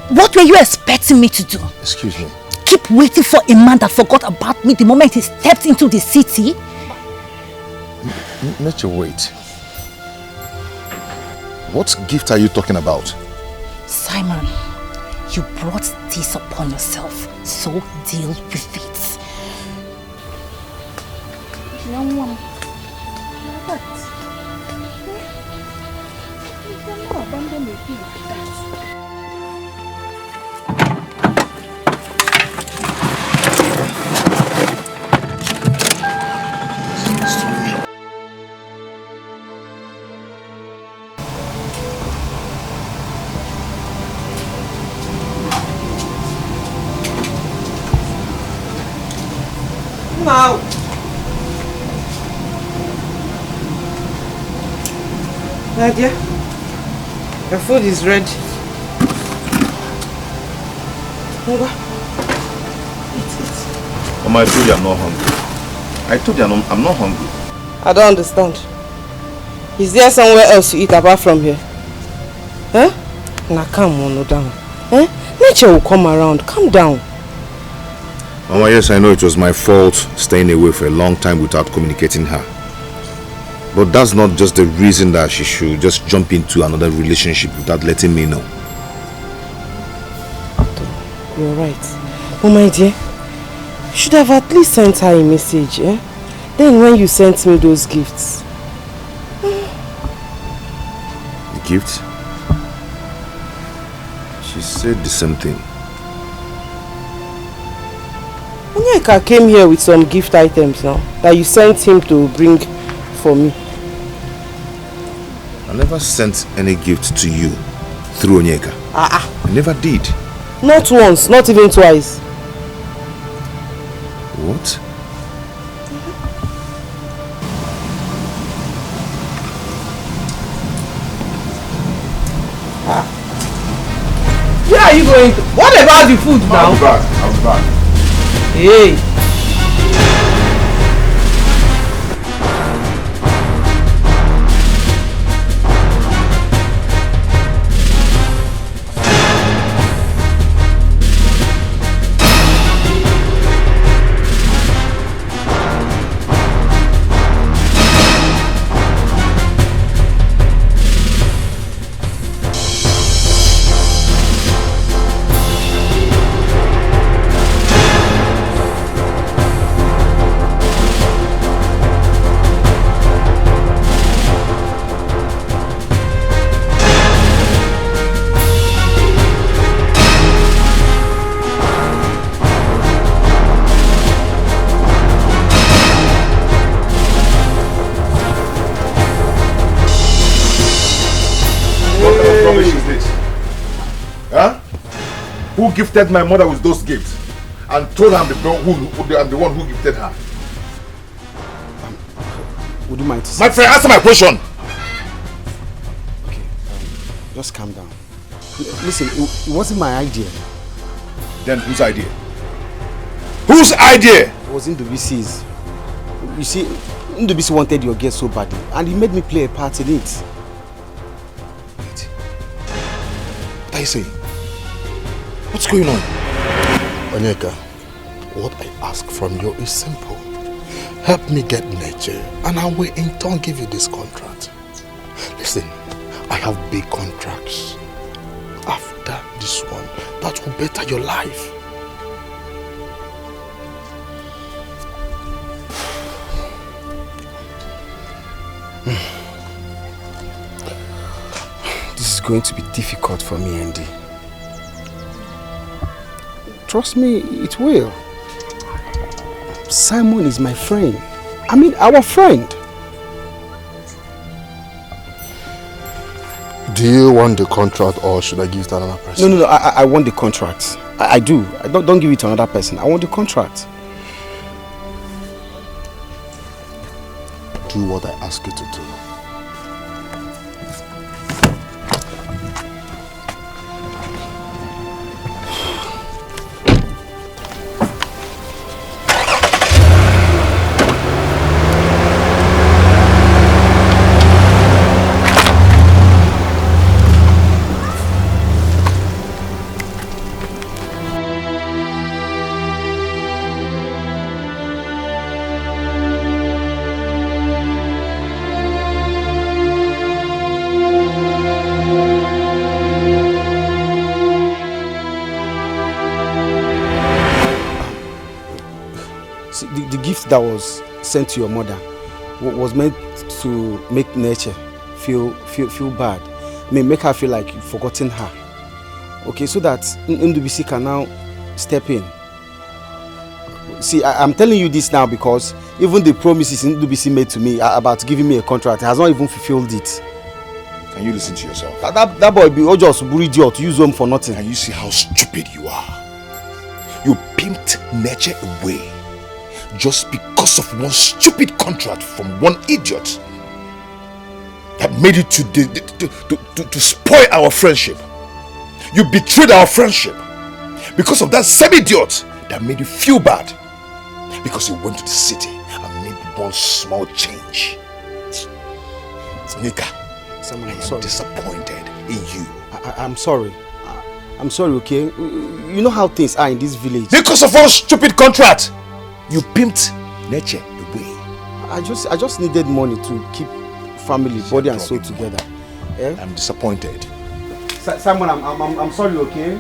what were you expecting me to do?
Excuse me.
Keep waiting for a man that forgot about me the moment he stepped into the city?
Neche, wait. What gift are you talking about?
Simon, you brought this upon yourself, so deal with it.
Young woman, what? You cannot abandon me like that.
Now. Nadia, your food is ready. Mama,
Mama, I told you I'm not hungry. I told you I'm not hungry.
I don't understand. Is there somewhere else to eat apart from here? Huh? Now calm on, no down. Eh? Nature will come around. Calm down.
Mama, yes, I know it was my fault staying away for a long time without communicating her. But that's not just the reason that she should just jump into another relationship without letting me know.
You're right. Oh my dear, you should have at least sent her a message, eh? Then when you sent me those gifts.
The gifts? She said the same thing.
Onyeka came here with some gift items now that you sent him to bring for me.
I never sent any gift to you through Onyeka. I never did.
Not once, not even twice.
What?
Where are you going to? What about the food now?
I'll be back. I'll be back.
Hey.
Who gifted my mother with those gifts and told her I'm the one who gifted her?
Would you mind?
My friend, answer my question.
Okay, just calm down. Listen, it wasn't my idea.
Then whose idea? Whose idea?
It was in the VC's. You see, Ndubisi wanted your girl so badly, and he made me play a part in it.
What are you saying? What's going on?
Onyeka, what I ask from you is simple. Help me get nature, and I will in turn give you this contract. Listen, I have big contracts after this one that will better your life.
This is going to be difficult for me, Andy. Trust me, it will. Simon is my friend. I mean, our friend.
Do you want the contract or should I give it to another person?
No, I want the contract. I do. Don't give it to another person. I want the contract.
Do what I ask you to do.
That was sent to your mother was meant to make Nature feel bad. I mean, make her feel like you've forgotten her. Okay, so that Ndubisi can now step in. See, I'm telling you this now because even the promises Ndubisi made to me about giving me a contract has not even fulfilled it.
Can you listen to yourself?
That boy be just a idiot to use them for nothing.
Can you see how stupid you are? You pimped Nature away just because of one stupid contract from one idiot that made it to spoil our friendship. You betrayed our friendship because of that same idiot that made you feel bad because you went to the city and made one small change. Nika, I am disappointed in you.
I'm sorry. I'm sorry, okay? You know how things are in this village.
Because of one stupid contract, you pimped Nature away.
I just needed money to keep family, body and soul together. Eh?
I'm disappointed.
Simon, I'm sorry, okay?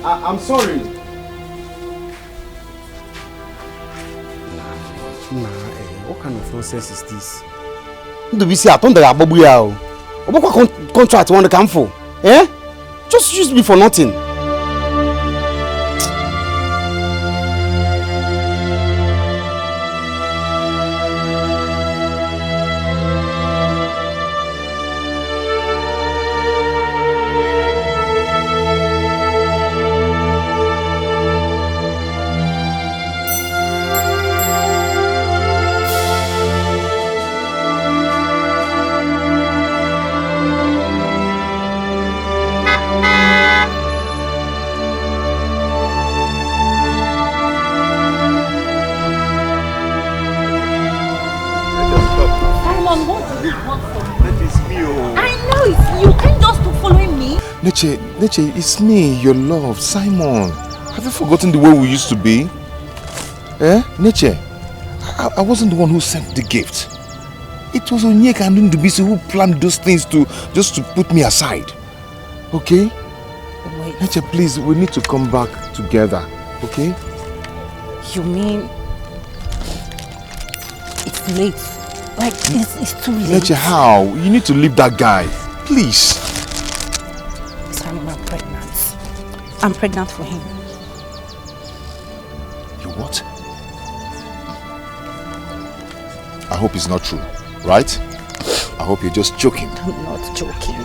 I'm sorry. What kind of nonsense is this? Ndubisi, I told you what contract you want to come for? Eh? Just use me for nothing.
Neche, it's me, your love, Simon. Have you forgotten the way we used to be? Eh? Neche, I wasn't the one who sent the gift. It was Onyeka and Ndubisi who planned those things just to put me aside. Okay? Wait. Neche, please, we need to come back together. Okay?
You mean it's late? Like it's too late?
Neche, how? You need to leave that guy. Please.
I'm pregnant. I'm pregnant for him.
You what? I hope it's not true, right? I hope you're just joking.
I'm not joking.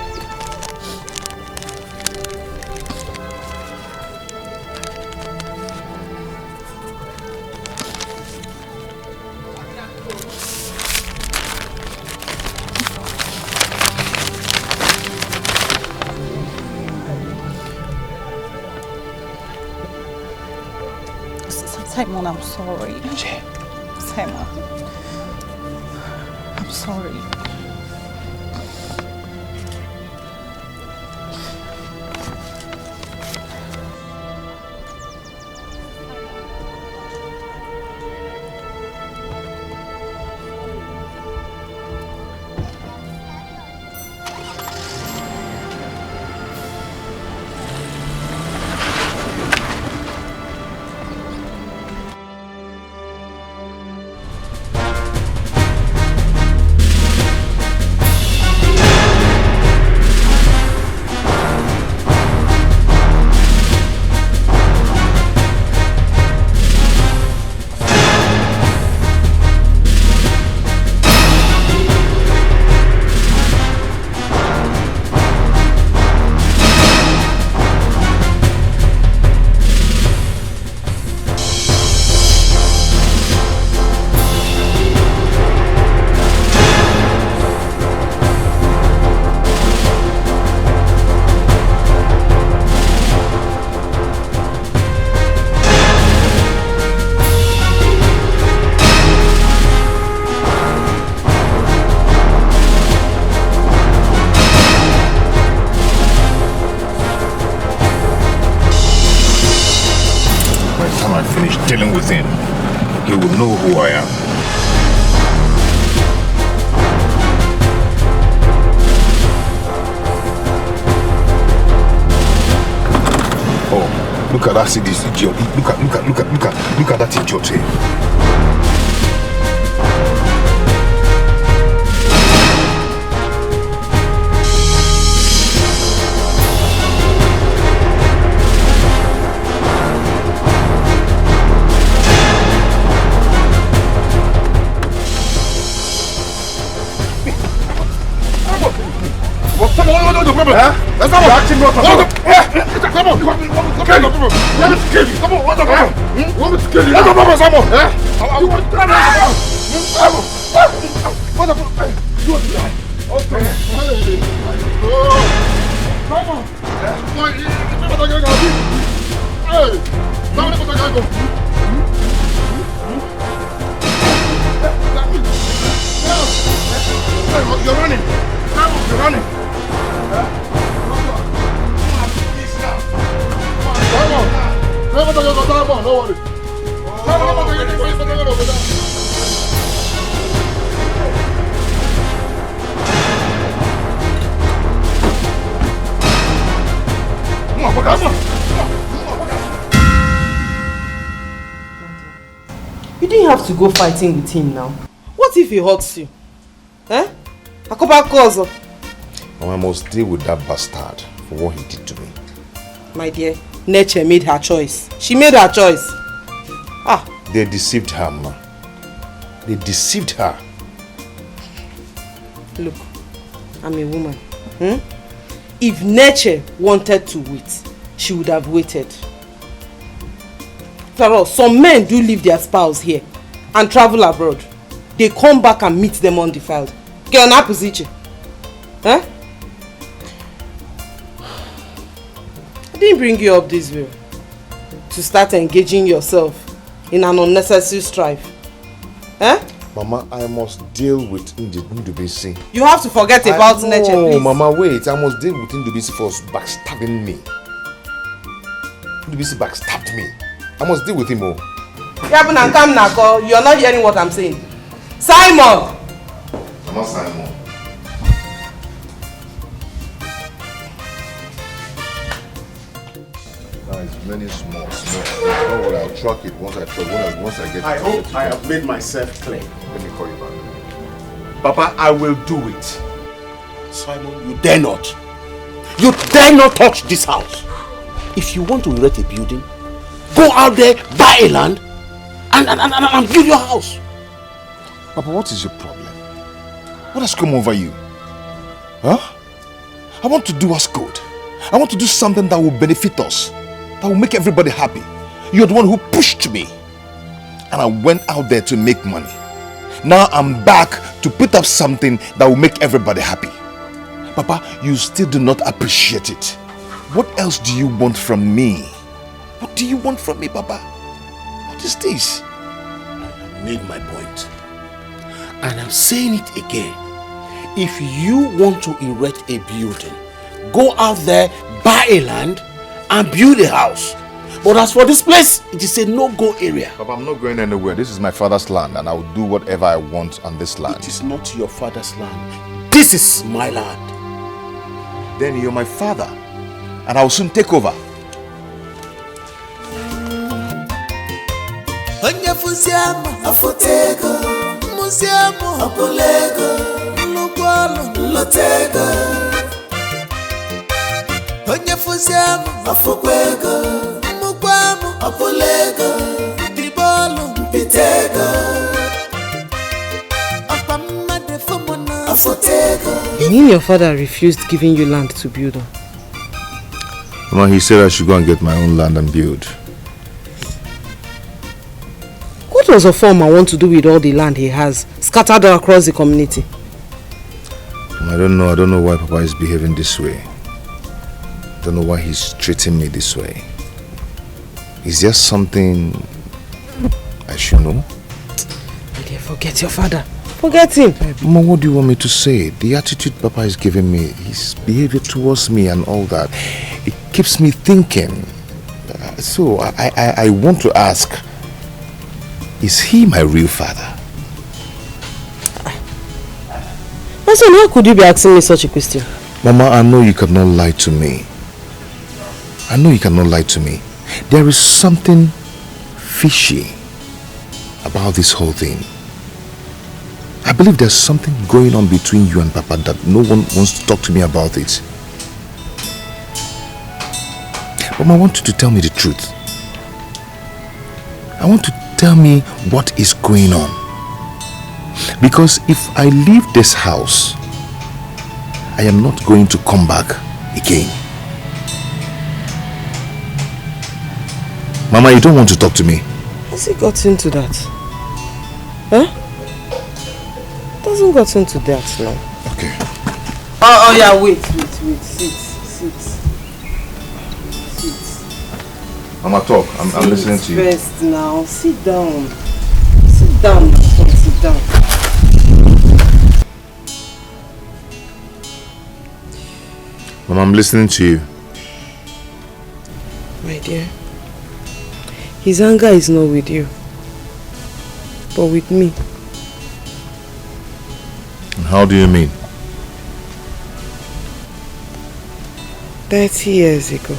Simon, I'm sorry. Simon.
I'm sorry.
Dealing with him, he will know who I am. Oh, look at that, see this idiot. Look at that idiot here.
That's not acting not come on. Let me kill you. Come on, what the fuck? Want me to kill you? What the fuck, Simon? You want to try what the fuck? You want to die? Okay. Come on. You're running. You're running. Don't worry.
You didn't have to go fighting with him now. What if he hurts you? Eh?
I must deal with that bastard for what he did to me.
My dear, nature made her choice. She made her choice.
They deceived her, ma. They deceived her.
Look, I'm a woman. If nature wanted to wait, she would have waited. After all, some men do leave their spouse here and travel abroad. They come back and meet them undefiled. Get on position. Huh? I didn't bring you up this way to start engaging yourself in an unnecessary strife. Eh?
Mama, I must deal with Ndubisi.
You have to forget about nature, please.
No, Mama, wait. I must deal with Ndubisi for backstabbing me. Ndubisi backstabbed me. I must deal with him. You're
not hearing what I'm saying. Simon!
Mama, Simon. Many small. Oh, well, I'll truck it once I get
I hope I have made myself clear.
Let me call you back.
Papa, I will do it. Simon, you dare not. You dare not touch this house. If you want to erect a building, go out there, buy a land, and build your house.
Papa, what is your problem? What has come over you? Huh? I want to do us good. I want to do something that will benefit us. That will make everybody happy. You're the one who pushed me. And I went out there to make money. Now I'm back to put up something that will make everybody happy. Papa, you still do not appreciate it. What else do you want from me? What do you want from me, Papa? What is this?
I made my point. And I'm saying it again. If you want to erect a building, go out there, buy a land, and build a house. But as for this place, it is a no-go area.
Papa, I'm not going anywhere. This is my father's land, and I will do whatever I want on this land.
It is not your father's land. This is my land.
Then you're my father, and I will soon take over.
You mean your father refused giving you land to build on?
Mama, he said I should go and get my own land and build.
What does a farmer want to do with all the land he has scattered across the community?
I don't know why Papa is behaving this way. I don't know why he's treating me this way. Is there something I should know?
My dear, forget your father. Forget him.
Mama, what do you want me to say? The attitude Papa is giving me, his behavior towards me and all that, it keeps me thinking. So I want to ask, is he my real father?
My son, how could you be asking me such a question?
Mama, I know you cannot lie to me. I know you cannot lie to me. There is something fishy about this whole thing. I believe there's something going on between you and Papa that no one wants to talk to me about it. But I want you to tell me the truth. I want to tell me what is going on. Because if I leave this house, I am not going to come back again. Mama, you don't want to talk to me.
Has he got into that? Huh? Doesn't got into that now.
Okay.
Oh yeah, wait. Sit.
Mama, talk. I'm listening to you.
First now. Sit down. Sit down, my son. Sit down.
Mama, I'm listening to you.
My dear, his anger is not with you, but with me.
How do you mean?
30 years ago.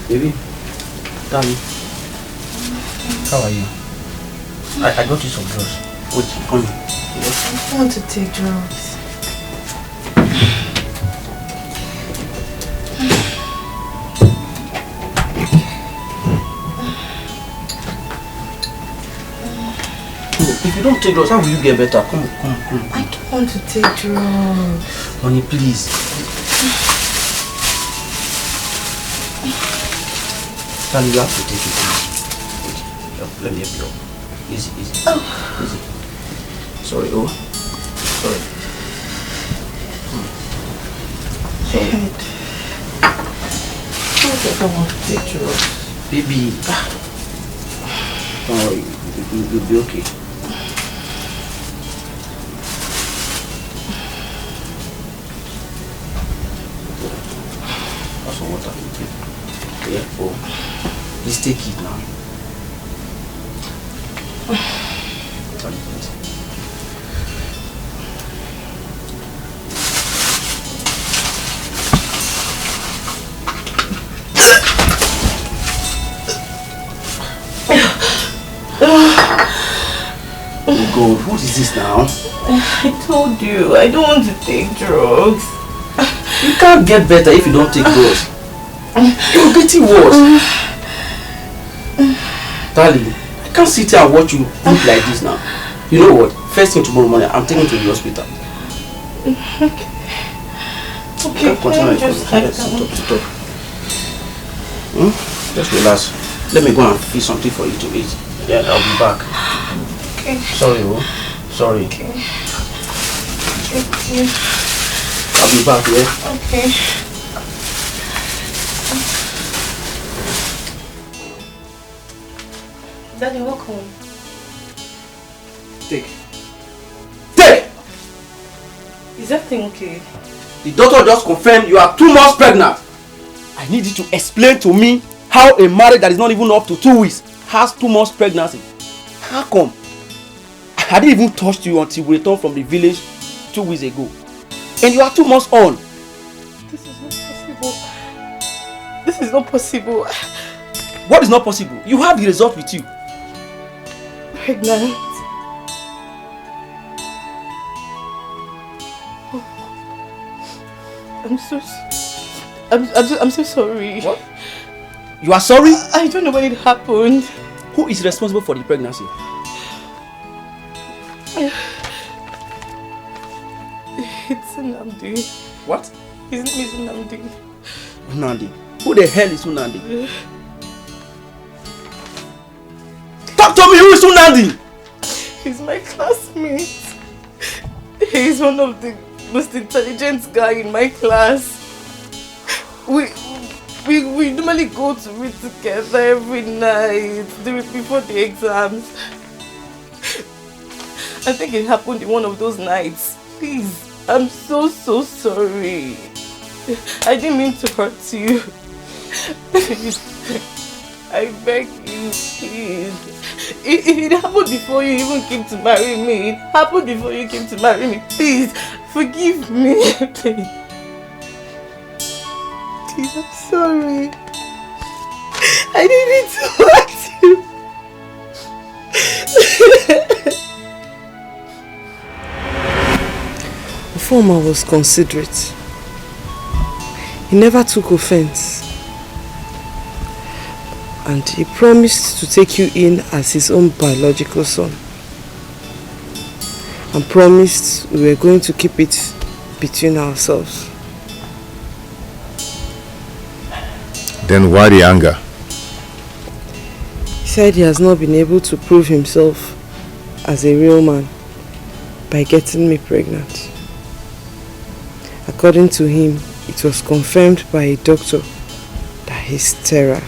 Baby, darling, how are you? I got you some drugs. Wait, come here.
I don't want to take drugs.
If you don't take drugs, how will you get better? Come.
I don't want to take drugs.
Honey, please. Darling, you have to take it easy. Wait, let me help you. Easy. Easy. Sorry, sorry. Sorry. I don't want to take drugs. Baby. Don't worry, you'll be okay. That's some water. Yeah, please take it now. Oh God, what is this now?
I told you, I don't want to take drugs.
You can't get better if you don't take drugs. You're getting worse. Darling, I can't sit here and watch you look like this now. You know what? First thing tomorrow morning, I'm taking you to the hospital.
Okay,
continue. Sit up. Just relax. Let me go and fix something for you to eat. Yeah, I'll be back.
Okay.
Sorry, sorry.
Okay.
I'll be back, yeah?
Okay. Daddy, welcome.
Take. Take!
Is everything okay?
The doctor just confirmed you are 2 months pregnant. I need you to explain to me how a marriage that is not even up to 2 weeks has 2 months pregnancy. How come? I didn't even touch you until we returned from the village 2 weeks ago. And you are 2 months on.
This is not possible. This is not possible.
What is not possible? You have the result with you.
Pregnant. I'm so sorry.
What? You are sorry?
I don't know when it happened.
Who is responsible for the pregnancy?
It's Nnamdi.
What?
His name is Nnamdi.
Nnamdi. Who the hell is Nnamdi? Talk to me, who is Nnamdi?
He's my classmate. He's one of the most intelligent guy in my class. We normally go to read together every night before the exams. I think it happened in one of those nights. Please, I'm so sorry. I didn't mean to hurt you. Please, I beg you, please. It happened before you even came to marry me. It happened before you came to marry me. Please, forgive me. Please. Please, I'm sorry. I didn't mean to hurt you.
Former was considerate. He never took offense. And he promised to take you in as his own biological son. And promised we were going to keep it between ourselves.
Then why the anger?
He said he has not been able to prove himself as a real man by getting me pregnant. According to him, it was confirmed by a doctor that he's sterile.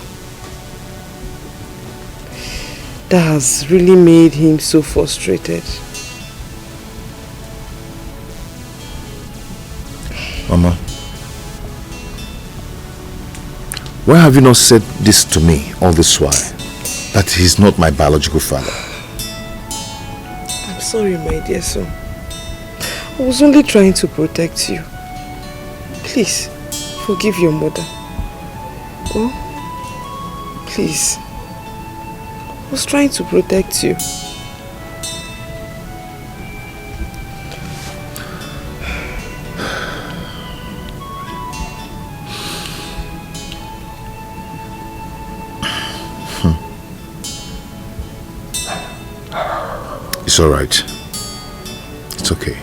That has really made him so frustrated.
Mama, why have you not said this to me all this while? That he's not my biological father.
I'm sorry, my dear son. I was only trying to protect you. Please, forgive your mother. Oh, please. I was trying to protect you.
It's all right. It's okay.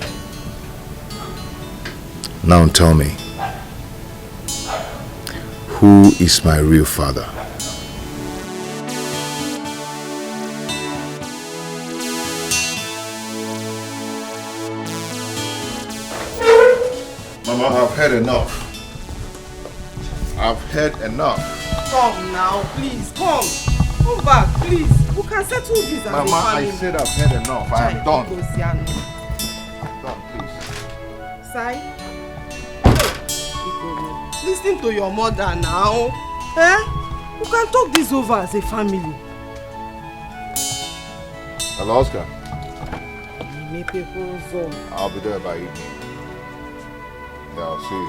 Now tell me, who is my real father? Mama, I've had enough. I've had enough.
Come now, please, come. Come back, please. We can settle this as a family.
Mama, I said I've had enough. I am done. I'm done, please.
Sai. Listen to your mother now. Eh? We can talk this over as a family.
Hello, Oscar.
I'll
I'll be there by evening. Yeah, I'll see you.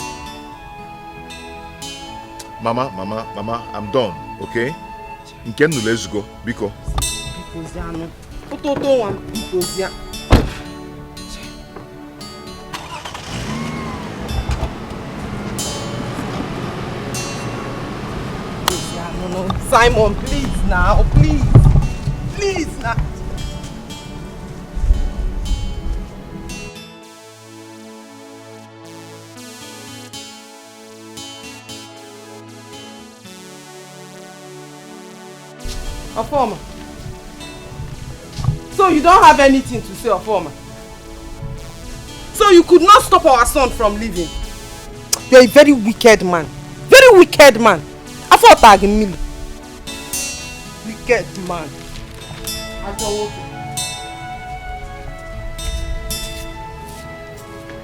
Mama, I'm done, okay? Nkenu, let's go. Biko.
Bikoziano. Ototo wan Bikozia. No, Simon, please now, please. Please now. Afoma. So you don't have anything to say, Afoma? So you could not stop our son from leaving? You're a very wicked man. Very wicked man. I thought I me. Wicked man.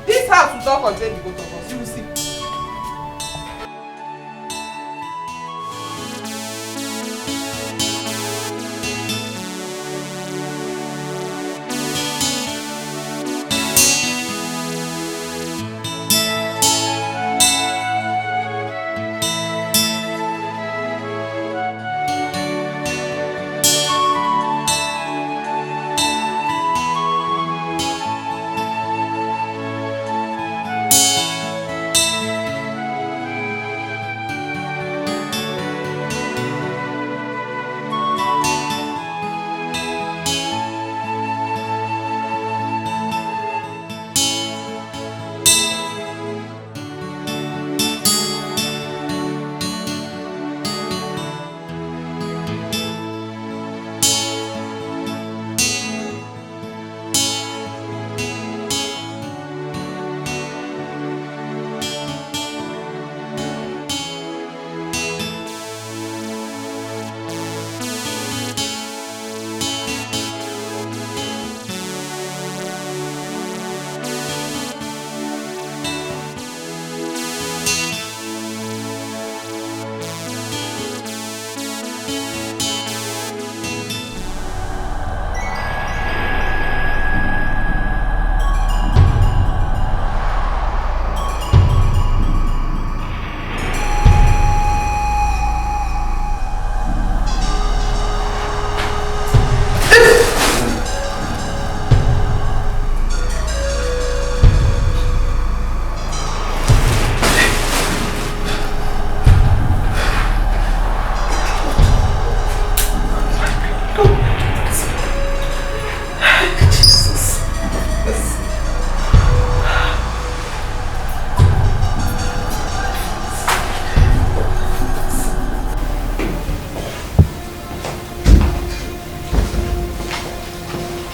This house will not contain the both of us. You will see.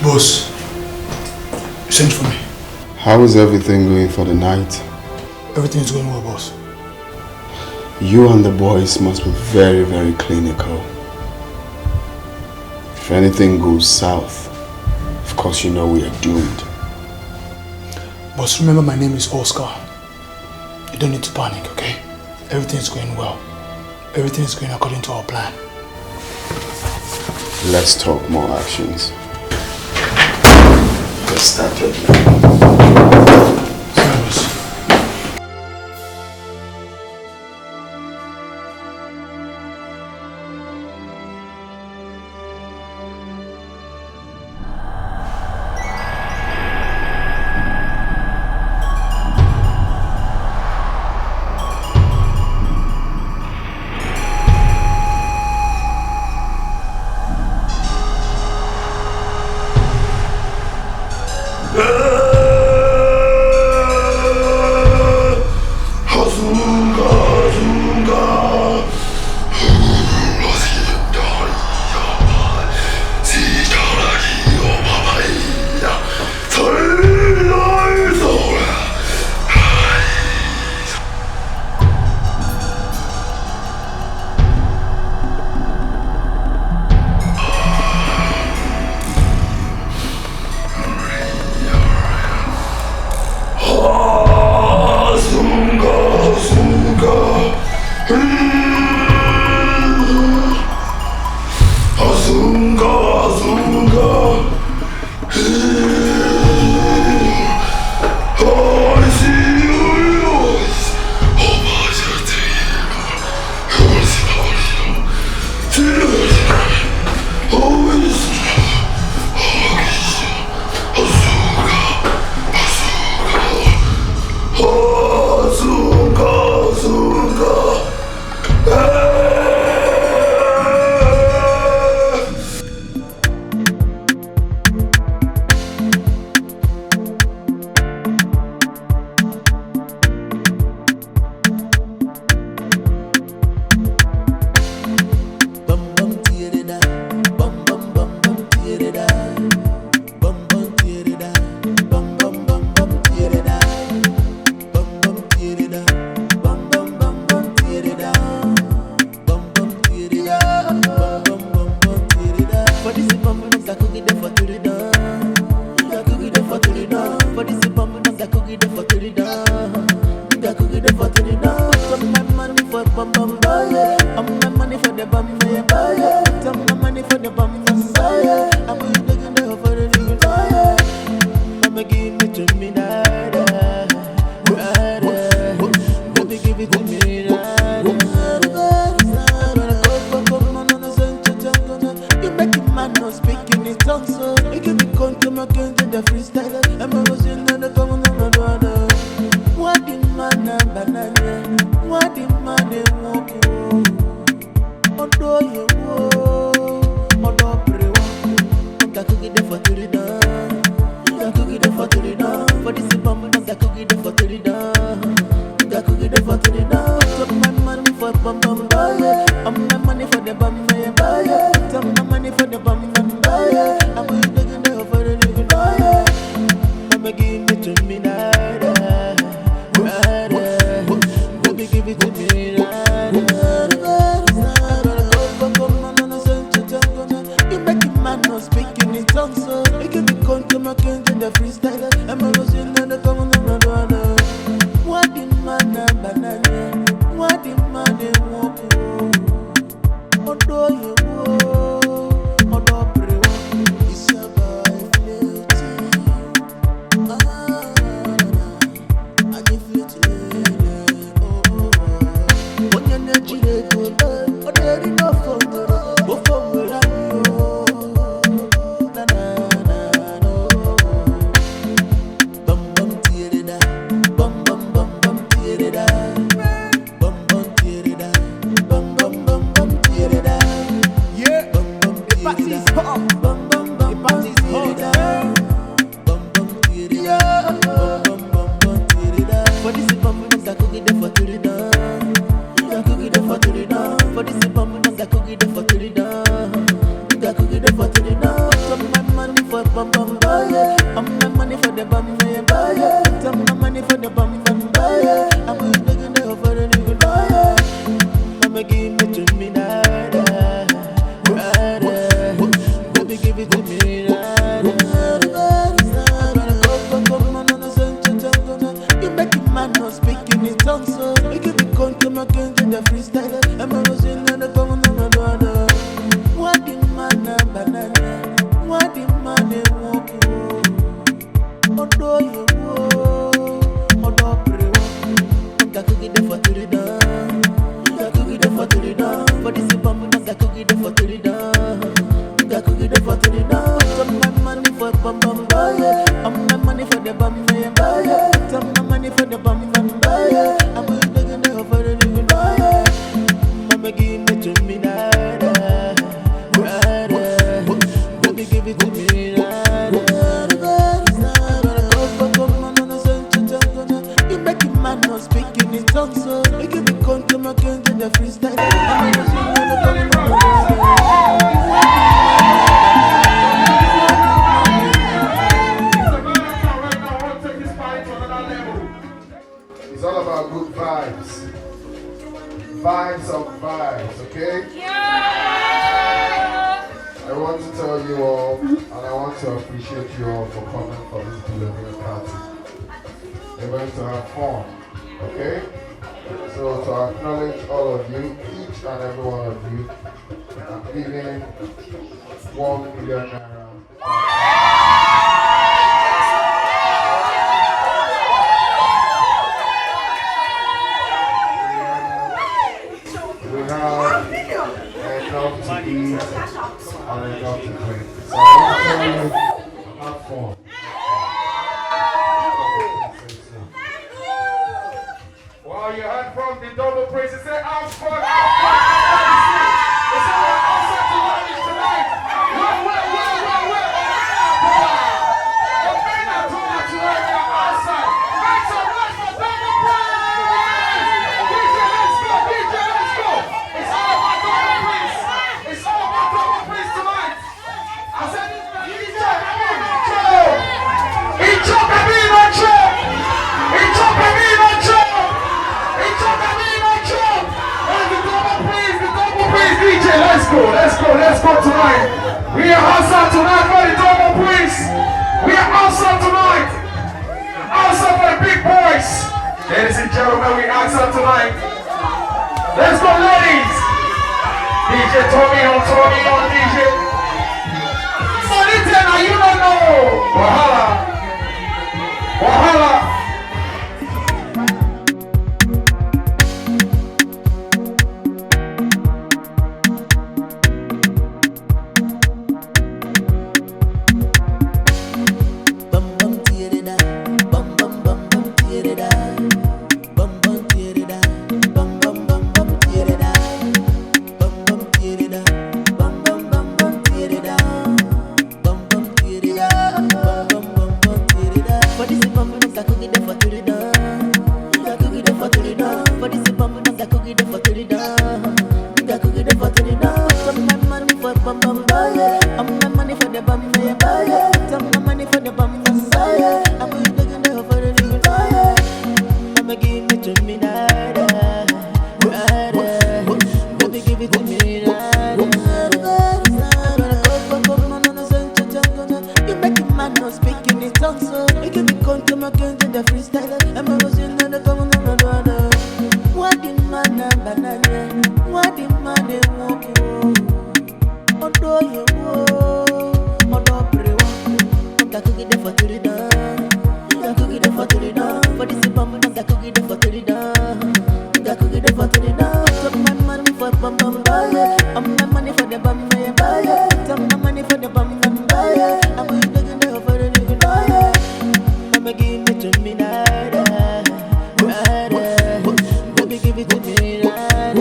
Boss, you sent for me.
How is everything going for the night?
Everything is going well, boss.
You and the boys must be very, very clinical. If anything goes south, of course you know we are doomed.
Boss, remember my name is Oscar. You don't need to panic, okay? Everything is going well. Everything is going according to our plan.
Let's talk more actions. Let's start it.
You make a man not speaking in tongues, so you give me control against the freestyle. I'm always in the common. What the man banana? What the man they walk? Odo you odo prewa. Oda cookie the for to the down. Oda cookie the for to the down. For this bomb, oda cookie the for to the down. Oda cookie the for to the down. Took my money for bum buy. I'm my money for the bum buy. Took my money for the bum buy. I'm going to get the for the nigga buy. I'ma give it to me now. Baby, give it to me now. You make a man not speaking in tongues, so you give me control against the freestyle. I'm always in the common. What the man banana? What the man they walk? Odo you odo prewa. It's about beauty. I give you to oh. When you're not chilling, oh, there is no phone. Go for me, na na no. Bum bum tear it up, bum bum bum bum tear it up, bum bum tear it up, bum bum bum bum tear it up. Yeah, bum bum the party is hot, bum bum bum the party is hot. Bum bum tear it up, bum bum bum tear it up. For this bum bum that cookie the for to the down, that cookie the for to the down. For this bum bum that cookie the for to the down, that cookie the for to the down. Some my money for bum bum buy, I'm my money for the bum buy. Some my money for the bum buy. I'm going to get the for the nigga buy. I'ma give it to me now. Baby, give it to me now. You make a man not speaking in tongues, so you give me control against the freestyle. I'm always in the common. What the man banana? What the man they walk? Odo you odo prewa. Oda cookie the for to the down. Oda cookie the for to the down. For this bomb, oda cookie the for to the down. Oda cookie the for to the down. Took my money for bum buy. I'm my money for the bum buy. Took my money for the bum buy. I'm going to get the for the nigga buy. I'ma give it to me now. Baby, give it to me now. You make a man not speaking in tongues, so you give me control against the freestyle.
It's all about good vibes. Vibes of vibes, okay? I want to tell you all, and I want to appreciate you all for coming for this delivery party. We're going to have fun, okay? So to acknowledge all of you, each and every one of you, I'm giving 1 million naira. We have enough to eat and enough to drink. So I want to tell you, have fun.
Well, you heard from the double praise. They say, I'm fun. They say, we're outside to lunch tonight. Well. The men are too much to work outside. Make some noise for double praise. DJ, let's go. It's all about double praise. It's all about double praise tonight. I said, DJ, Icho Camino Cho. Let's go tonight. We are outside tonight for the double praise. We are outside tonight. Outside for the big boys. Ladies and gentlemen, we outside tonight. Let's go, ladies. DJ Tommy on DJ. Sonita, now you don't know. Wahala.
till it down. Nigga cook it for till it down. Some my money for bum bum buy. I'm my money for the bum buy. Some my money for the bum bum buy. I'm taking the for the little buy. I'ma give it to me now. Baby give it to me now. You make a man not speaking in tongues, so you give me come again to the freestyle. I'm a was in the common on. What the man and banana? What the man they want? Odo you odo prewa. Nigga cook it for to the down. Nigga cook it for to the down. For this bum, nigga cook it for to the down. Nigga cook it for to the down. Some my money for bum bum buy. I'm my money for the bum buy. Some my money for the bum buy. I'm taking the for the little buy. I'ma give it to me now. Baby give it to me now.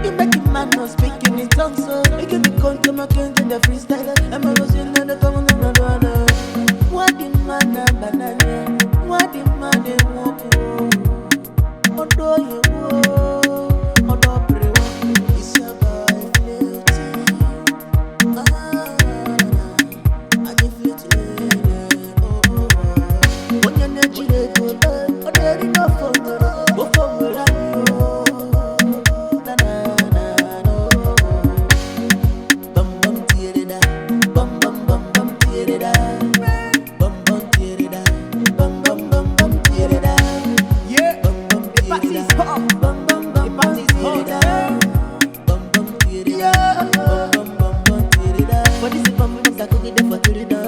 You make a man not speaking in tongues, so you give me come again to the freestyle. I'm a was in the common on. What the man and banana? What the man they want? Odo you odo prewa. It's your boy Flirty. I give you to when your energy they go down, there enough for me. Go for me like you. Na na na no. Bum bum tear da, bum bum bum bum tear da, bum bum tear da, bum bum bum bum tear da. Yeah, bum bum tear da. The party's hot, bum bum bum bum tear da, bum bum tear da, bum bum bum tear da. For this bum bum I cook it for tear da.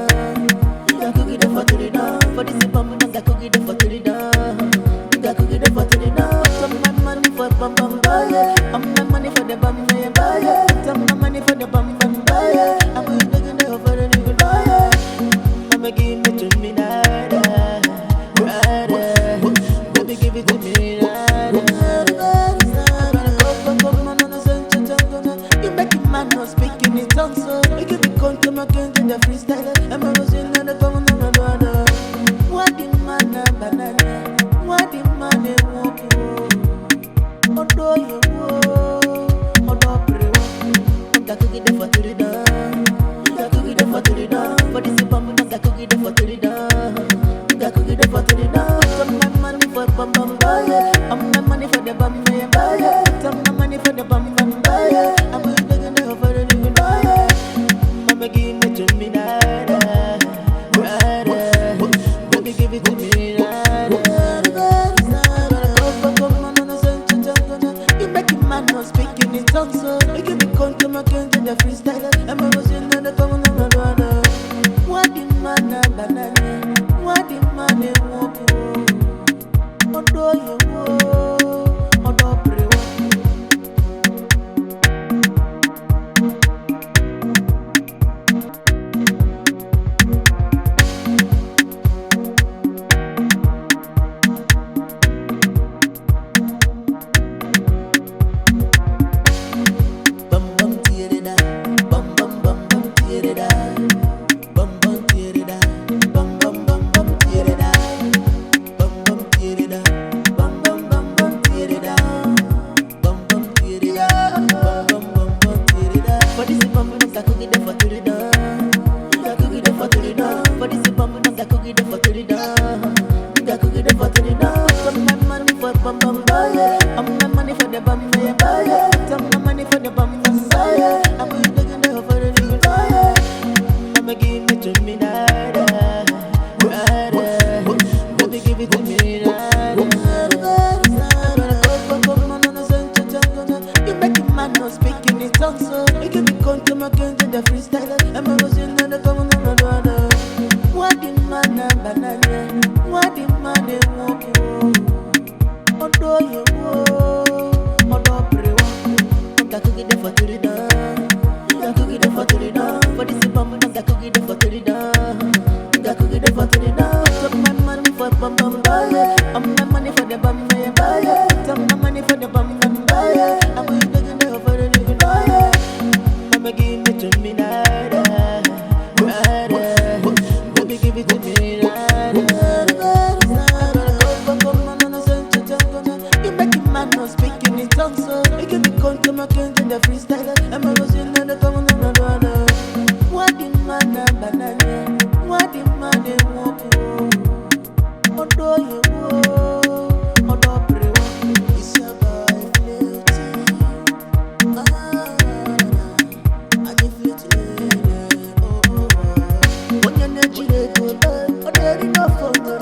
I cook it for tear da. For this bum I cook it for tear da. I cook it for tear da. Some my money for bum bum buy. I'm my money for the bum buy. Some my money for the bum buy. I'm taking the for the little buy. I'ma give it to me now. Baby give it to me now. You make a man not speaking in tongues, so you give me come again to the freestyle. I'm a was in the common on. What the man and banana? What the man they want? Odo you odo prewa. Nigga cook it for to the down. Nigga cook it for to the down. For this bum, nigga cook it for to the down. Nigga cook it for to the down. Some my money for bum bum buy. I'm my money for the bum buy. Some my money for the bum buy. I'm taking the for the little buy. I'ma give it to me now. Baby give it to me now. You make a man not speaking in tongues, so you give me come again to the freestyle. I'm a was in the common on. What the man and banana? What the man they want? Odo you odo prewa. Bum bum tear da, bum bum bum bum tear da, bum bum tear da, bum bum bum bum tear da, bum bum tear da, bum bum bum bum tear da, bum bum tear da, bum bum bum bum tear da. For this bum I cook it for to the down. I cook it for to the down. For this bum I cook it for to the down. I cook it for to the down. Some my money for bum bum buy. I'm my money for the bum buy. Some my money for the bum buy. I'm taking the for the little buy. I'ma give it to me now. Baby give it to me now. You make a man not speaking in tongues, so you give me come again to the freestyle. I'm a was in the common on. What the man and banana? What the man they want? Odo you odo prewa. Nigga cook it for to the down. Nigga cook it for to the down. For this bum, nigga cook it for to the down. Nigga cook it for to the down. Some my money for bum bum buy. I'm my money for the bum buy. Some my money for the bum buy. I'm taking the for the little buy. I'ma give it to me now. Baby give it to me now. man no speaking in tongues, so you can be come to my king in the freestyle. I'm a losing and the common another. What the man a banana? What the man a walk? Odo you odo pray. It's your boy floating. I give you to when you're not chilling, oh, there enough for me.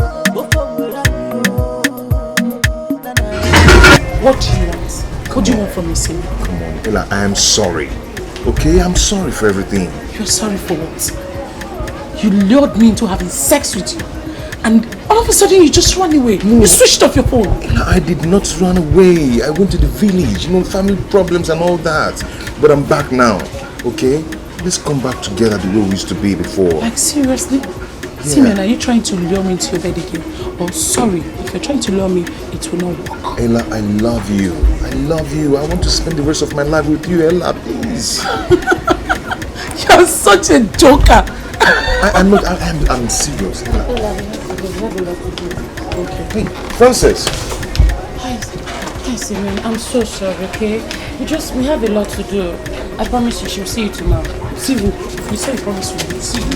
What do you want? What do you want from me, Sim?
Come on, Ella, I am sorry. Okay, I'm sorry for everything.
You're sorry for what? You lured me into having sex with you. And all of a sudden you just ran away. No. You switched off your phone.
Ella, I did not run away. I went to the village, family problems and all that. But I'm back now, okay? Let's come back together the way we used to be before.
Like, seriously?
Yeah.
Simeon, are you trying to lure me into your bed again? Oh, sorry, if you're trying to lure me, it will not work.
Ella, I love you. I love you. I want to spend the rest of my life with you, Ella, please.
You're such a joker.
I'm serious, Ella.
Okay.
Hey, Francis.
Hi, Simeon. I'm so sorry, okay? We have a lot to do. I promise you, she'll see you tomorrow.
See you. You said you promised me. See you.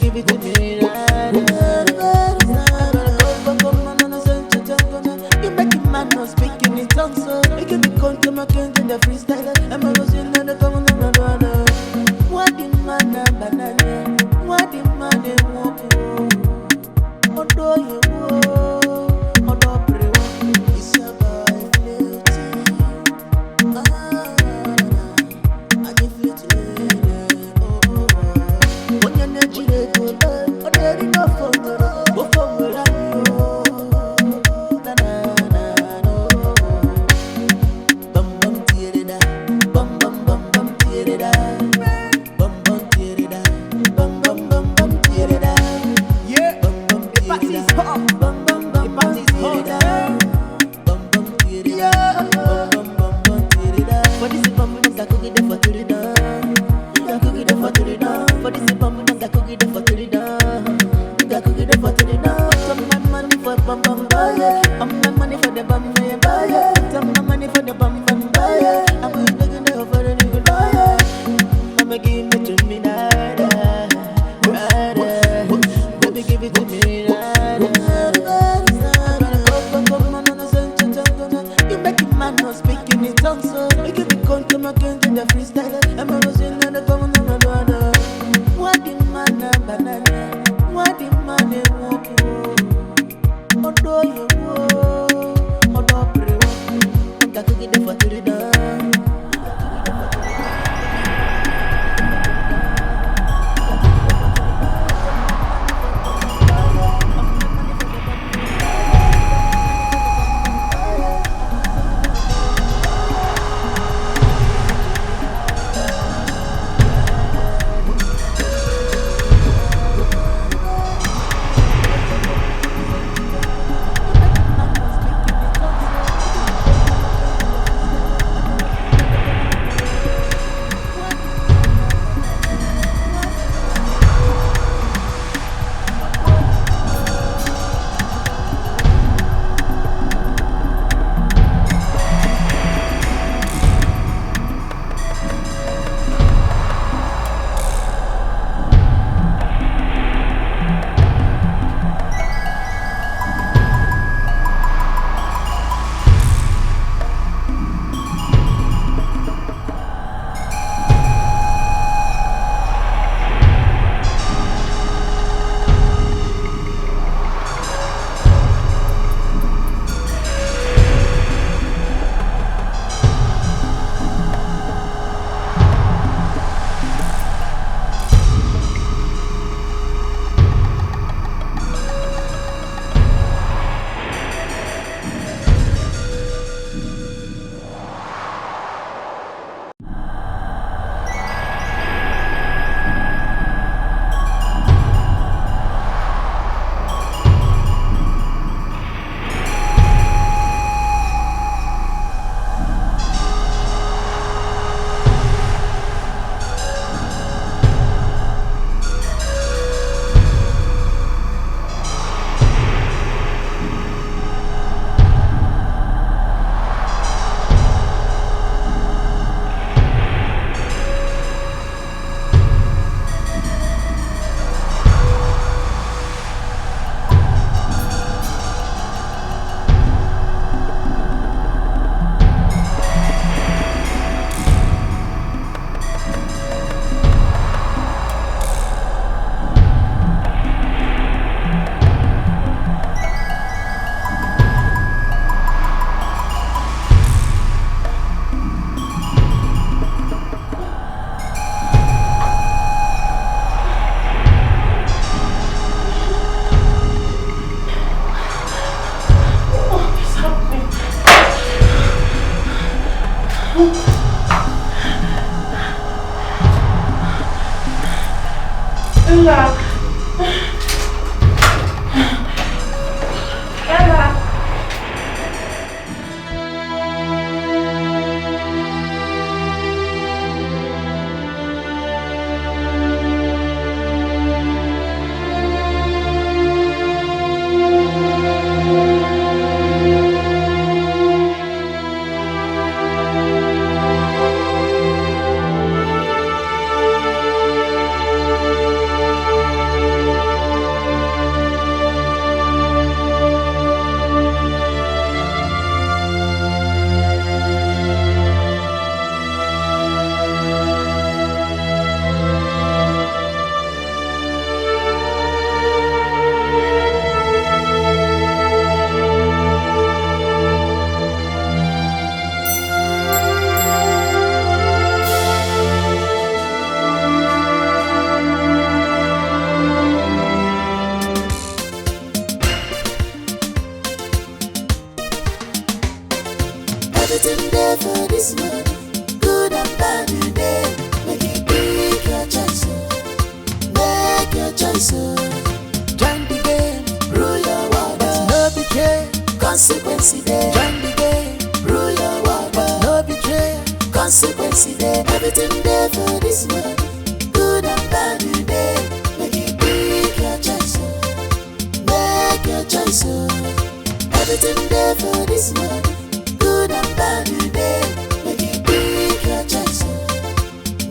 Give it to me, Everything there for this money. Good and bad you there. Make it pick your choice. Make your choice. Join the game, rule your world, but no betray. Consequence there. Join the game, rule your world, but no betray. Consequence there. Everything there for this money. Good and bad you there. Make it pick your choice. Make your choice. Everything there for this money. Good and bad you there. Make it pick your choice.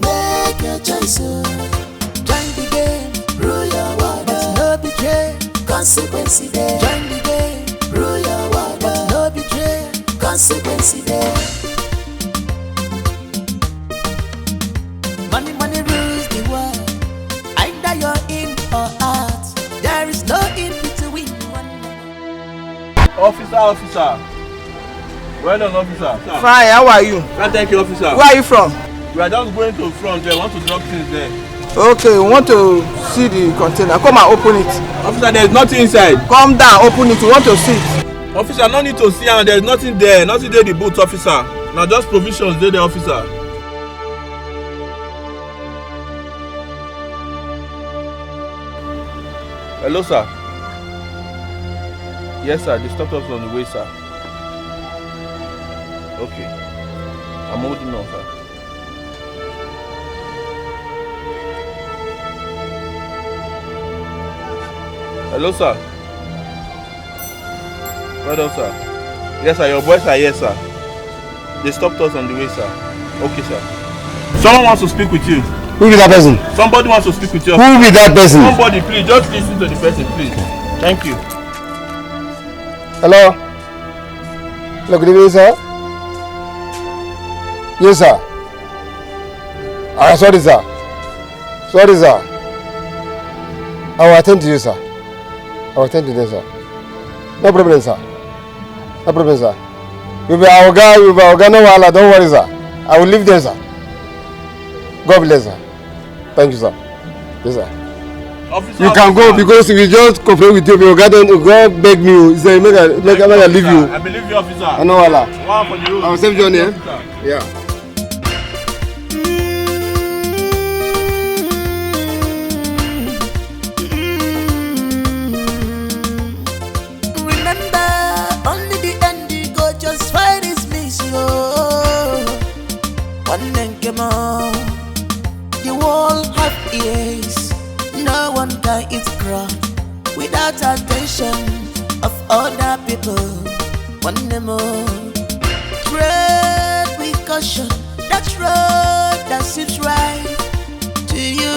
Make your choice. Join the game, rule your world, but no betray. Consequence there. Join the game, rule your world, but no betray. Consequence there. Money, money rules the world. Either you're in or out. There is no in between.
Officer. Well done, officer.
Fine, how are you?
Thank you, officer.
Where are you from?
We are just going to front there. We want to drop things there.
Okay, we want to see the container. Come and open it.
Officer, there is nothing inside.
Come down, open it. We want to see it.
Officer, no need to see, and there is nothing there. Nothing there, the boots, officer. Now just provisions there, the officer. Hello, sir. Yes, sir. They stopped us on the way, sir. Okay. I'm holding on, sir. Hello, sir. Well done, sir. Yes, sir. Your boys are here, sir. They stopped us on the way, sir. Okay, sir. Someone wants to speak with you.
Who is that person?
Somebody wants to speak with you.
Who is that person?
Somebody, please. Just listen to the person, please. Thank you.
Hello? Hello, good evening, sir. Yes, sir. Sorry, sir. Sorry, sir. I will attend to you, sir. I will attend to you, sir. No problem, sir. No problem, sir. You'll be our guy, no wahala, don't worry, sir. I will leave there, sir. God bless, sir. Thank you, sir. Yes, sir.
Officer,
you can go because we just complain with you. Your God beg me. He said, make I leave you.
I believe you, officer.
I know, wahala.
I
will save Johnny, eh? Yeah.
The world have ears, no one can eat crop without attention of other people. One more, tread with caution. That road that seems right to you.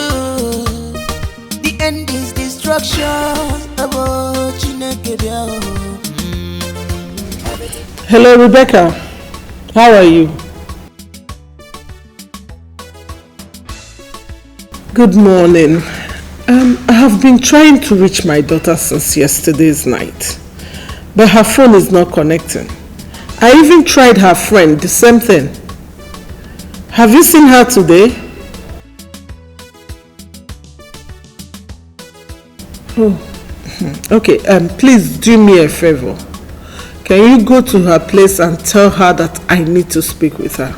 The end is destruction.
Hello, Rebecca. How are you? Good morning. I have been trying to reach my daughter since yesterday's night, but her phone is not connecting. I even tried her friend, the same thing. Have you seen her today? Oh, okay. Please do me a favor. Can you go to her place and tell her that I need to speak with her?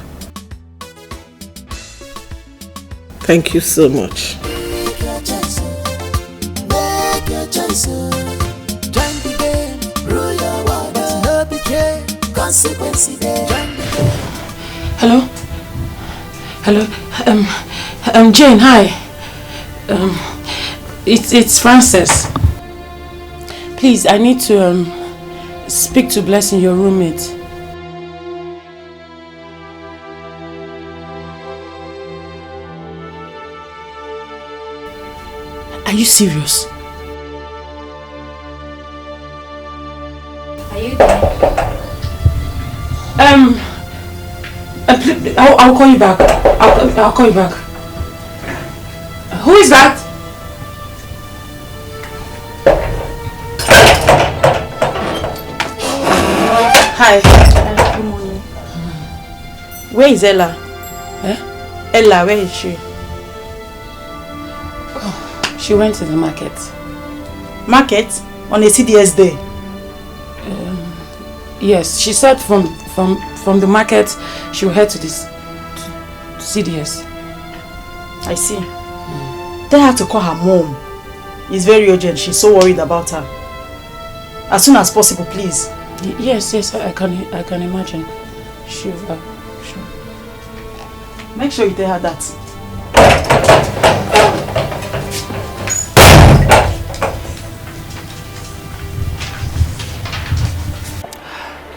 Thank you so much.
Make your choice. Make your choice. Join the game. Rule your world. No betray. Consequence there. Join the game.
Hello? Hello? Jane, hi. It's Frances. Please, I need to speak to Blessing, your roommate. Are you serious?
Are you there?
I'll call you back. I'll call you back. Who is that?
Hi. Good morning. Where is Ella? Ella, where is she?
She went to the market.
Market? On a CDS day?
Yes, she said from From the market, she'll head to this to CDS.
I see. Tell her to call her mom. It's very urgent. She's so worried about her. As soon as possible, please.
Yes, I can imagine. Sure.
Make sure you tell her that.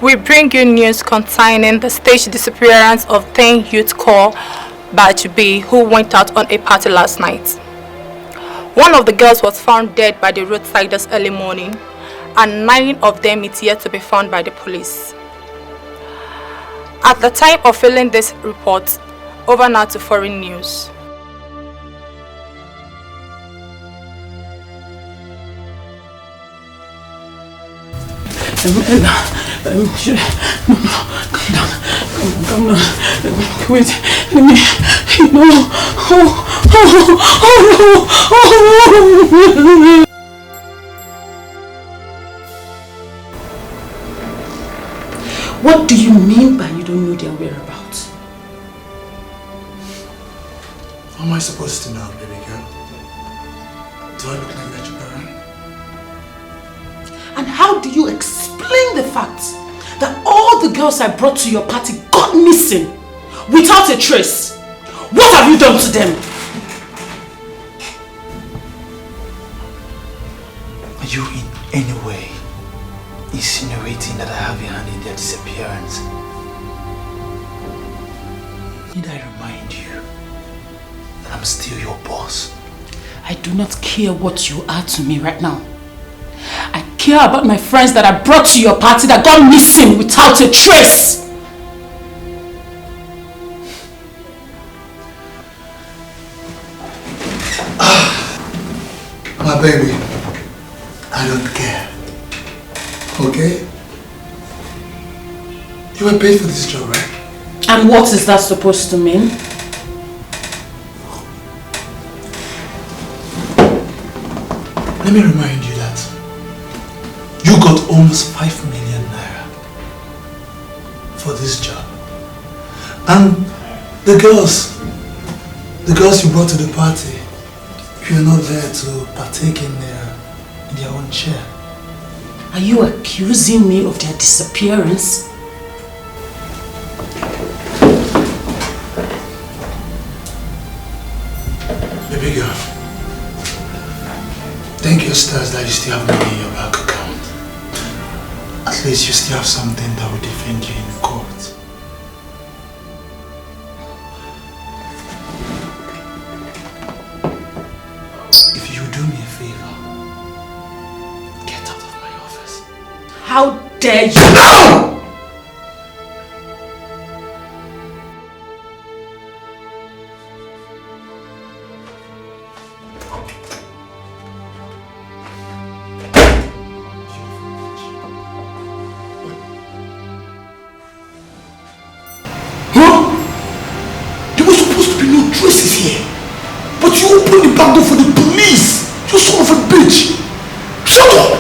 We bring you news concerning the staged disappearance of 10 youth called Batch B who went out on a party last night. One of the girls was found dead by the roadside this early morning, and 9 of them is yet to be found by the police. At the time of filling this report, over now to foreign news.
Come on. Wait, let me, What do you mean by you don't know their whereabouts?
How am I supposed to know, baby girl? Do I look like that your parent?
And how do you explain the fact that all the girls I brought to your party got missing without a trace? What have you done to them?
Are you in any way insinuating that I have a hand in their disappearance? Need I remind you that I'm still your boss?
I do not care what you are to me right now. I care about my friends that I brought to your party that got missing without a trace.
My baby, I don't care. Okay? You were paid for this job, right?
And what is that supposed to mean?
Let me remind you that you got almost 5 million naira for this job. And the girls you brought to the party, you're not there to partake in their own share.
Are you accusing me of their disappearance?
Baby girl, thank your stars that you still have money in your bank account. At least you still have something that will defend you in court. If you do me a favor, get out of my office.
How dare you?
No! Traces here, but you opened the back door for the police. You son of a bitch! Shut up!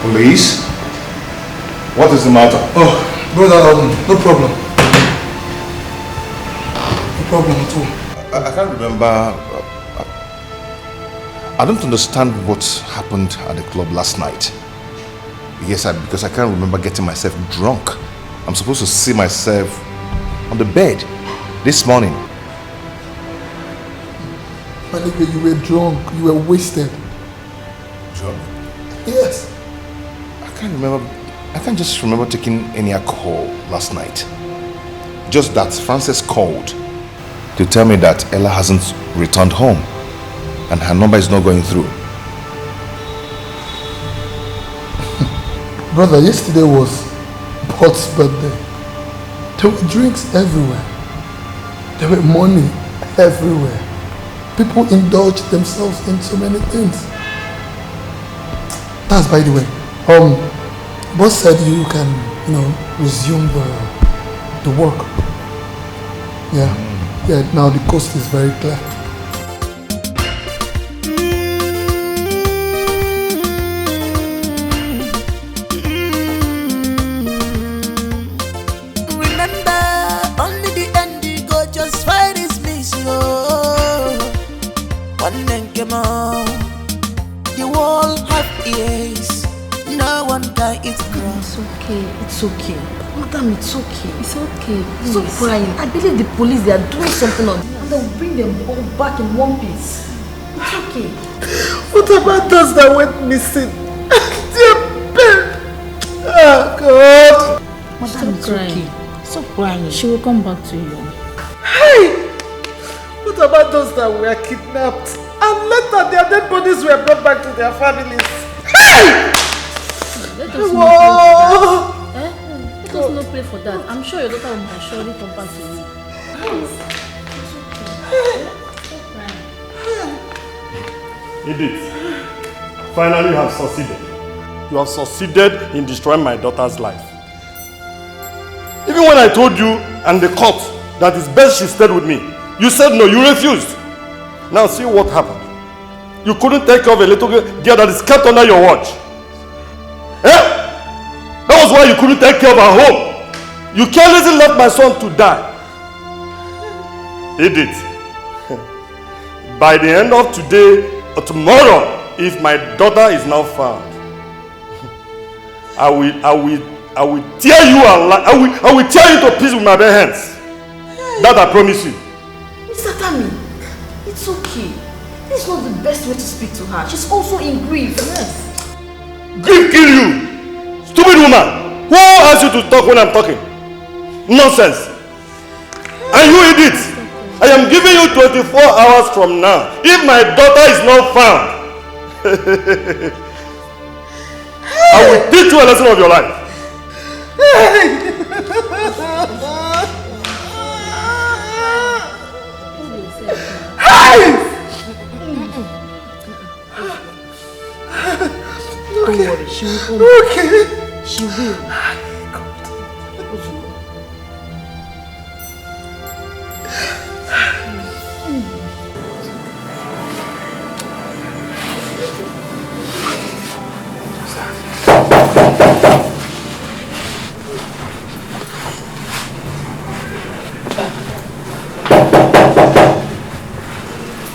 Police? What is the matter?
Oh, brother, no problem. No problem at all.
I can't remember. I don't understand what happened at the club last night. Yes, because I can't remember getting myself drunk. I'm supposed to see myself on the bed this morning.
My nigga, you were drunk. You were wasted.
Drunk?
Yes.
I can't just remember taking any alcohol last night. Just that Frances called to tell me that Ella hasn't returned home and her number is not going through.
Brother, yesterday was Pot's birthday. There were drinks everywhere. There were money everywhere. People indulged themselves in so many things. That's by the way. Boss said you can, resume the work. Yeah. Yeah, now the coast is very clear.
one then came out. The world have ears, no one can eat grass.
It's okay. Madam, it's okay. It's okay. Stop crying. I believe the police, they are doing something on them and they'll bring them all back in one piece. It's okay.
What about those that went missing? Dear Ben! Oh God!
Madam, it's okay. Stop crying. She will come back to you.
Hey! What about those that were kidnapped and later their dead bodies were brought back to their families? Hey!
Let us not pray for that. Let us not pray for that. I'm sure your daughter will surely come back to you.
Edith, finally you have succeeded. You have succeeded in destroying my daughter's life. Even when I told you and the court that it's best she stayed with me, you said no, you refused. Now see what happened. You couldn't take care of a little girl that is kept under your watch. Eh? That was why you couldn't take care of her home. You carelessly left my son to die. Edith, by the end of today or tomorrow, if my daughter is not found, I will tear you alive. I will tear you to pieces with my bare hands. That I promise you.
Mr. Tammy, it's okay. This is not the best way to speak to her. She's also in grief. Yes.
Grief kill you, stupid woman. Who asked you to talk when I'm talking? Nonsense. And you idiot, I am giving you 24 hours from now. If my daughter is not found, I will teach you a lesson of your life.
Don't worry, she will come. Okay. She will.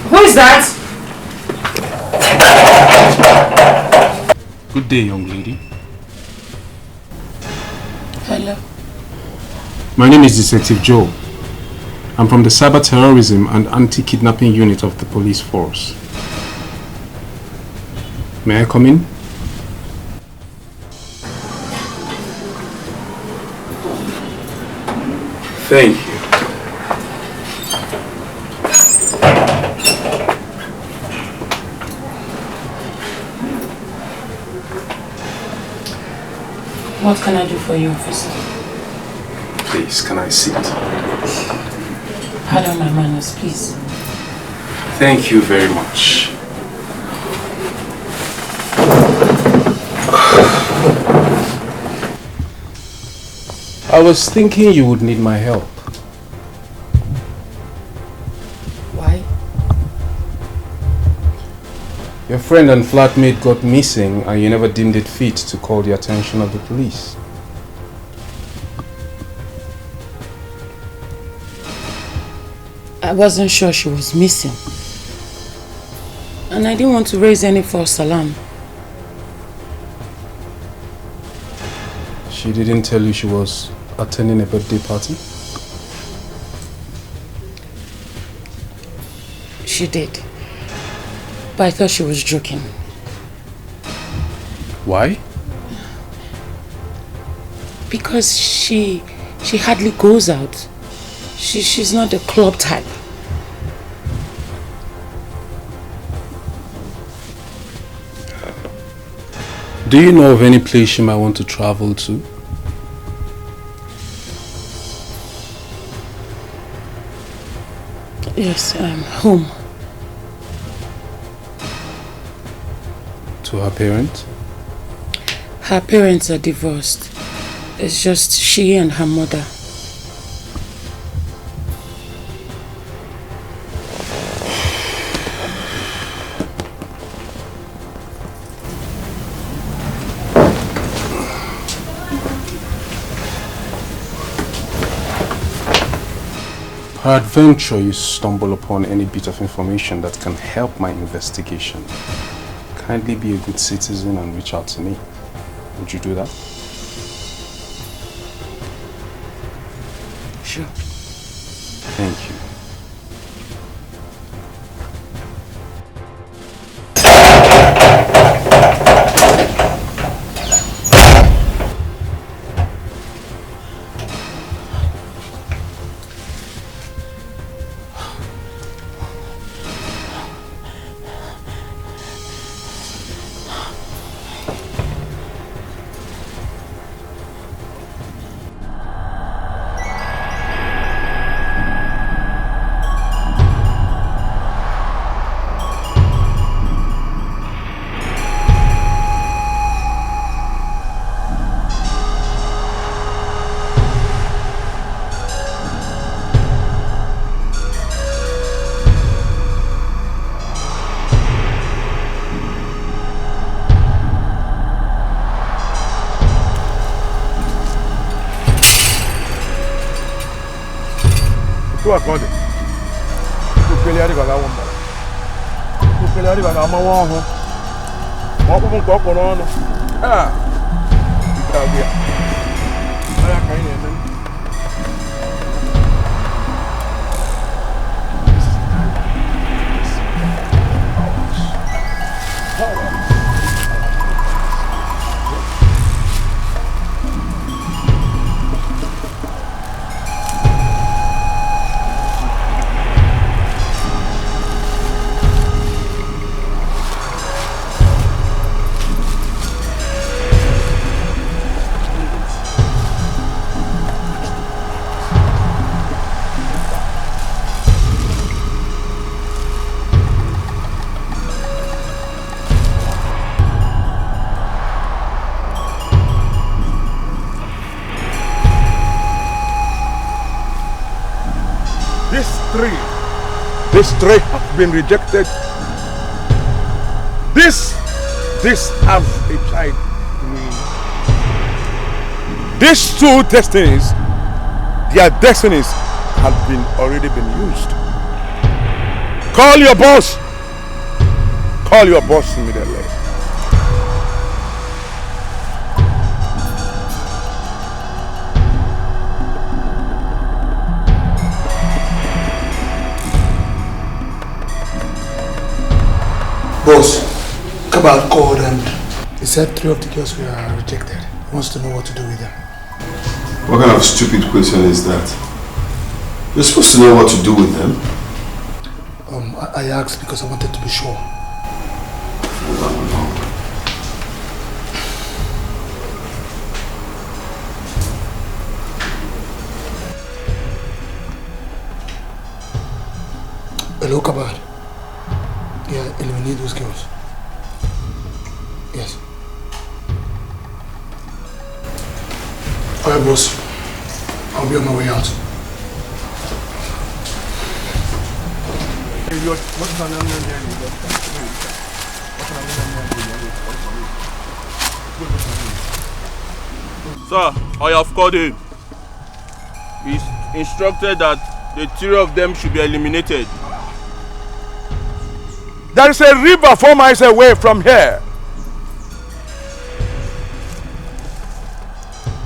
Who is that?
Good day, young lady.
Hello.
My name is Detective Joe. I'm from the Cyber Terrorism and Anti-Kidnapping Unit of the Police Force. May I come in? Thank you.
What can I do for you, officer?
Please, can I sit?
Pardon my manners, please.
Thank you very much. I was thinking you would need my help.
Why?
Your friend and flatmate got missing and you never deemed it fit to call the attention of the police.
I wasn't sure she was missing. And I didn't want to raise any false alarm.
She didn't tell you she was attending a birthday party?
She did. But I thought she was joking.
Why?
Because she hardly goes out. She's not the club type.
Do you know of any place she might want to travel to?
Yes, home.
To her parents?
Her parents are divorced. It's just she and her mother.
Peradventure you stumble upon any bit of information that can help my investigation. Kindly be a good citizen and reach out to me. Would you do that?
Sure.
Thank you.
According to Peliari Bagawamba, to Peliari Bagamawa, what will go on? Ah, This three have been rejected. This has a child. These two destinies, their destinies have already been used. Call your boss. Call your boss immediately.
Boss, Kabal called and he said 3 of the girls were rejected. He wants to know what to do with them.
What kind of stupid question is that? You're supposed to know what to do with them.
I asked because I wanted to be sure. Hello, Kabal. Yeah, eliminate those girls. Yes. Alright, boss. I'll be on my way out.
Sir, I have called him. He's instructed that the 3 of them should be eliminated.
There is a river 4 miles away from here.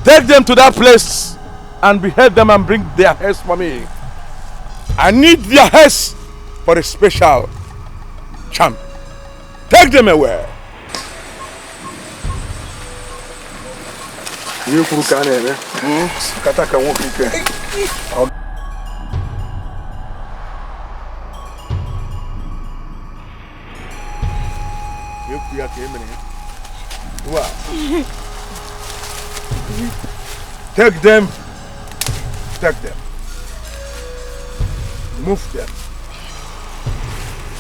Take them to that place and behead them and bring their heads for me. I need their heads for a special champ. Take them away. You Take them. Take them. Move them.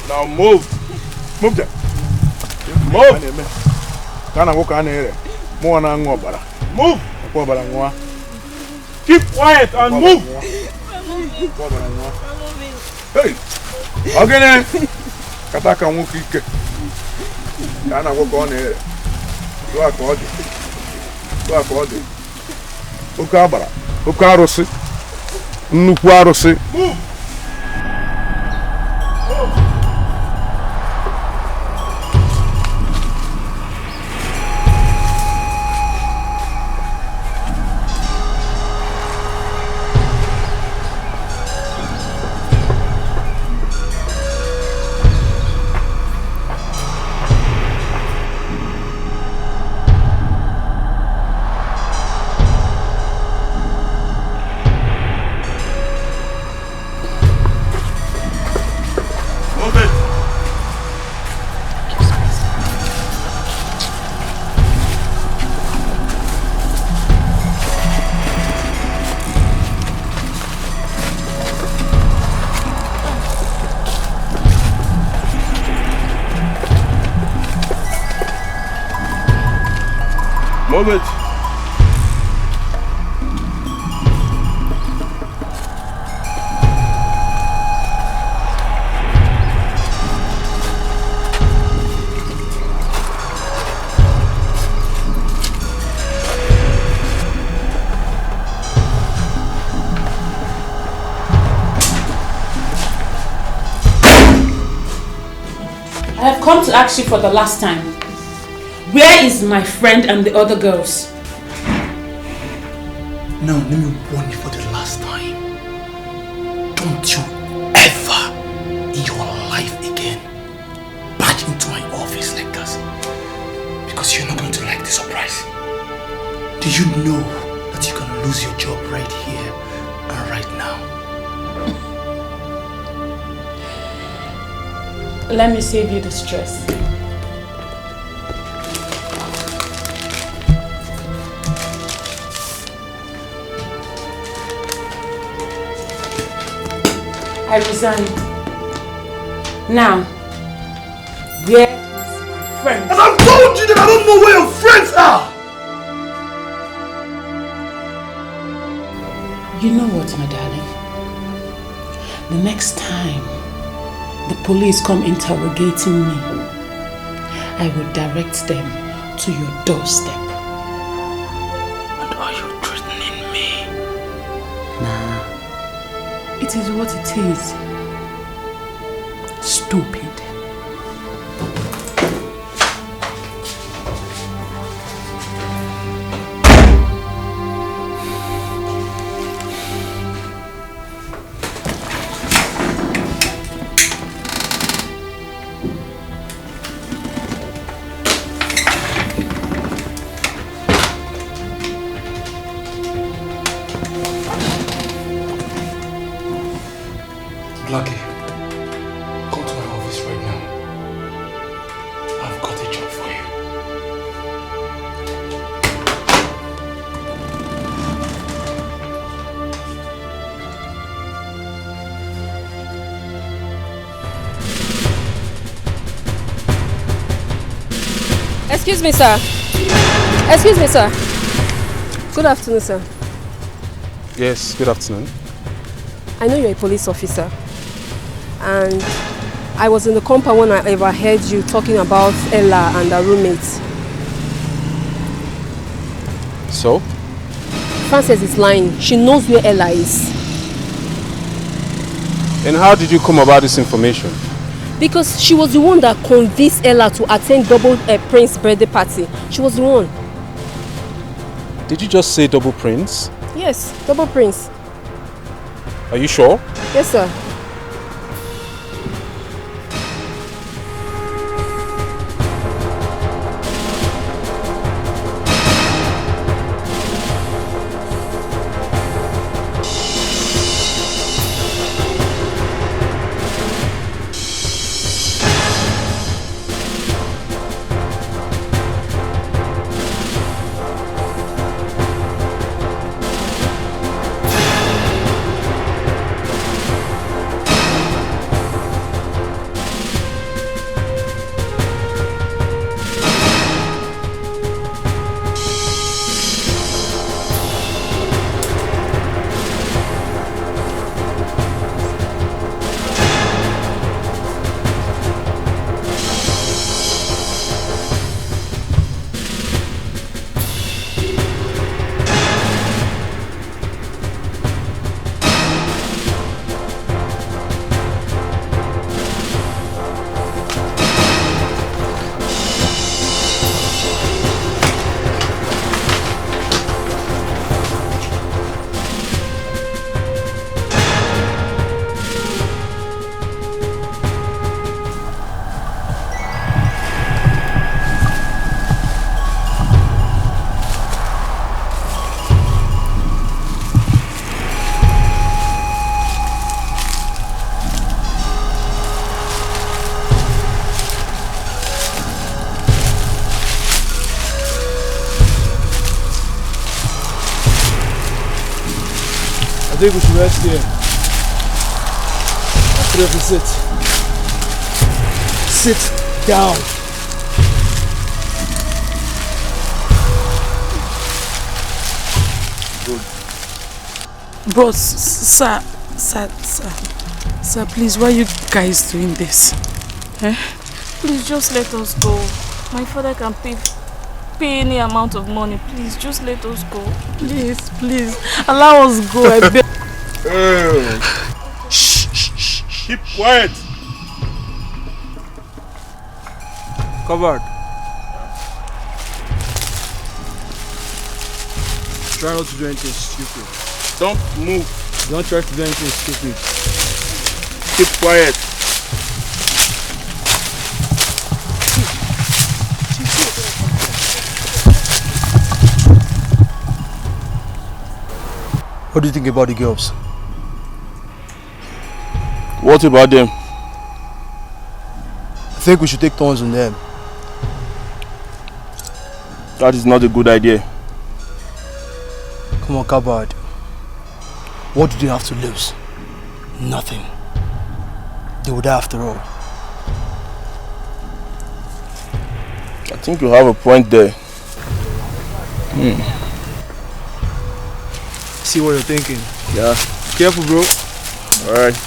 Now move. Move them. Move. Move. Keep quiet and move. Hey. Again. Kataka wukike. Kana go on here. Do according. Do according. Ukabara. Ukarosi. Nnukwu arụsị. Move.
Mortgage.
I have come to ask you for the last time. Where is my friend and the other girls?
Now, let me warn you for the last time. Don't you ever in your life again barge into my office like this. Because you're not going to like the surprise. Do you know that you can lose your job right here and right now?
Let me save you the stress. I resign. Now, where is my friend?
And I've told you that I don't know where your friends are!
You know what, my darling? The next time the police come interrogating me, I will direct them to your doorstep.
And are you threatening me?
Nah. It is what it is. Stupid.
Lucky, come to my office right now. I've got a job for you.
Excuse me, sir. Excuse me, sir. Good afternoon, sir.
Yes, good afternoon.
I know you're a police officer. And I was in the compound when I overheard you talking about Ella and her roommates.
So?
Frances is lying. She knows where Ella is.
And how did you come about this information?
Because she was the one that convinced Ella to attend Double Prince's birthday party. She was the one.
Did you just say Double Prince?
Yes, Double Prince.
Are you sure?
Yes, sir.
I think we should rest here. After every sit. Sit down.
Bros, sir, please, why are you guys doing this? Eh?
Please just let us go. My father can pay any amount of money. Please just let us go.
Please, allow us go. I beg.
Shh. Keep quiet.
Covered. Try not to do anything stupid.
Don't move.
Don't try to do anything stupid.
Keep quiet.
What do you think about the girls?
What about them?
I think we should take turns on them.
That is not a good idea.
Come on, Kabad. What do they have to lose? Nothing. They would die after all.
I think you have a point there.
See what you're thinking.
Yeah.
Careful, bro.
Alright.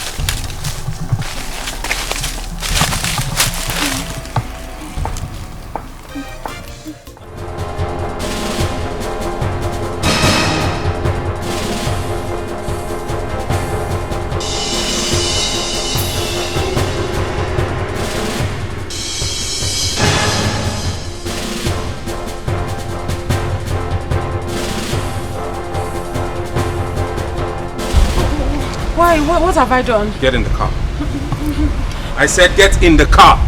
What have I done?
Get in the car. I said get in the car.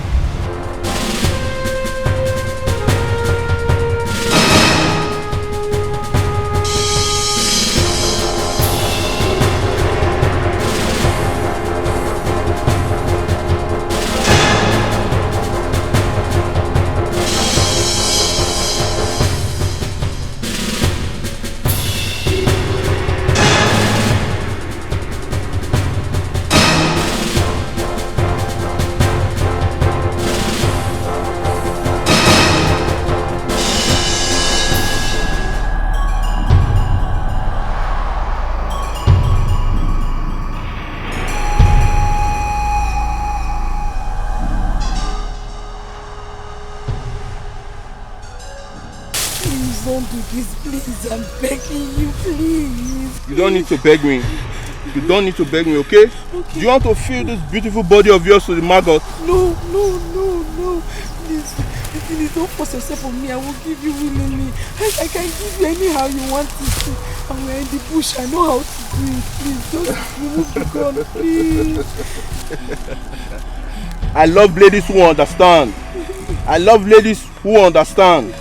Please, I'm begging you, please.
You don't need to beg me. You don't need to beg me, okay? Do you want to feel this beautiful body of yours to the maggot?
No. Please don't force yourself on me. I will give you willingly. I can give you anyhow you want it. And we're in the bush. I know how to do it. Please, just remove the gun, please.
I love ladies who understand. I love ladies who understand.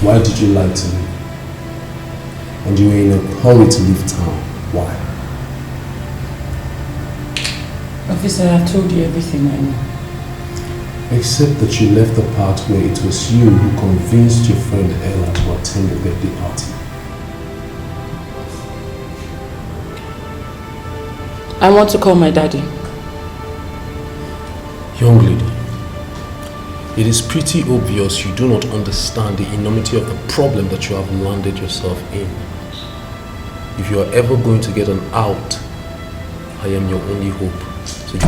Why did you lie to me? And you were in a hurry to leave town. Why?
Officer, I told you everything I know.
Except that you left the part where it was you who convinced your friend Ella to attend the birthday party.
I want to call my daddy.
Young lady, it is pretty obvious you do not understand the enormity of the problem that you have landed yourself in. If you are ever going to get an out, I am your only hope. So you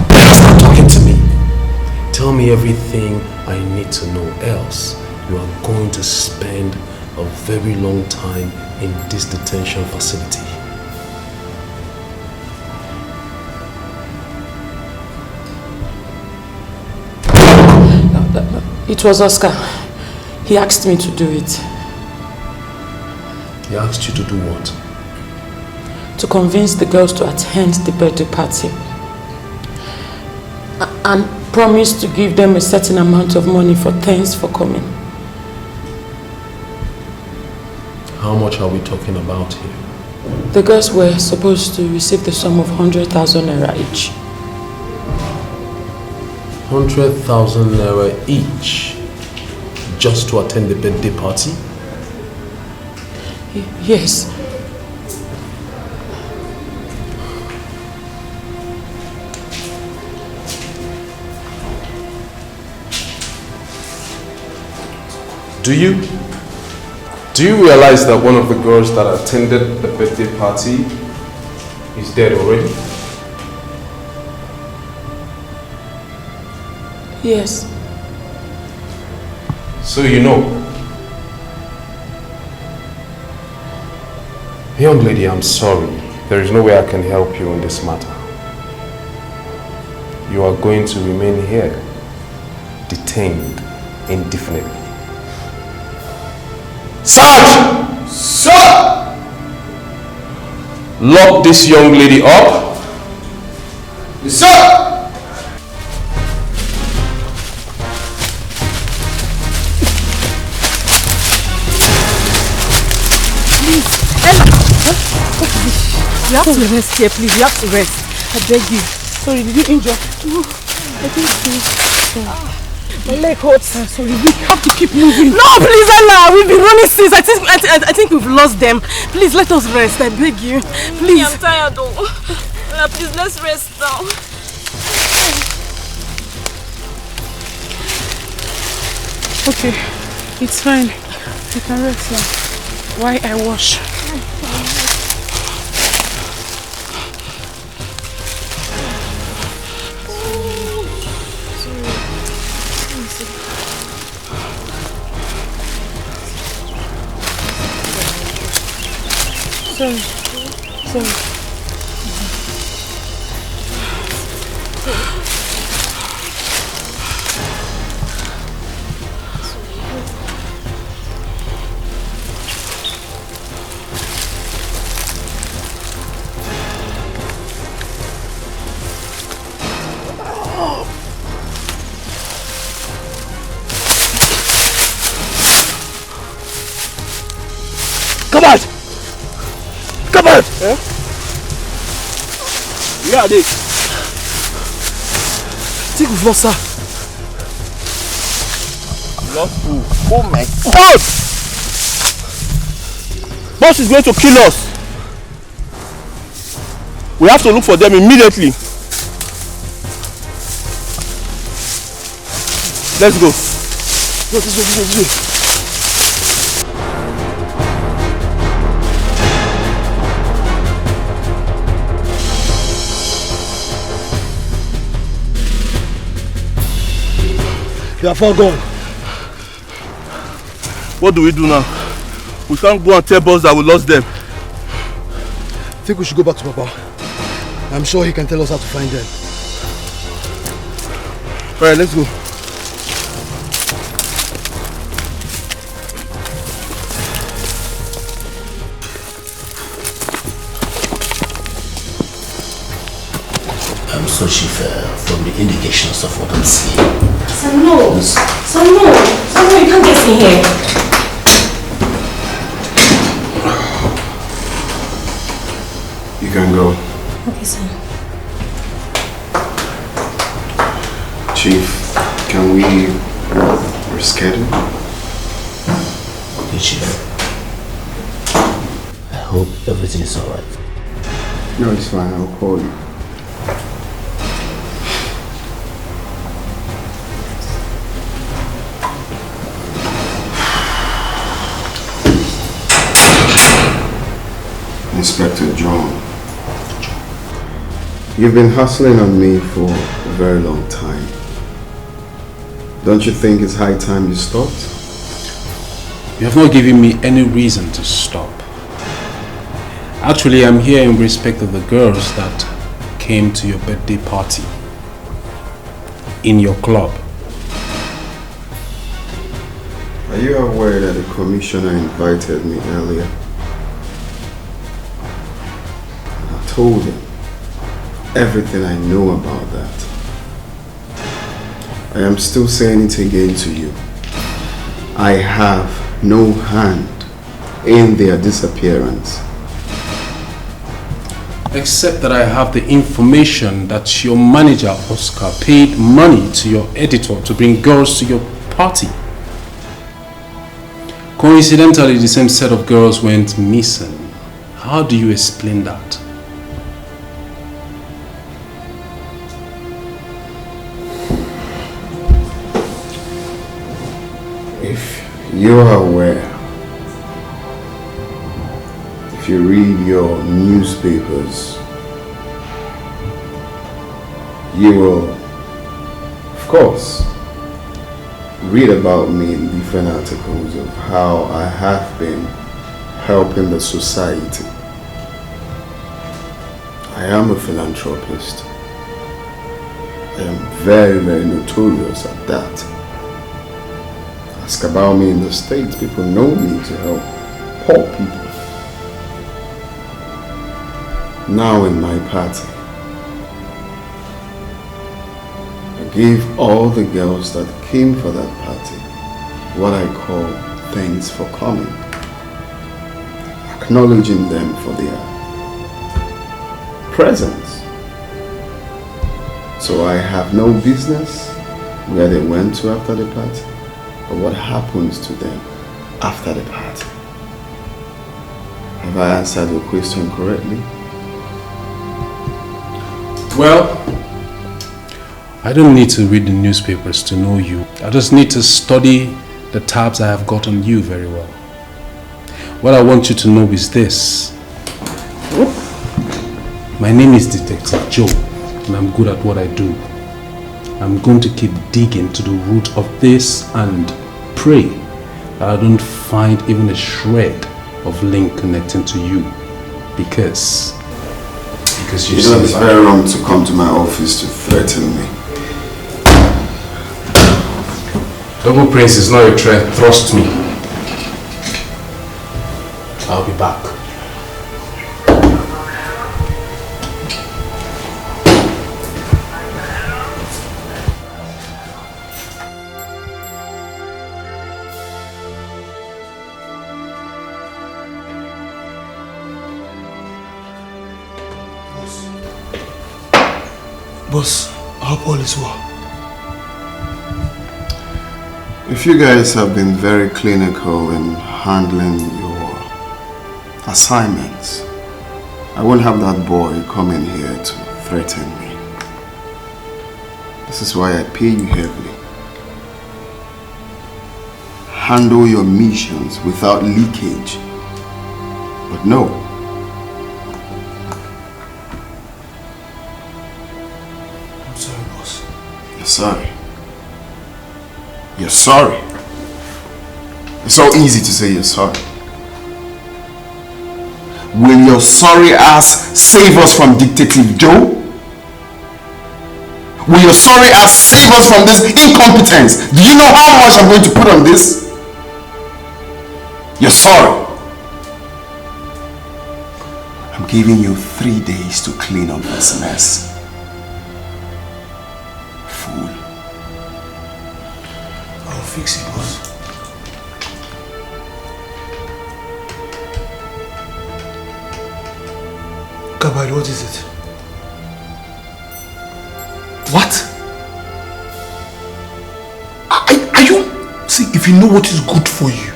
Tell me everything I need to know, else you are going to spend a very long time in this detention facility.
It was Oscar. He asked me to do it.
He asked you to do what?
To convince the girls to attend the birthday party. And promise to give them a certain amount of money for thanks for coming.
How much are we talking about here?
The girls were supposed to receive the sum of 100,000 naira each.
100,000 naira each just to attend the birthday party?
Yes.
Do you realize that one of the girls that attended the birthday party is dead already?
Yes.
So you know. Young lady, I'm sorry. There is no way I can help you in this matter. You are going to remain here, detained indefinitely. Sarge! Sir! Lock this young lady up. Yes, sir!
You have to rest here, please. You have to rest. I beg you. Sorry, did you injure? No, I think so. My leg hurts. Sorry, we have to keep moving. No, please, Ella. We've been running since. I think we've lost them. Please, let us rest. I beg you. Please.
I'm tired though. Ella, please, let's rest now.
Okay, it's fine. You can rest now. Why I wash? Sorry.
Come out! Come out! Eh? Where are they? I think we've lost her.
Lost who? Oh my God! Boss is going to kill us. We have to look for them immediately. Let's go.
Go this way. They are far gone.
What do we do now? We can't go and tell boss that we lost them.
I think we should go back to Papa. I'm sure he can tell us how to find them.
Alright, let's go.
So she fell from the indications of what I'm seeing.
Samuel, you can't get in here.
You can go.
Okay, sir.
Chief, can we reschedule?
Okay, Chief. I hope everything is alright.
No, it's fine. I'll call you. Inspector John, you've been hustling on me for a very long time.
Don't you think it's high time you stopped?
You have not given me any reason to stop. Actually, I'm here in respect of the girls that came to your birthday party in your club.
Are you aware that the commissioner invited me earlier? I told him everything I know about that. I am still saying it again to you. I have no hand in their disappearance.
Except that I have the information that your manager, Oscar, paid money to your editor to bring girls to your party. Coincidentally, the same set of girls went missing. How do you explain that?
If you are aware, if you read your newspapers, you will, of course, read about me in different articles of how I have been helping the society. I am a philanthropist. I am very, very notorious at that. Ask about me in the States, people know me to help poor people. Now in my party, I gave all the girls that came for that party what I call thanks for coming, acknowledging them for their presence. So I have no business where they went to after the party or what happens to them after the party. Have I answered your question correctly?
Well, I don't need to read the newspapers to know you. I just need to study the tabs I have got on you very well. What I want you to know is this. My name is Detective Joe, and I'm good at what I do. I'm going to keep digging to the root of this and pray that I don't find even a shred of link connecting to you. Because you
know it's very wrong to come to my office to threaten me.
Double Prince is not a threat, trust me. I'll be back.
Boss, I hope all is well.
If you guys have been very clinical in handling your assignments, I won't have that boy come in here to threaten me. This is why I pay you heavily. Handle your missions without leakage. But no.
I'm sorry, boss.
You're sorry. You're sorry. It's so easy to say you're sorry. Will your sorry ass save us from Dictative Joe? Will your sorry ass save us from this incompetence? Do you know how much I'm going to put on this? You're sorry. I'm giving you 3 days to clean up this mess. Fool.
I'll fix it, boss. Kabad, what is it?
What? Are you... See, if you know what is good for you,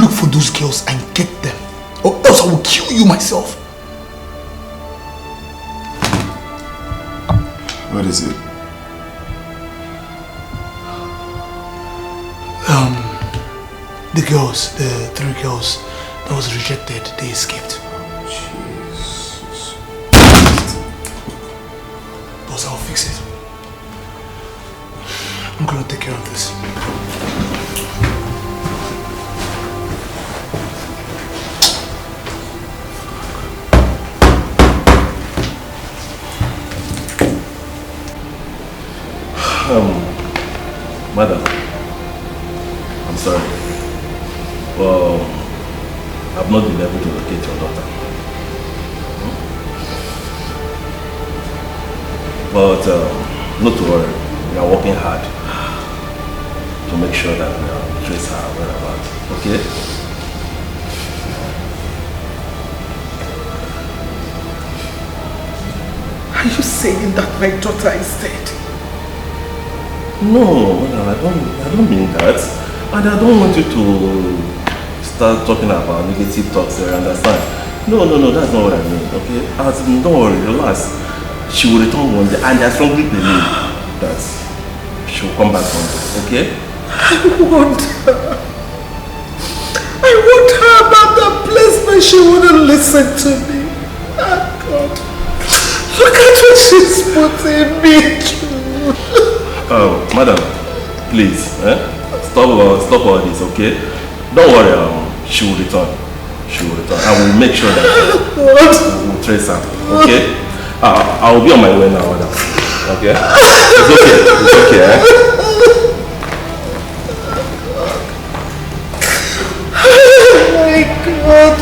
look for those girls and get them. Or else I will kill you myself.
What is it?
The girls, the 3 girls that was rejected, they escaped.
Jesus.
Boss, I'll fix it. I'm gonna take care of this.
Madam, I'm sorry. Well, I've not been able to locate your daughter. But not to worry, we are working hard to make sure that we trace her whereabouts. Okay?
Are you saying that my daughter is dead?
No, I don't mean that. And I don't want you to start talking about negative talks there, understand? No, that's not what I mean, okay? Don't worry, relax. She will return one day, and I strongly believe that she will come back one day, okay?
I want her about that place, but she wouldn't listen to me. Oh God. Look at what she's putting me through.
Oh, madam, please, stop all this, okay? Don't worry, she will return. She will return. I will make sure that we'll trace her, okay? I will be on my way now, madam. Okay? It's okay,
Oh my God.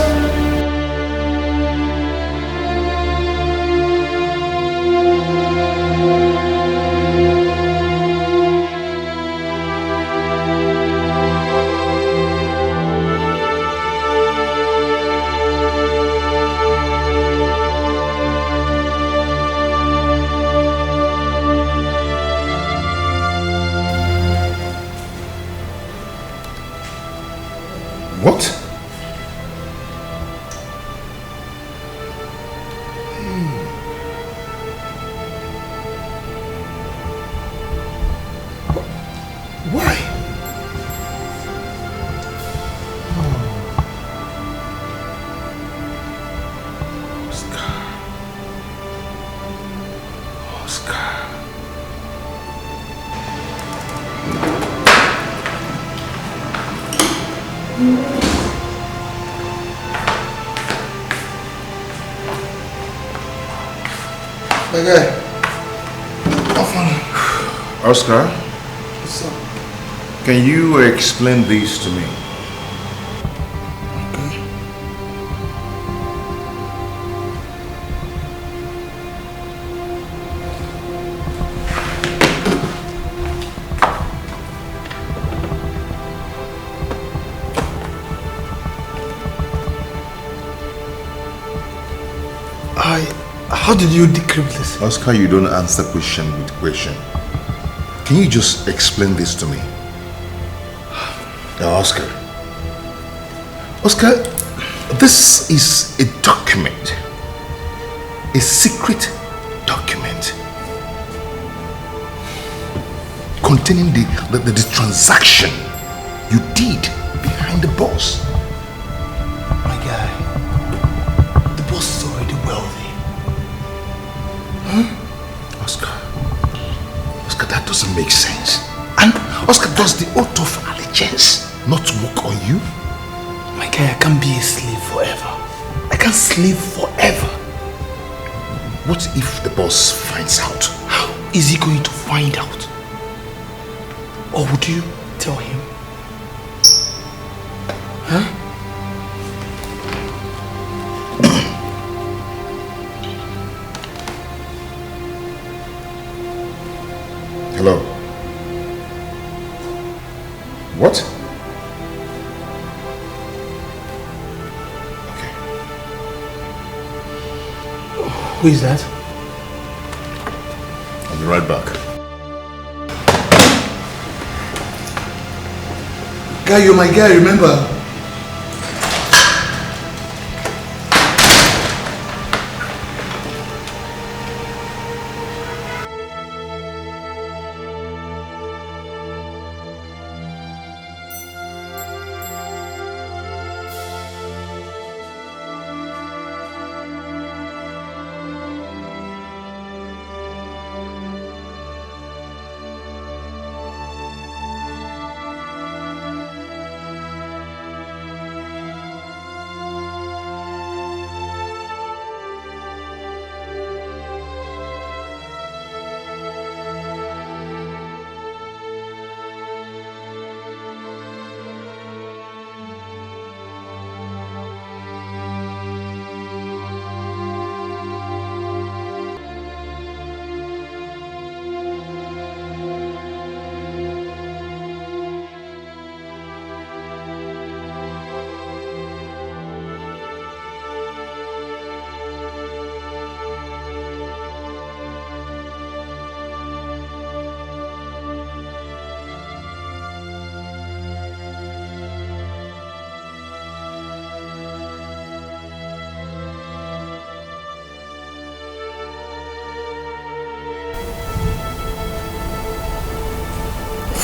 What? Why? Oscar.
Okay.
Oscar,
What's up?
can you explain this to me?
How did you decrypt this?
Oscar, you don't answer question with question. Can you just explain this to me? Now, Oscar, this is a document, a secret document containing the transaction you did behind the boss. My guy, the boss is already wealthy. Huh? Oscar, that doesn't make sense. And Oscar, does the oath of allegiance not work on you?
My guy, I can't be a slave forever. I can't slave forever.
What if the boss finds out?
How is he going to find out? Or would you tell him? Huh?
Hello? What? Okay.
Who is that?
I'll be right back.
Guy, you're my guy, remember?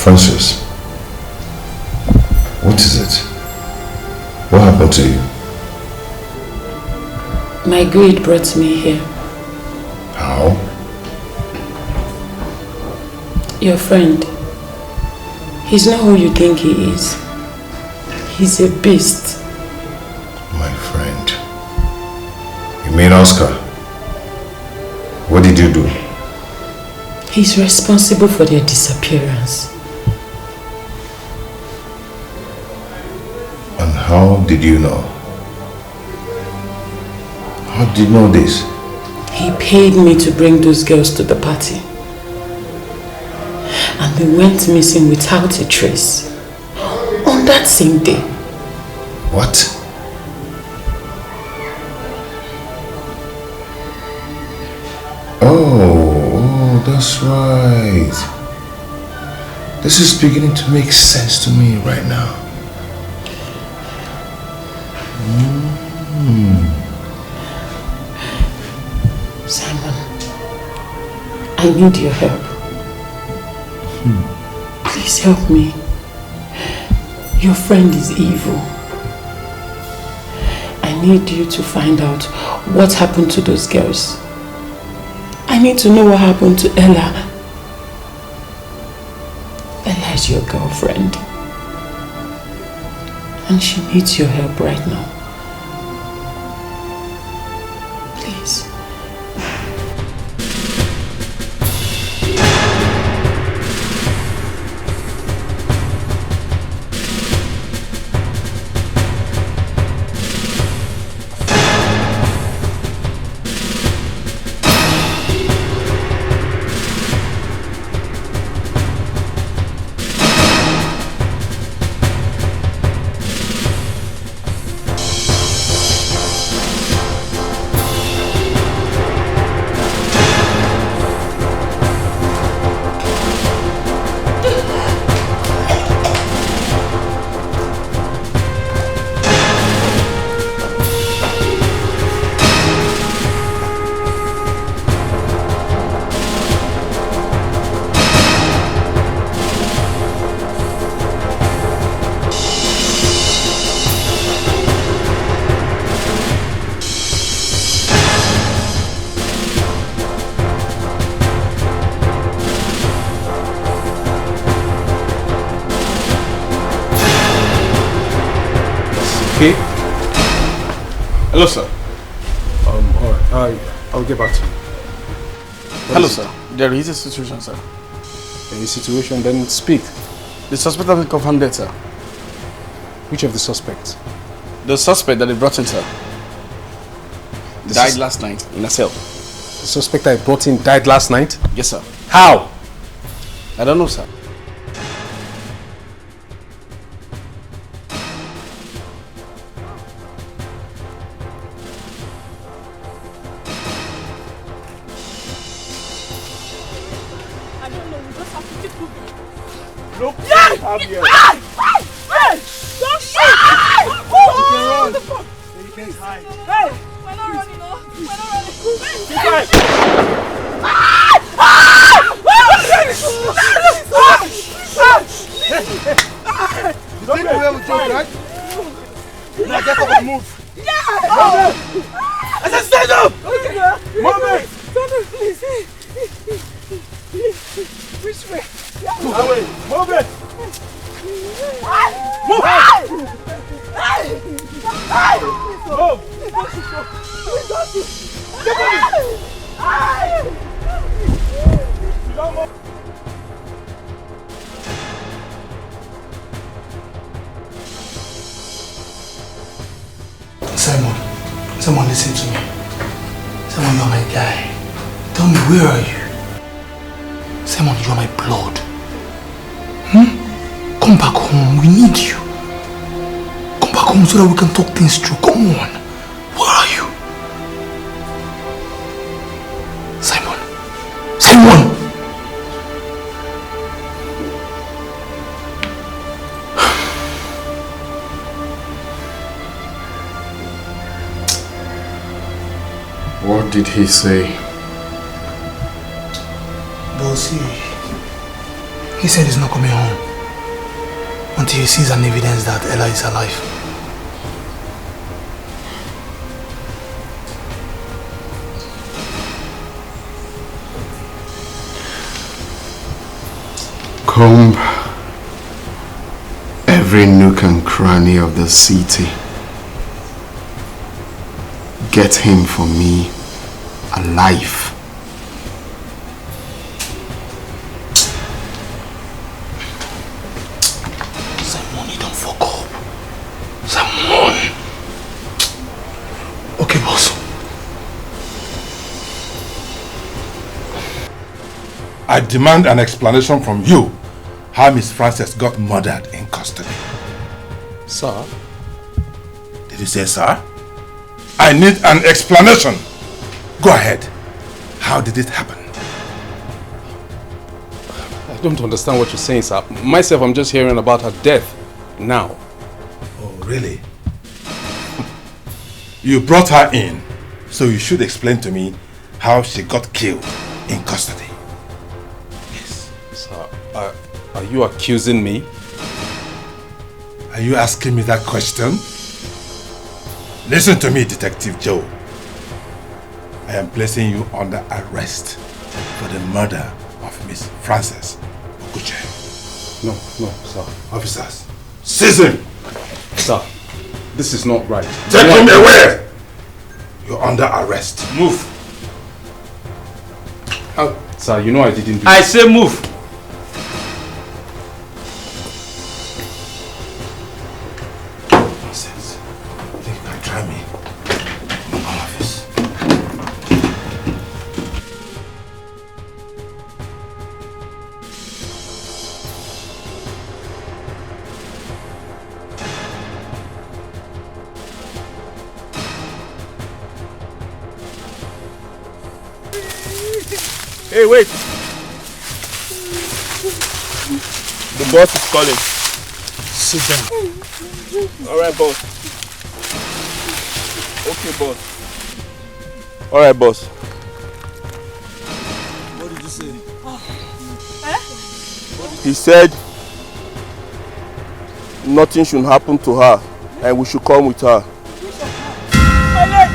Francis, what is it? What happened to you?
My greed brought me here.
How?
Your friend. He's not who you think he is. He's a beast.
My friend. You mean Oscar? What did you do?
He's responsible for their disappearance.
And how did you know? How did you know this?
He paid me to bring those girls to the party. And they went missing without a trace. On that same day.
What? Oh, that's right. This is beginning to make sense to me right now.
Simon, I need your help. Please help me. Your friend is evil. I need you to find out what happened to those girls. I need to know what happened to Ella. Ella is your girlfriend. And she needs your help right now. Please.
Okay.
Hello, sir.
Alright, I'll get back to you.
Hello, sir. There is a situation, sir.
A situation, then speak.
The suspect has been confirmed dead, sir.
Which of the suspects?
The suspect that they brought in, sir. Died last night in a cell.
The suspect I brought in died last night?
Yes, sir.
How?
I don't know, sir.
Look,
Yeah!
have here.
Hey! Hey! Don't shoot!
You can run. You can hide.
Hey! We're not running, no. We're not running.
Keep quiet.
You don't know where we go, right?
Now get up and move.
Yeah!
I said stand up!
Okay.
Move it!
Stand up, please. Which way?
That way. Move it!
Move!
Simon, listen to me. Simon, you're my guy. Tell me, where are you? Simon, you're my blood. Come back home, we need you. Come back home so that we can talk things through. Come on. Where are you? Simon. Simon!
What did he say?
Bossy, He said he's not coming home until he sees an evidence that Ella is alive.
Comb every nook and cranny of the city. Get him for me alive.
Simon, you don't fuck up. Simon. Okay, boss.
I demand an explanation from you how Miss Frances got murdered in custody.
Sir?
Did you say sir? I need an explanation. Go ahead. How did it happen?
I don't understand what you're saying, sir. Myself, I'm just hearing about her death now.
Oh, really? You brought her in, so you should explain to me how she got killed in custody.
Sir, are you accusing me?
Are you asking me that question? Listen to me, Detective Joe. I am placing you under arrest for the murder of Miss Frances Okuche.
No, sir.
Officers, seize him!
Sir, this is not right.
Take him away! You're under arrest. Move.
Sir, you know I didn't do
I say move.
Nonsense. I think you can try me. My office.
Hey, wait. The boss is calling.
Sit down.
Alright, boss. Okay, boss. Alright, boss.
What did you say?
He said nothing should happen to her and we should come with her.
My leg!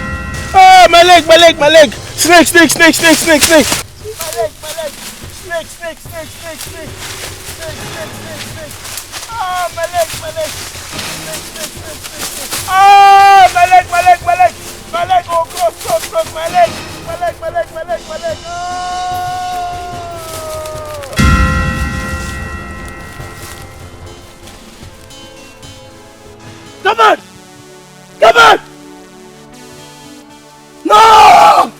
Ah, my leg! Snake!
My leg! Snake! Ah, my leg! Ah, my leg! Oh, cross! My leg!
Come on! No!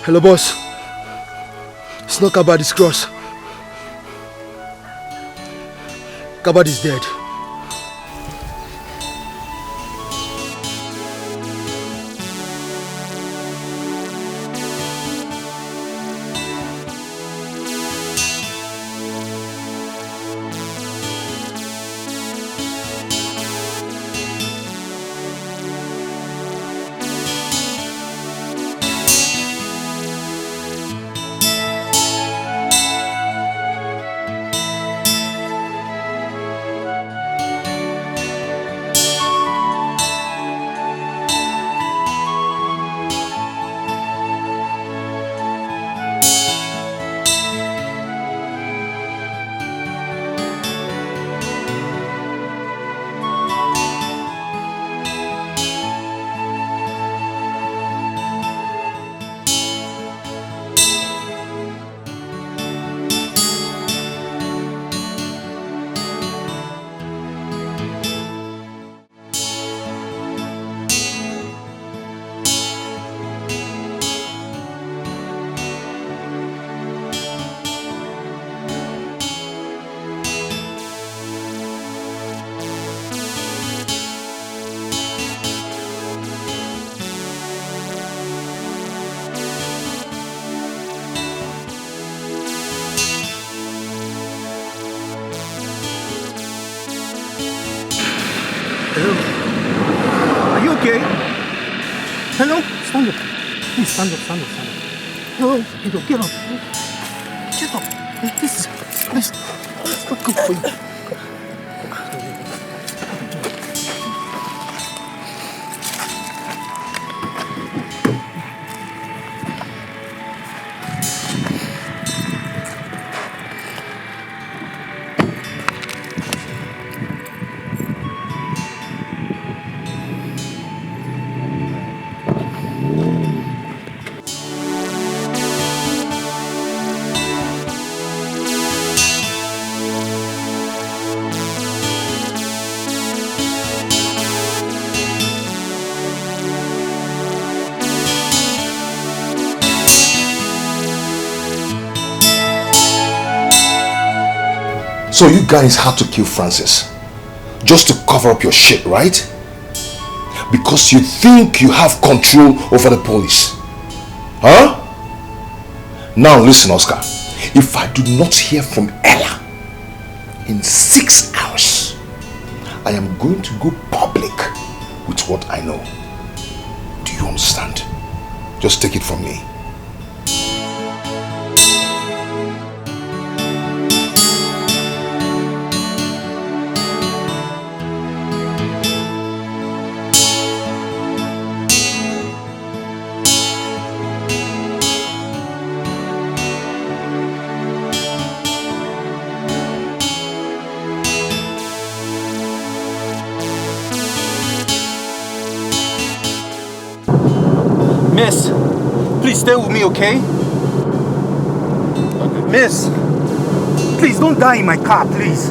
Hello, boss. It's not Kabad, it's Cross. Kabad is dead.
okay? Hello? Stand up. Please stand up, stand up, stand up. Hello? Get up. Get up. This is not good for you.
So you guys had to kill Francis just to cover up your shit, right? Because you think you have control over the police. Huh? Now listen, Oscar. If I do not hear from Ella in 6 hours, I am going to go public with what I know. Do you understand? Just take it from me.
Miss, please stay with me, okay? Miss, please don't die in my car, please.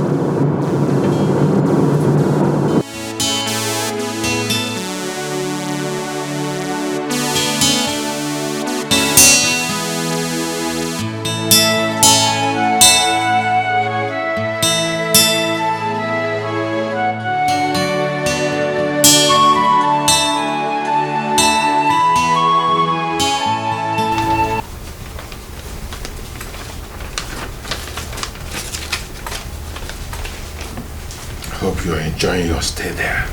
Hope you're enjoying your stay there.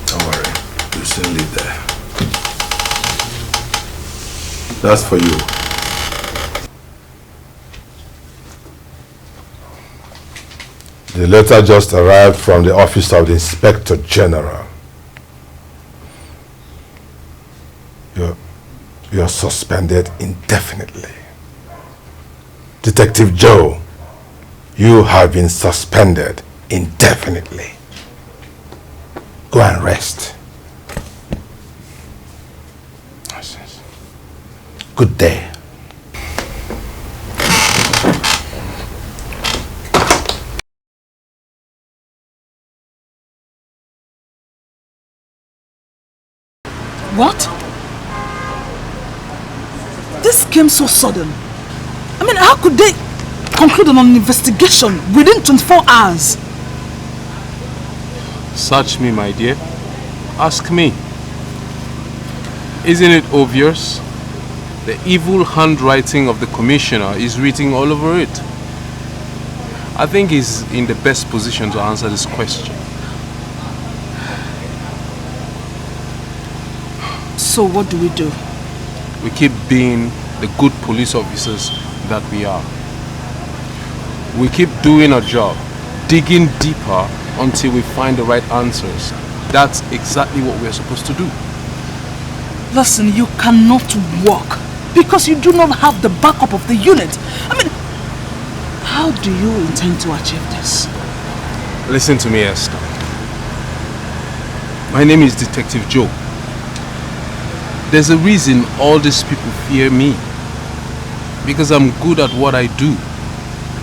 Don't worry, you'll soon leave there. That's for you. The letter just arrived from the office of the Inspector General. You're suspended indefinitely. Detective Joe, you have been suspended indefinitely. Go and rest. Good day.
What? This came so sudden. I mean, how could they conclude on an investigation within 24 hours?
Search me, my dear. Ask me. Isn't it obvious? The evil handwriting of the commissioner is written all over it. I think he's in the best position to answer this question.
So what do we do?
We keep being the good police officers that we are. We keep doing our job, digging deeper until we find the right answers. That's exactly what we're supposed to do.
Listen, you cannot walk because you do not have the backup of the unit. I mean, how do you intend to achieve this?
Listen to me, Esther. My name is Detective Joe. There's a reason all these people fear me. Because I'm good at what I do.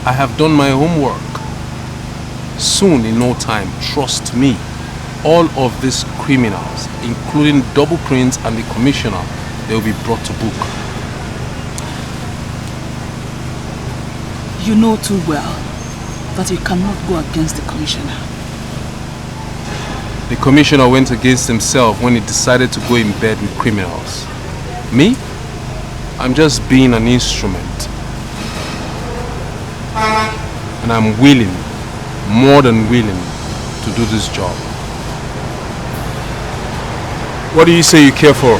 I have done my homework. Soon, in no time, trust me, all of these criminals, including Double Prince and the commissioner, they will be brought to book.
You know too well that you cannot go against the commissioner.
The commissioner went against himself when he decided to go in bed with criminals. Me? I'm just being an instrument. And I'm willing, more than willing, to do this job.
What do you say you care for?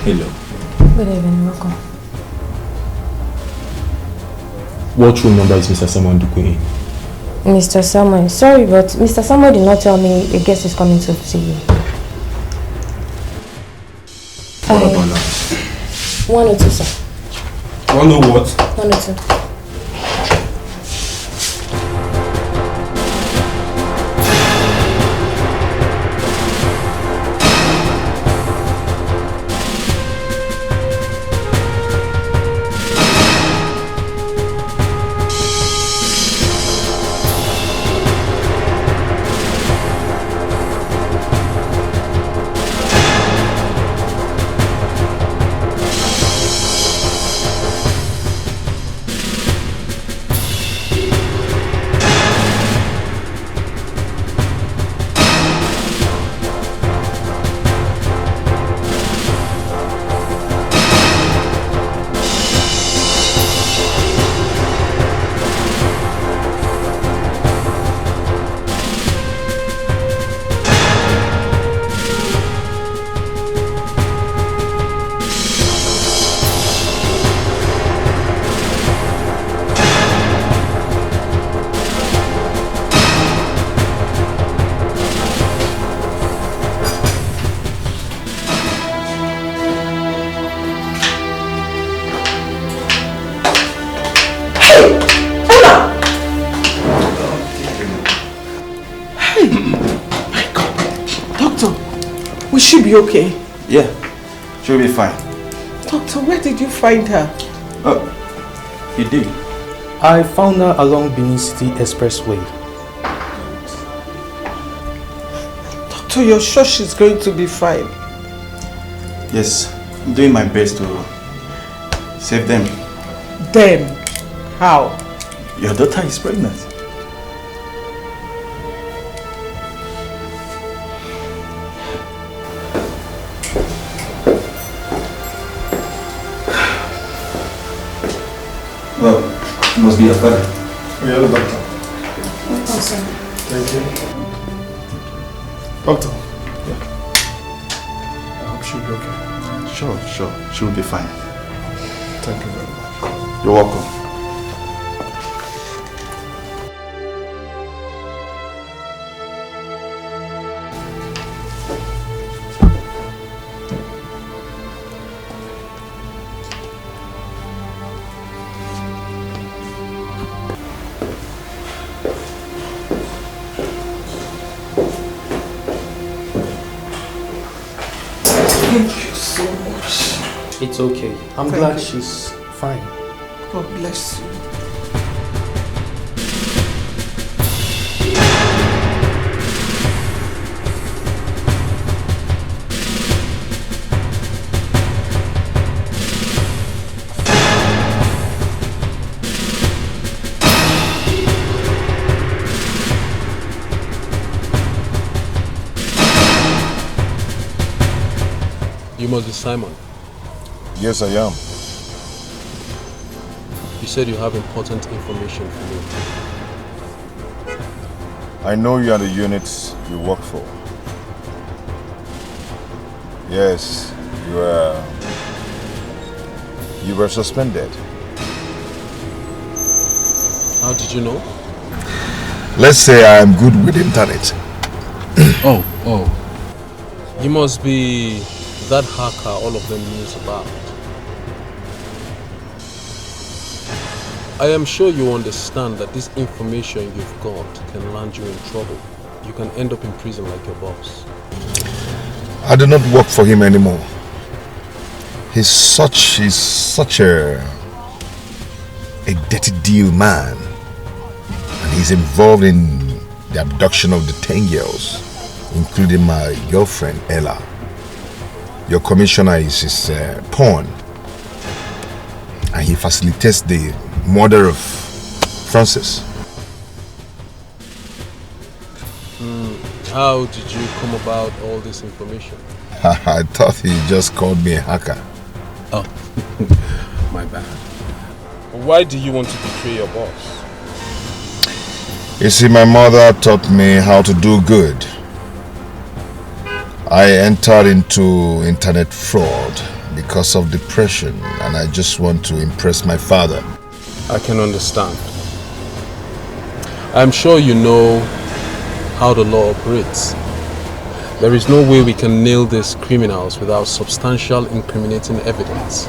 Hello.
Good evening, welcome.
What room number is Mr. Samuel Duque in?
Mr. Samuel, sorry, but Mr. Samuel did not tell me a guest is coming to see you.
What about that?
102, sir.
102 what?
102.
Will she be okay?
Yeah, she'll be fine.
Doctor, where did you find her?
You did?
I found her along Benin City Expressway.
Doctor, you're sure she's going to be fine?
Yes, I'm doing my best to save them.
Them? How?
Your daughter is pregnant. Well, it must be your father.
Yeah, the doctor.
Welcome, sir.
Thank you. Doctor. Yeah. I hope she'll be okay.
Sure. She'll be fine.
Thank you very much.
You're welcome.
Thank you so much.
It's okay. I'm
Thank
glad
you.
she's fine.
God bless you.
You must be Simon.
Yes, I am.
You said you have important information for me.
I know you are the unit you work for. Yes, you were suspended.
How did you know?
Let's say I am good with internet.
Oh. You must be that hacker all of them news about. I am sure you understand that this information you've got can land you in trouble. You can end up in prison like your boss.
I do not work for him anymore. He's such a dirty deal man. And he's involved in the abduction of the 10 girls, including my girlfriend, Ella. Your commissioner is his pawn. And he facilitates the murder of Francis.
How did you come about all this information?
I thought he just called me a hacker.
Oh, my bad. Why do you want to betray your boss?
You see, my mother taught me how to do good. I entered into internet fraud because of depression, and I just want to impress my father.
I can understand. I'm sure you know how the law operates. There is no way we can nail these criminals without substantial incriminating evidence.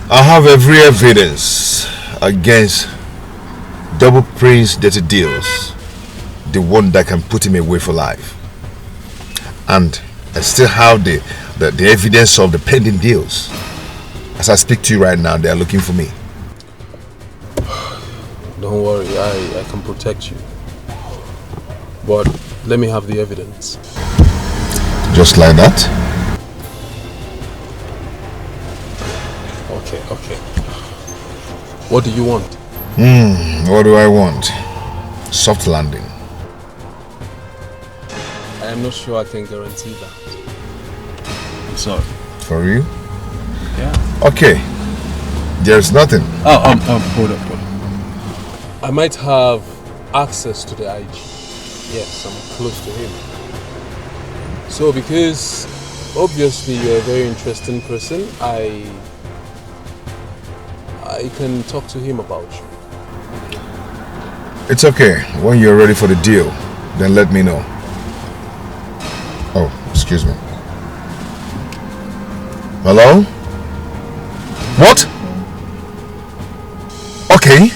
I have every evidence against Double Prince Dirty Deals, the one that can put him away for life. And I still have the evidence of the pending deals. As I speak to you right now, they are looking for me.
Don't worry, I can protect you. But let me have the evidence.
Just like that?
Okay. What do you want?
What do I want? Soft landing.
I am not sure I can guarantee that. I'm sorry.
For you?
Yeah.
Okay. There's nothing.
Hold up. I might have access to the IG. Yes, I'm close to him. So because obviously you're a very interesting person, I can talk to him about you.
It's okay. When you're ready for the deal, then let me know. Oh, excuse me. Hello? What? Okay.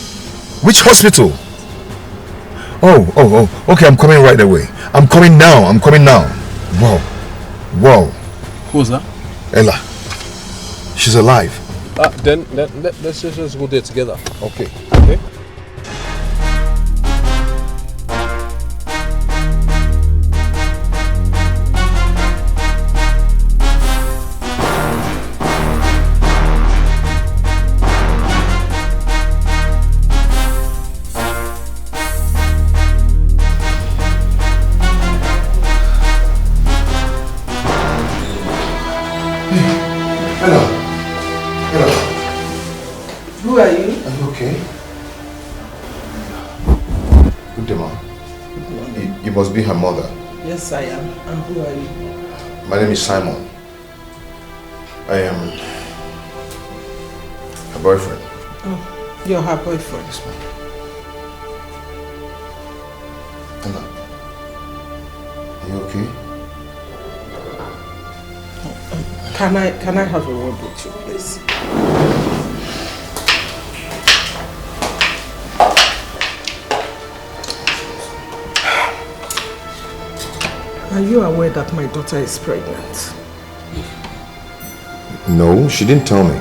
Which hospital? Oh, okay, I'm coming right away. I'm coming now. Whoa.
Who's that?
Ella. She's alive.
Then let's just go there together.
Okay.
Who are you?
Are you okay? Good day, Mom. You must be her mother.
Yes, I am. And who are you?
My name is Simon. I am her boyfriend.
Oh, you're her boyfriend.
Yes, ma'am. Ella, are you okay?
Can I have a word with you, please? Are you aware that my daughter is pregnant?
No, she didn't tell me.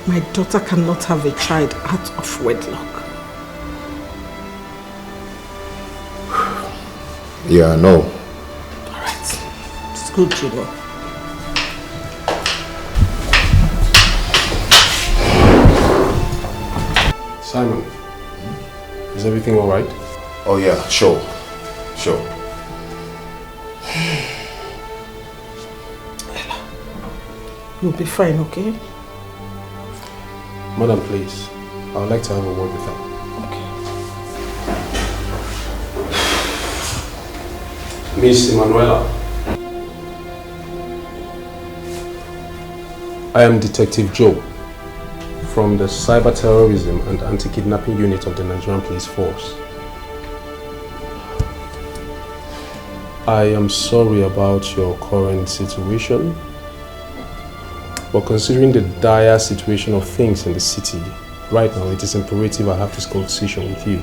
My daughter cannot have a child out of wedlock.
Yeah, I know.
Alright. It's good to know.
Simon, is everything alright?
Oh yeah, sure.
You'll be fine, okay?
Madam, please. I would like to have a word with her.
Okay.
Miss Emanuela. I am Detective Joe from the Cyber Terrorism and Anti-Kidnapping Unit of the Nigerian Police Force. I am sorry about your current situation, but considering the dire situation of things in the city, right now it is imperative I have this conversation with you.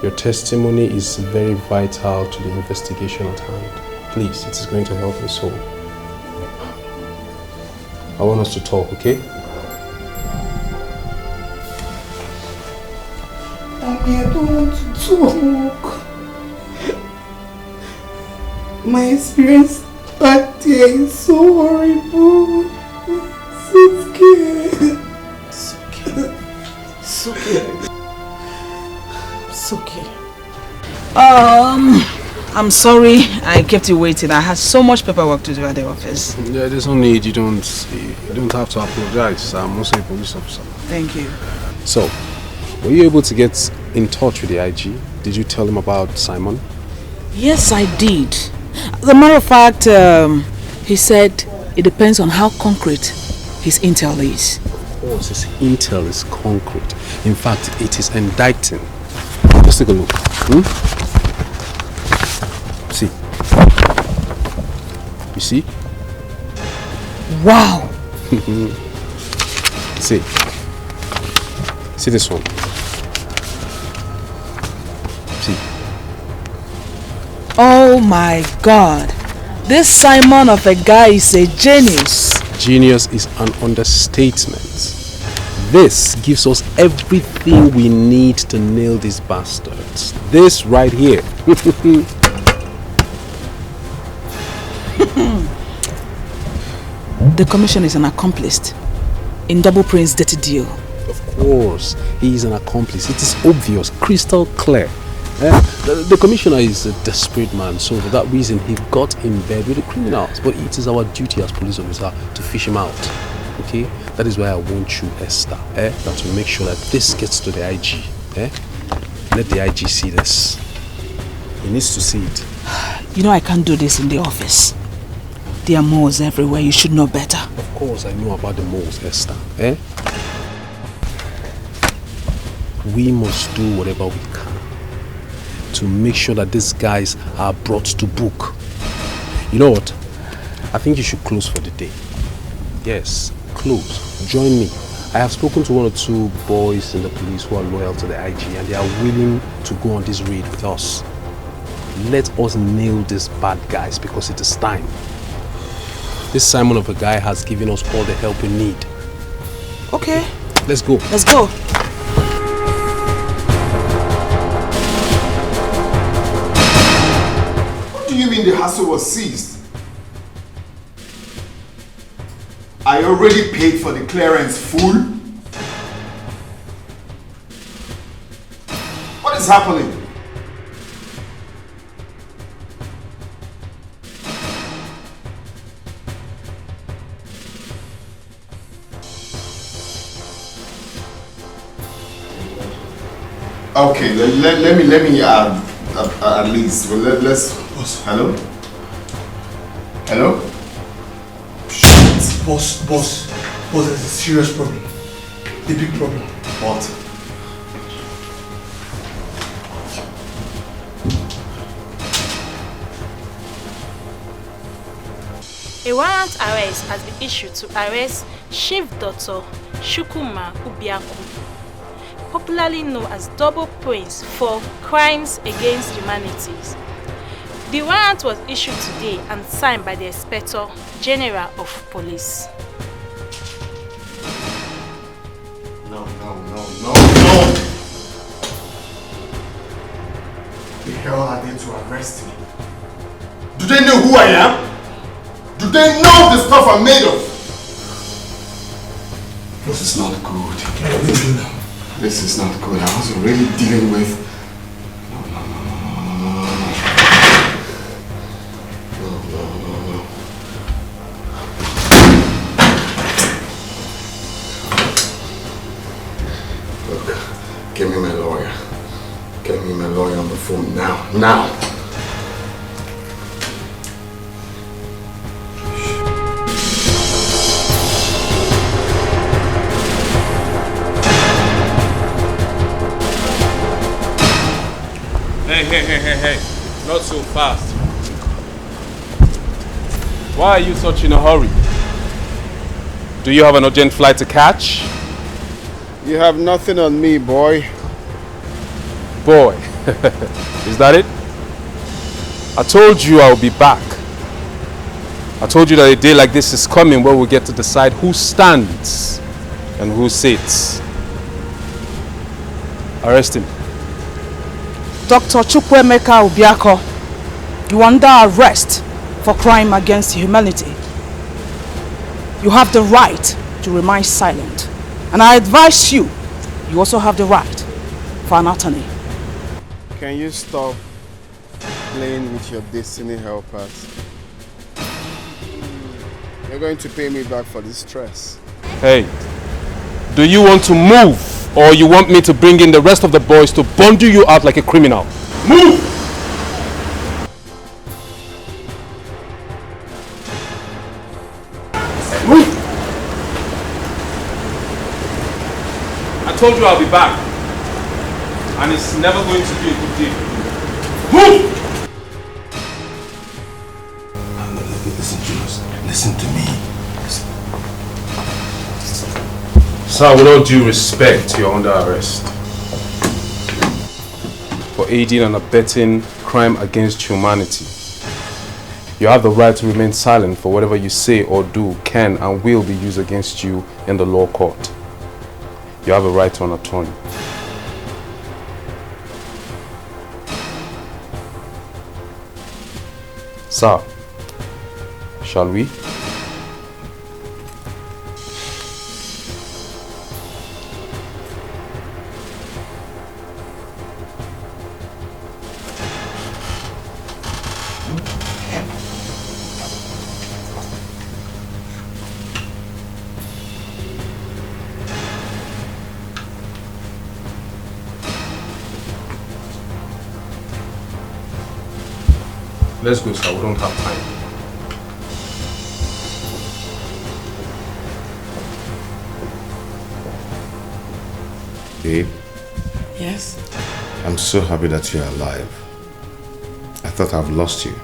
Your testimony is very vital to the investigation at hand. Please, it is going to help me so. I want us to talk, okay?
Mommy, I don't want to talk. My experience back there is so horrible. So scared. It's okay. It's okay. It's okay.
I'm sorry I kept you waiting. I had so much paperwork to do at the office.
Yeah, there's no need. You don't have to apologize. I'm also a police officer.
Thank you.
So, were you able to get in touch with the IG? Did you tell him about Simon?
Yes, I did. As a matter of fact, he said it depends on how concrete his intel is.
Of course, his intel is concrete. In fact, it is indicting. Just take a look. See. You see?
Wow!
See. See this one. See.
Oh my God! This Simon of a guy is a genius.
Genius is an understatement. This gives us everything we need to nail these bastards. This right here.
The commission is an accomplice in Double Prince's dirty deal.
Of course, he is an accomplice. It is obvious, crystal clear. The commissioner is a desperate man, so for that reason he got in bed with the criminals. But it is our duty as police officer to fish him out. Okay? That is why I want you, Esther, that to make sure that this gets to the IG. Let the IG see this. He needs to see it.
You know I can't do this in the office. There are moles everywhere. You should know better.
Of course I know about the moles, Esther. We must do whatever we can to make sure that these guys are brought to book. You know what? I think you should close for the day. Yes, close. Join me. I have spoken to one or two boys in the police who are loyal to the IG and they are willing to go on this raid with us. Let us nail these bad guys because it is time. This Simon of a guy has given us all the help we need.
Okay.
Let's go.
Let's go.
What do you mean the hassle was seized? I already paid for the clearance full. What is happening? Okay, let me at least. Well, let's. Hello. Hello.
Shit, boss. There's a serious problem. A big problem.
What?
A warrant arrest has been issued to arrest Chief Dr. Shukuma Ubiaku, popularly known as Double Prince, for crimes against humanities. The warrant was issued today and signed by the Inspector General of Police.
No. The hell are they to arrest me? Do they know who I am? Do they know the stuff I'm made of?
This is not good.
This is not good. I was already dealing with... No. Look, give me my lawyer. Get me my lawyer on the phone now.
Hey, not so fast. Why are you such in a hurry? Do you have an urgent flight to catch?
You have nothing on me, boy.
Boy, is that it? I told you I will be back. I told you that a day like this is coming where we'll get to decide who stands and who sits. Arrest him.
Dr. Chukwuemeka Ubiako, you are under arrest for crime against humanity. You have the right to remain silent. And I advise you also have the right for an attorney.
Can you stop playing with your destiny helpers. You're going to pay me back for this stress.
Hey, do you want to move or you want me to bring in the rest of the boys to bundle you out like a criminal? Move! Move! I told you I'll be back. And it's never going to be a good deal. Move!
Listen to us. Listen to me.
Sir, with all due respect, you're under arrest for aiding and abetting crime against humanity. You have the right to remain silent, for whatever you say or do can and will be used against you in the law court. You have a right to an attorney. Sir, shall we? Let's go, sir. We don't have time.
Babe?
Yes?
I'm so happy that you're alive. I thought I've lost you.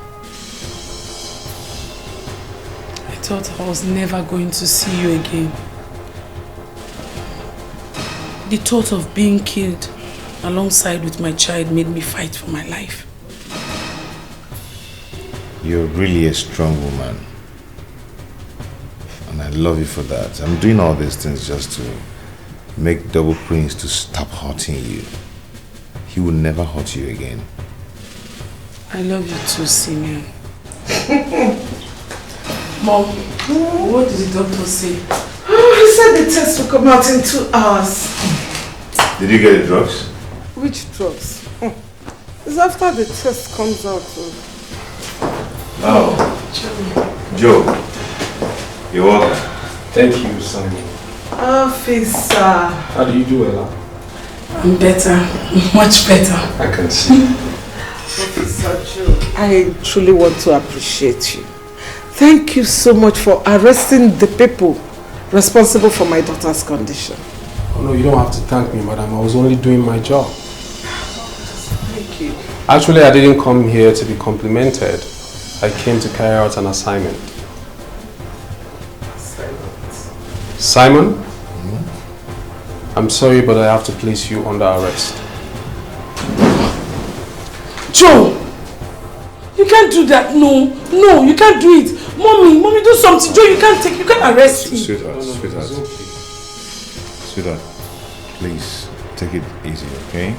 I thought I was never going to see you again. The thought of being killed alongside with my child made me fight for my life.
You're really a strong woman. And I love you for that. I'm doing all these things just to make Double Prince to stop hurting you. He will never hurt you again.
I love you too, Simeon. Mom, what did the doctor say?
He said the test will come out in 2 hours.
Did you get the drugs?
Which drugs? It's after the test comes out.
Oh, Joe, you're welcome.
Thank you, Simon.
Officer.
How do you do, Ella?
I'm better, much better.
I can see.
Officer Joe, I truly want to appreciate you. Thank you so much for arresting the people responsible for my daughter's condition.
Oh no, you don't have to thank me, madam. I was only doing my job.
Thank you.
Actually, I didn't come here to be complimented. I came to carry out an assignment. Simon? I'm sorry, but I have to place you under arrest.
Joe! You can't do that. No, you can't do it. Mommy, do something. Joe, you can't arrest him.
Sweetheart, please take it easy, okay?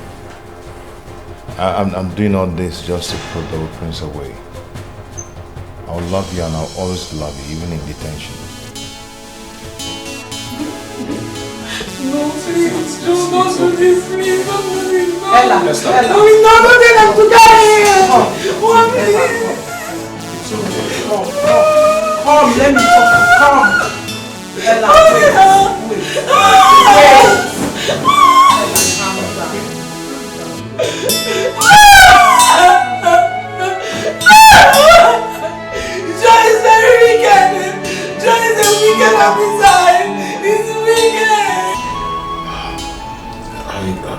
I'm doing all this just to put Double Prince away. I'll love you and I'll always love you, even in detention.
No, please, Joe, don't do this, please, don't do this, no.
Ella.
No, don't tell them to die. Mommy.
Come, let me talk. Come. Ella, wait.
Joe is very wicked. Joe is a wicked officer. He's wicked.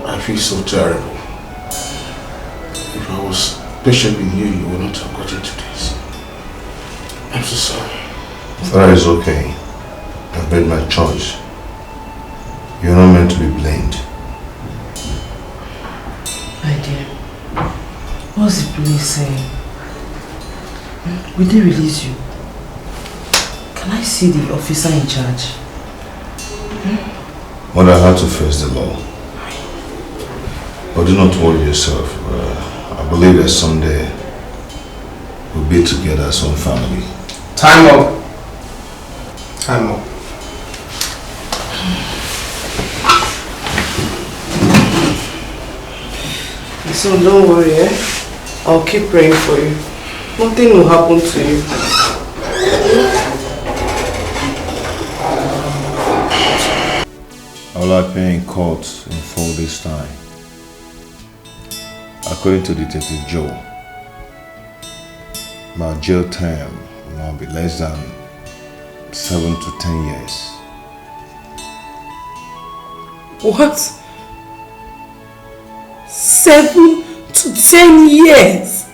I feel so terrible. If I was patient with you, you would not have gotten to this. I'm so sorry.
That is okay. I've made my choice. You're not meant to be blamed.
My dear, what's the police saying? Will they release you? Can I see the officer in charge?
Well, I had to face the law. But do not worry yourself. I believe that someday we'll be together as one family.
Time up. Time up.
So don't worry, eh? I'll keep praying for you. Nothing will happen to you.
I will appear in court in 4 days' time. According to Detective Joe, my jail term will now be less than 7 to 10 years.
What? 7 to 10 years?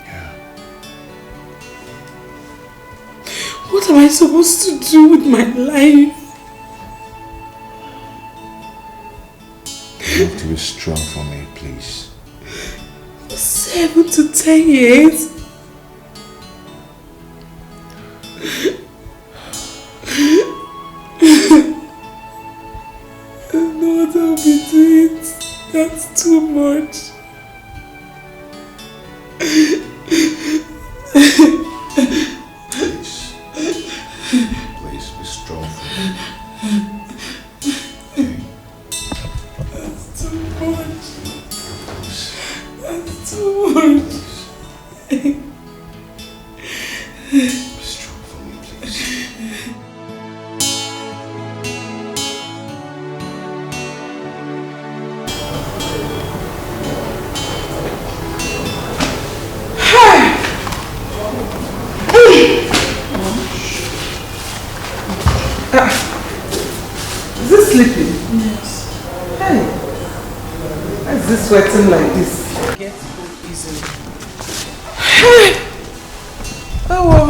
Yeah.
What am I supposed to do with my life?
You have to be strong for me, please.
7 to 10 years? I don't know what I'll be doing. That's too much.
Please be strong for me.
That's too much. That's too much.
Be strong for me, please.
Is this sleeping?
Yes.
Hey, why is this sweating like this?
Get home easily.
Oh well,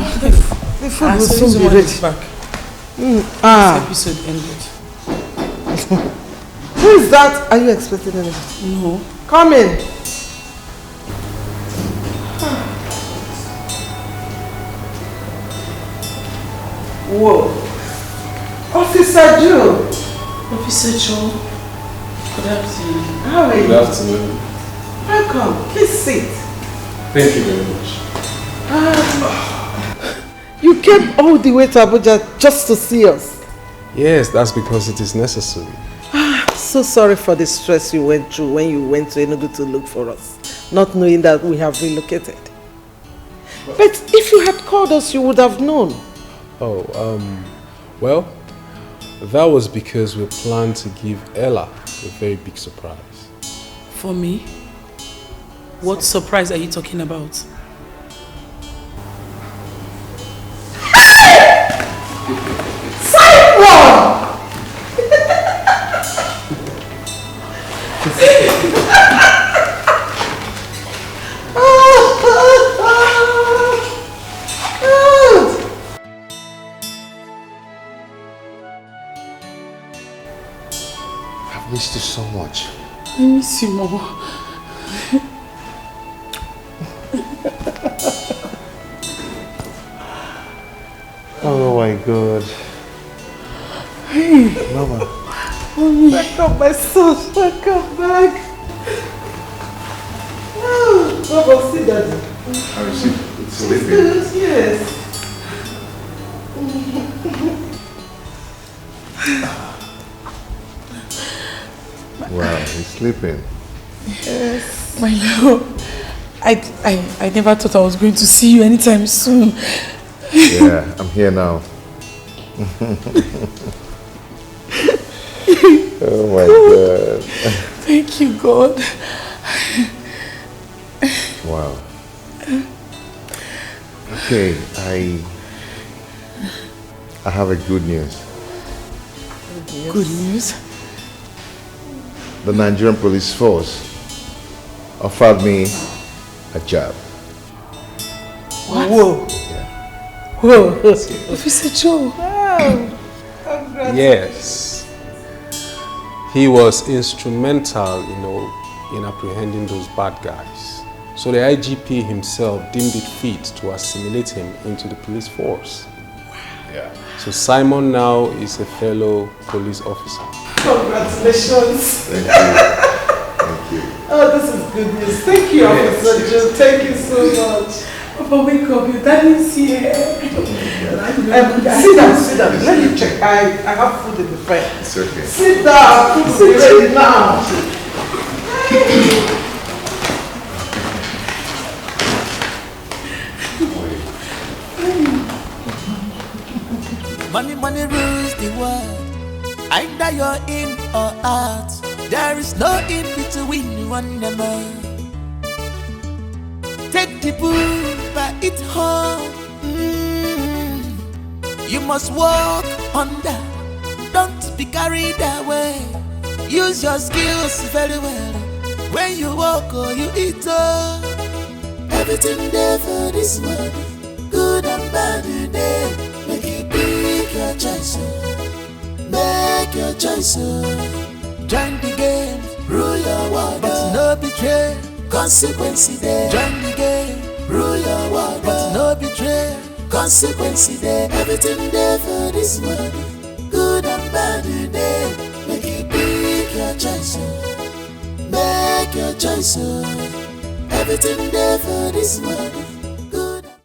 the food will soon be ready.
Back.
This
episode ended.
Who is that? Are you expecting anything?
No.
Come in. Whoa. Officer Joe.
Officer Joe. Good afternoon.
How are you?
Good afternoon.
Welcome. Please sit.
Thank you very much.
You came all the way to Abuja just to see us.
Yes, that's because it is necessary.
So sorry for the stress you went through when you went to Enugu to look for us, not knowing that we have relocated. But if you had called us, you would have known.
Well, that was because we planned to give Ella a very big surprise.
For me? What surprise are you talking about?
Simon!
I've missed you so much.
I miss you more.
Oh my God.
Hey.
Mama.
Mommy.
Welcome, my son. Welcome back. Baba, see daddy.
How is she? It's sleeping.
Good, yes.
Wow, he's sleeping.
Yes. My love. I never thought I was going to see you anytime soon.
Yeah, I'm here now. Oh my God.
Thank you, God.
Wow. Okay, I have a good news.
Good news?
The Nigerian police force offered me a job.
What?
Whoa.
Whoa. Officer Joe.
Wow. Congrats.
Yes. He was instrumental, in apprehending those bad guys. So the IGP himself deemed it fit to assimilate him into the police force. Yeah. So Simon now is a fellow police officer.
Congratulations.
Thank you. Thank you.
Oh, this is good news. Thank you, Officer Joe. Thank you so much.
Papa, wake up. Your daddy's here.
Sit down. Let me check. I have food in the fridge.
It's okay.
Sit down. Food is ready now.
money rules the world. Either you're in or out. There is no in between one them all. Take the bull by its horn. You must walk under. Don't be carried away. Use your skills very well. When you walk or you eat up. Everything there for this world. Good and bad today. Make it pick your choice. Make your choice. Join the game, rule your world, but no betray. Consequence there. Join the game, rule your world, but no betray. Consequence there. Everything there for this world. Good and bad today. Make it pick your choice. Make your choice. Everything there for this world.